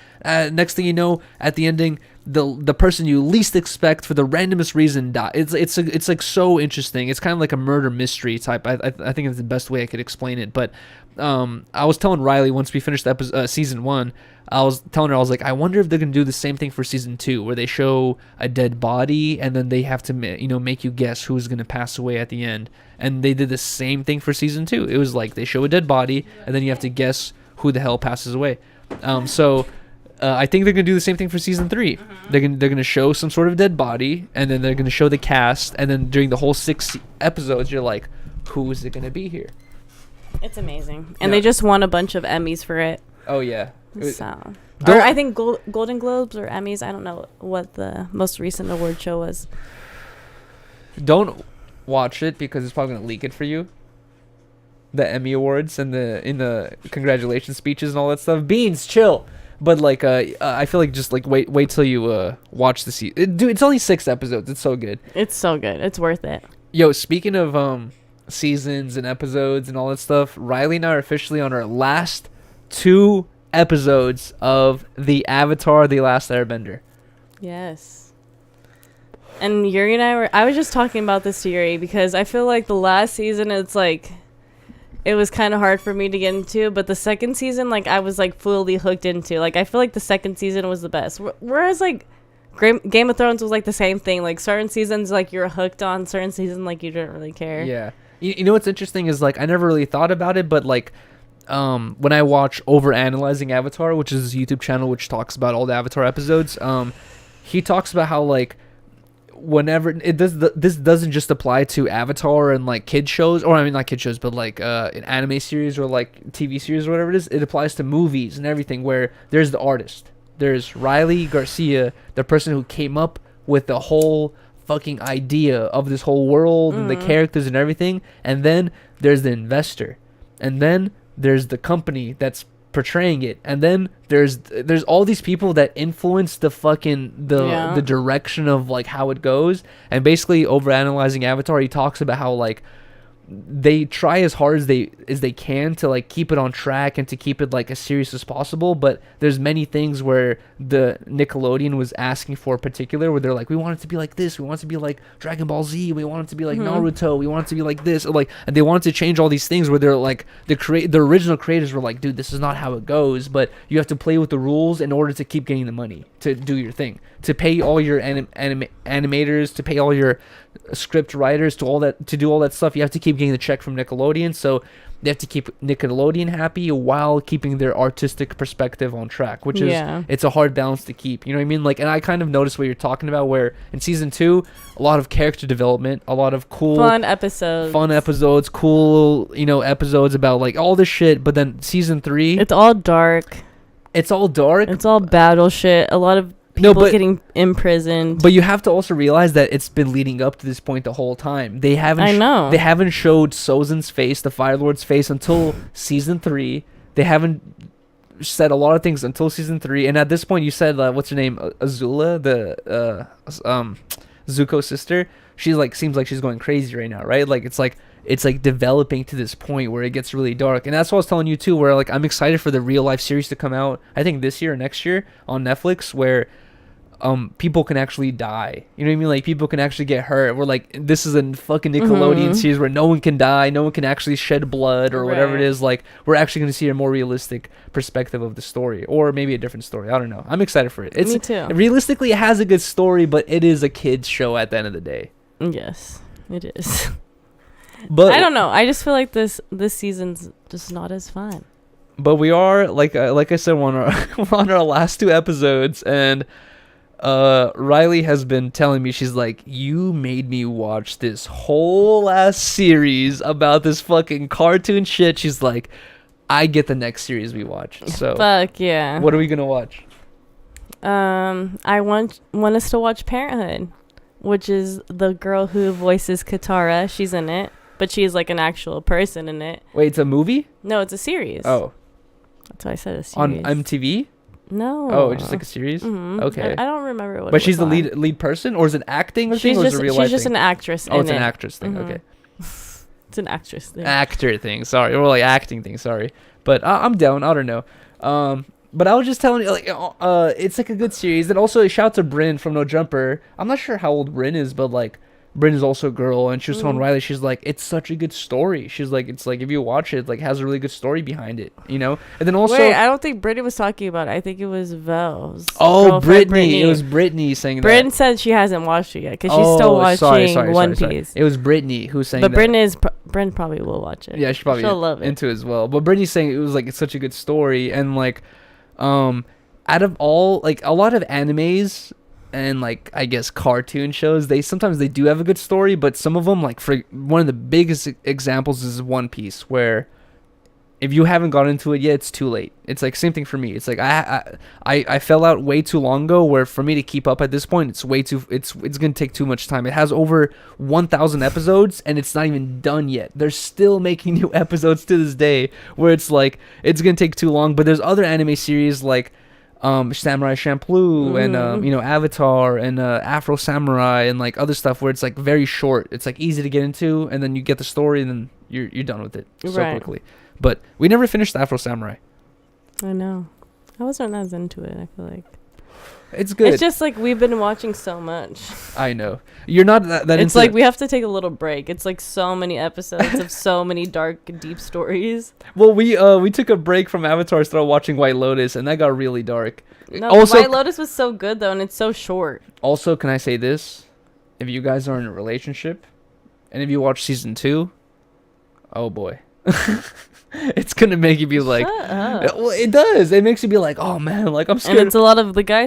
next thing you know, at the ending, the person you least expect for the randomest reason die. It's like so interesting. It's kind of like a murder mystery type. I think it's the best way I could explain it. But I was telling Rylee once we finished season 1, I was telling her, I was like, I wonder if they're gonna do the same thing for season 2, where they show a dead body and then they have to make you guess who's gonna pass away at the end. And they did the same thing for season 2. It was like they show a dead body and then you have to guess who the hell passes away. I think they're gonna do the same thing for season 3. They're gonna show some sort of dead body, and then they're gonna show the cast, and then during the whole 6 episodes, you're like, who is it gonna be here? It's amazing, and they just won a bunch of Emmys for it. Oh yeah. So, or I think Golden Globes or Emmys. I don't know what the most recent award show was. Don't watch it because it's probably gonna leak it for you. The Emmy Awards and in the congratulations speeches and all that stuff. Beans, chill. But like, I feel like just like wait till you watch the season. Dude, it's only 6 episodes. It's so good. It's so good. It's worth it. Yo, speaking of seasons and episodes and all that stuff, Rylee and I are officially on our last 2 episodes of the Avatar: The Last Airbender. Yes. And Yuri and I was just talking about this to Yuri because I feel like the last season, it's like, it was kind of hard for me to get into, but the second season, like, I was like fully hooked into. Like, I feel like the second season was the best. Whereas like Game of Thrones was like the same thing. Like, certain seasons like you're hooked on, certain seasons like you didn't really care. Yeah. You know what's interesting is like I never really thought about it, but like when I watch Overanalyzing Avatar, which is his YouTube channel which talks about all the Avatar episodes, he talks about how like whenever this doesn't just apply to Avatar and like kid shows, or I mean not kid shows, but like an anime series or like TV series or whatever it is. It applies to movies and everything where there's the artist, there's Rylee Garcia, the person who came up with the whole fucking idea of this whole world and the characters and everything, and then there's the investor, and then there's the company that's portraying it, and then there's all these people that influence the fucking the direction of like how it goes. And basically Overanalyzing Avatar, he talks about how like they try as hard as they can to like keep it on track and to keep it like as serious as possible, but there's many things where the Nickelodeon was asking for particular, where they're like, we want it to be like this, we want it to be like Dragon Ball Z, we want it to be like Naruto, we want it to be like this, or like, and they wanted to change all these things where they're like the original creators were like, dude, this is not how it goes, but you have to play with the rules in order to keep getting the money to do your thing, to pay all your animators, to pay all your script writers, to do all that stuff. You have to keep getting the check from Nickelodeon, so they have to keep Nickelodeon happy while keeping their artistic perspective on track, which is it's a hard balance to keep, you know what I mean? Like, and I kind of noticed what you're talking about, where in season 2 a lot of character development, a lot of cool fun episodes, cool, you know, episodes about like all this shit, but then season 3 it's all dark, it's all battle shit, a lot of people getting imprisoned. But you have to also realize that it's been leading up to this point the whole time. They haven't they haven't showed Sozin's face, the Fire Lord's face, until season 3. They haven't said a lot of things until season 3. And at this point, you said what's her name, Azula, the Zuko's sister. She's like, seems like she's going crazy right now, right? Like it's like developing to this point where it gets really dark. And that's what I was telling you too, where like I'm excited for the real life series to come out, I think this year or next year on Netflix, where people can actually die. You know what I mean? Like people can actually get hurt. We're like, this is a fucking Nickelodeon series where no one can die, no one can actually shed blood or whatever it is. Like we're actually going to see a more realistic perspective of the story, or maybe a different story. I don't know. I'm excited for it. Me too. Realistically, it has a good story, but it is a kid's show at the end of the day. Yes, it is. But I don't know. I just feel like this season's just not as fun. But we are like I said, we're on our last 2 episodes, and Rylee has been telling me, she's like, you made me watch this whole ass series about this fucking cartoon shit. She's like, I get the next series we watch. So fuck yeah. What are we gonna watch? I want us to watch Parenthood, which is the girl who voices Katara. She's in it, but she's like an actual person in it. Wait, it's a movie? No, it's a series. Oh, that's why I said a series. On MTV? No. Oh, it's just like a series? Mm-hmm. Okay. I don't remember what. But she's the lead person, or is it acting thing, or is it real life? She's just an actress. Oh, it's an actress thing. Okay. It's an actress thing. Actor thing. Sorry, or like acting thing. Sorry, but I'm down. I don't know. But I was just telling you, like, it's like a good series. And also, shout out to Bryn from No Jumper. I'm not sure how old Bryn is, but like, Bryn is also a girl, and she was telling Rylee, she's like, it's such a good story. She's like, it's like if you watch it, like, has a really good story behind it, you know. And then also, wait, I don't think Brittany was talking about it. I think it was Vel's. Oh, Brittany. It was Brittany saying Bryn that. said she hasn't watched it yet because she's still watching One Piece. It was Brittany who was saying but that. Bryn probably will watch it. Yeah, she'll love it. into it as well. But Brittany's saying it was like it's such a good story, and like, out of all, like, a lot of animes and, like, I guess cartoon shows, they sometimes they do have a good story, but some of them, like, for one of the biggest examples is One Piece, where if you haven't got into it yet, it's too late. It's like same thing for me. It's like I fell out way too long ago, where for me to keep up at this point, it's gonna take too much time. It has over 1,000 episodes, and it's not even done yet. They're still making new episodes to this day, where it's like it's gonna take too long. But there's other anime series like Samurai Champloo and Avatar and Afro Samurai and like other stuff where it's like very short. It's like easy to get into, and then you get the story, and then you're done with it so quickly. But we never finished Afro Samurai. I know. I wasn't as into it. I feel like it's good. It's just like we've been watching so much. I know you're not that. It's like we have to take a little break. It's like so many episodes of so many dark, deep stories. Well, we took a break from Avatar, started watching White Lotus, and that got really dark. No, also, White Lotus was so good though, and it's so short. Also, can I say this? If you guys are in a relationship, and if you watch season 2, oh boy. It's gonna make you be like, well, it does. It makes you be like, oh man, like I'm scared. And it's a lot of the guy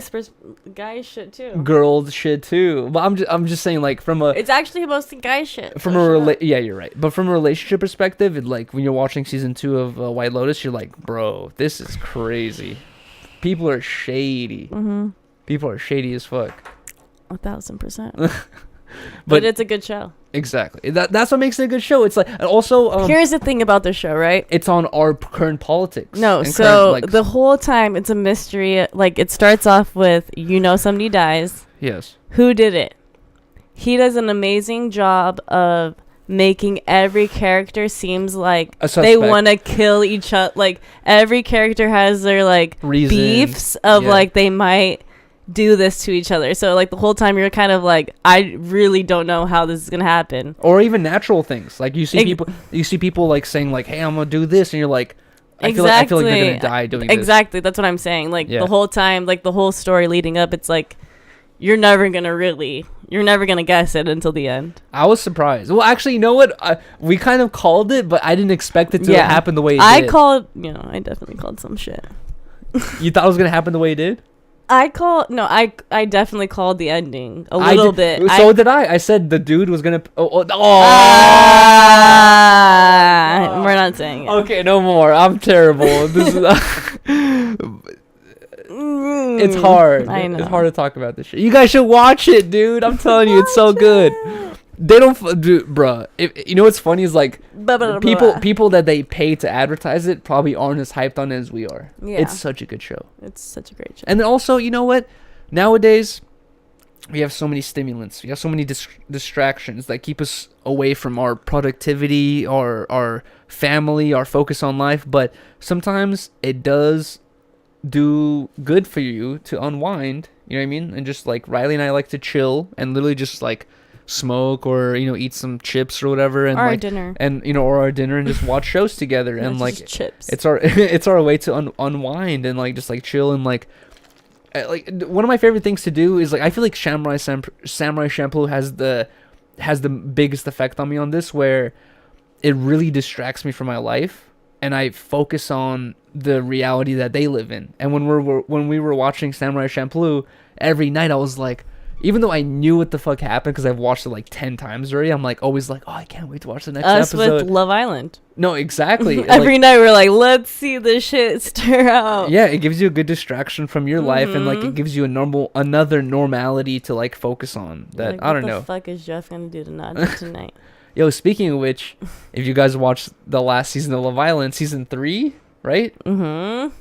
shit too. Girl shit too. But I'm just saying, like, from a. It's actually mostly guy shit. From yeah, you're right. But from a relationship perspective, it, like when you're watching season 2 of White Lotus, you're like, bro, this is crazy. People are shady. Mm-hmm. People are shady as fuck. 1,000%. But it's a good show. Exactly. That's what makes it a good show. It's like, and also here's the thing about the show, right? It's on our current politics. No, so the whole time it's a mystery. Like, it starts off with somebody dies. Yes. Who did it? He does an amazing job of making every character seems like they want to kill each other. Like, every character has their like reason. Beefs of like they might do this to each other. So like the whole time you're kind of like, I really don't know how this is gonna happen. Or even natural things, like you see people like saying like, hey, I'm gonna do this, and you're like, I feel like they're gonna die doing this. Exactly, that's what I'm saying. Like the whole time, like the whole story leading up, it's like you're never gonna guess it until the end. I was surprised. Well, actually, you know what? We kind of called it, but I didn't expect it to happen the way it did. I definitely called some shit. You thought it was gonna happen the way it did? I definitely called the ending a little bit. So did I. I said the dude was gonna. We're not saying it. Okay, no more. I'm terrible. This is. It's hard. I know. It's hard to talk about this shit. You guys should watch it, dude. I'm telling you, it's so good. They don't, bruh. You know what's funny is like people that they pay to advertise it probably aren't as hyped on it as we are. Yeah. It's such a good show. It's such a great show. And then also, you know what? Nowadays, we have so many stimulants. We have so many distractions that keep us away from our productivity, our family, our focus on life. But sometimes it does do good for you to unwind. You know what I mean? And just like Rylee and I like to chill and literally just like smoke or eat some chips or whatever, and our dinner, and or our dinner, and just watch shows together. And like chips. It's our way to unwind and like just like chill. And like one of my favorite things to do is like, I feel like Samurai Champloo has the biggest effect on me on this, where it really distracts me from my life and I focus on the reality that they live in. And when we were watching Samurai Champloo, every night I was like, even though I knew what the fuck happened because I've watched it like 10 times already, I'm like always like, oh, I can't wait to watch the next episode. Us with Love Island. No, exactly. Every night we're like, let's see this shit stir out. Yeah, it gives you a good distraction from your life, and like it gives you another normality to like focus on. That like, I don't know. What the fuck is Jeff gonna do tonight? Yo, speaking of which, if you guys watched the last season of Love Island, season 3, right? Mm-hmm.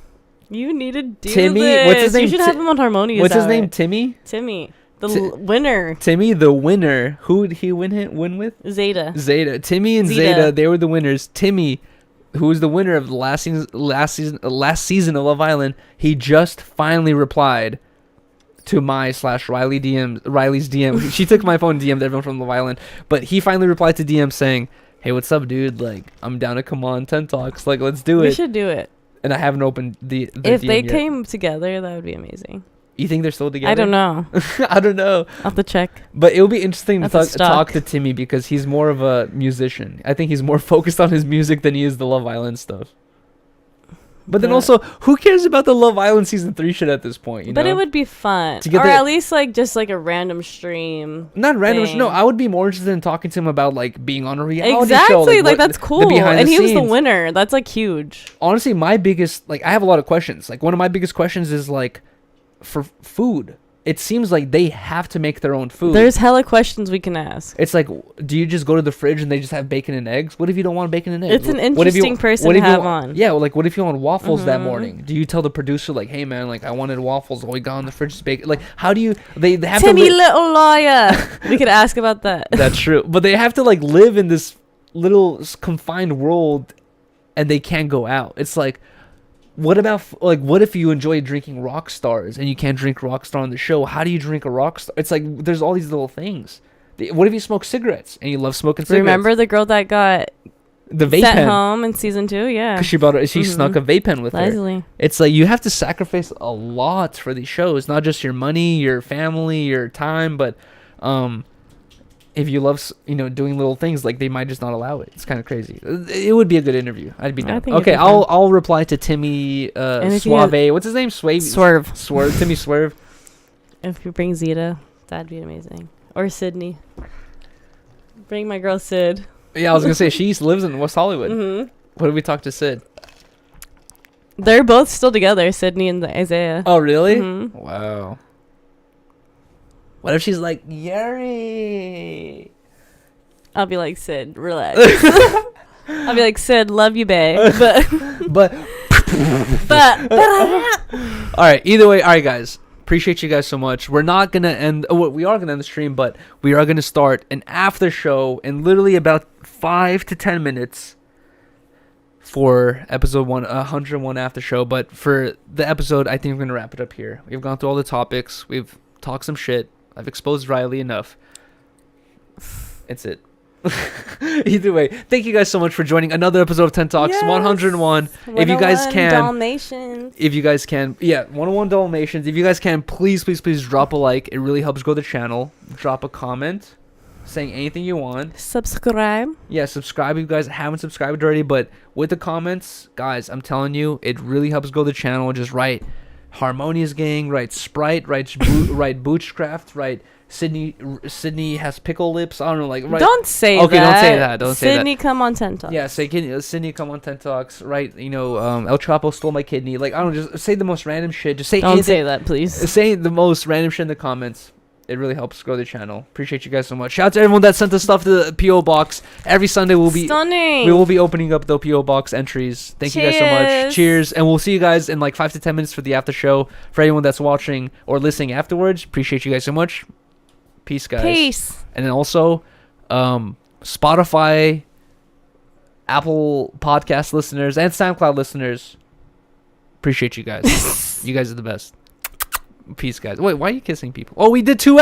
You need to do Timmy, this. what's his name? You should have him on Harmonious. What's his name? Timmy. The winner. Timmy, the winner. Who did he win with? Zeta. Timmy and Zeta, they were the winners. Timmy who was the winner of the last season of Love Island, he just finally replied to Riley's DM. She took my phone and DM'd everyone from Love Island, but he finally replied to DM saying, "Hey, what's up, dude? Like, I'm down to come on 10 Talks. Like, let's do it." We should do it. And I haven't opened the If DM they yet. came together, that would be amazing. You think they're still together? I don't know. I don't know. I'll have to check. But it would be interesting to That's a talk stock. to Timmy because he's more of a musician. I think he's more focused on his music than he is the Love Island stuff. But then also, who cares about the Love Island season 3 shit at this point? You But know? it would be fun. To get Or the- at least like just like a random stream. Not random. thing. No, I would be more interested in talking to him about like being on a reality show. Exactly, like what- that's the cool. behind And the he was the scenes. winner. That's like huge. Honestly, my biggest I have a lot of questions. Like one of my biggest questions is like for food. It seems like they have to make their own food. There's hella questions we can ask. It's like, do you just go to the fridge and they just have bacon and eggs? What if you don't want bacon and eggs? It's an What if you- interesting person what to if you have want- on. Yeah, well, like what if you want waffles that Mhm. morning? Do you tell the producer like, hey man, like I wanted waffles, all we got on the fridge is bacon? Like how do you? They have Timmy, to. little lawyer. We could ask about that. That's true, but they have to like live in this little confined world, and they can't go out. It's like. What about what if you enjoy drinking rock stars and you can't drink rock star on the show? How do you drink a rock star? It's like there's all these little things. What if you smoke cigarettes and you love smoking cigarettes? Remember the girl that got the vape sent pen home in season 2? Yeah. because she snuck a vape pen with her. Leslie. It's like you have to sacrifice a lot for these shows, not just your money, your family, your time, but if you love doing little things, like they might just not allow it. It's kind of crazy. It would be a good interview. I'd be I down. think it'd Okay, be I'll reply to Timmy And if you Suave. What's his name? Swerve. Timmy Swerve. If you bring Zeta, that'd be amazing. Or Sydney. Bring my girl Sid. Yeah, I was gonna say she lives in West Hollywood. Mm-hmm. What did we talk to Sid? They're both still together, Sydney and Isaiah. Oh, really? Mhm. Wow. What if she's like, Yuri? I'll be like, Sid, relax. I'll be like, Sid, love you, babe. But But all right. Either way, all right, guys. Appreciate you guys so much. We're not gonna end. Oh, we are gonna end the stream, but we are gonna start an after show in literally about 5 to 10 minutes for episode 101 after show. But for the episode, I think we're gonna wrap it up here. We've gone through all the topics. We've talked some shit. I've exposed Rylee enough. It's it. Either way, thank you guys so much for joining another episode of 10 Talks. Yes. 101. If you guys 101 can, Dalmatians. if you guys can, 101 Dalmatians. If you guys can, please drop a like. It really helps grow the channel. Drop a comment saying anything you want. Subscribe. Yeah, subscribe if you guys haven't subscribed already. But with the comments, guys, I'm telling you, it really helps grow the channel. Just write Harmonious Gang, write Sprite, write Boochcraft, write Sydney has pickle lips. I don't know, like right. Don't say Okay, that. don't say that. Don't say that. Sydney, come on 10 Talks. Yeah, say Sydney come on 10 Talks, right? El Chapo stole my kidney. Like, I don't know, just say the most random shit. Just say Don't anything. say that, please. Say the most random shit in the comments. It really helps grow the channel. Appreciate you guys so much. Shout out to everyone that sent us stuff to the PO box. Every Sunday Stunning. we will be opening up the PO box entries. Thank you guys so much. Cheers, and we'll see you guys in like 5 to 10 minutes for the after show. For anyone that's watching or listening afterwards, appreciate you guys so much. Peace, guys. Peace. And then also, Spotify, Apple Podcast listeners, and SoundCloud listeners, appreciate you guys. You guys are the best. Peace, guys. Wait, why are you kissing people? Oh, we did 2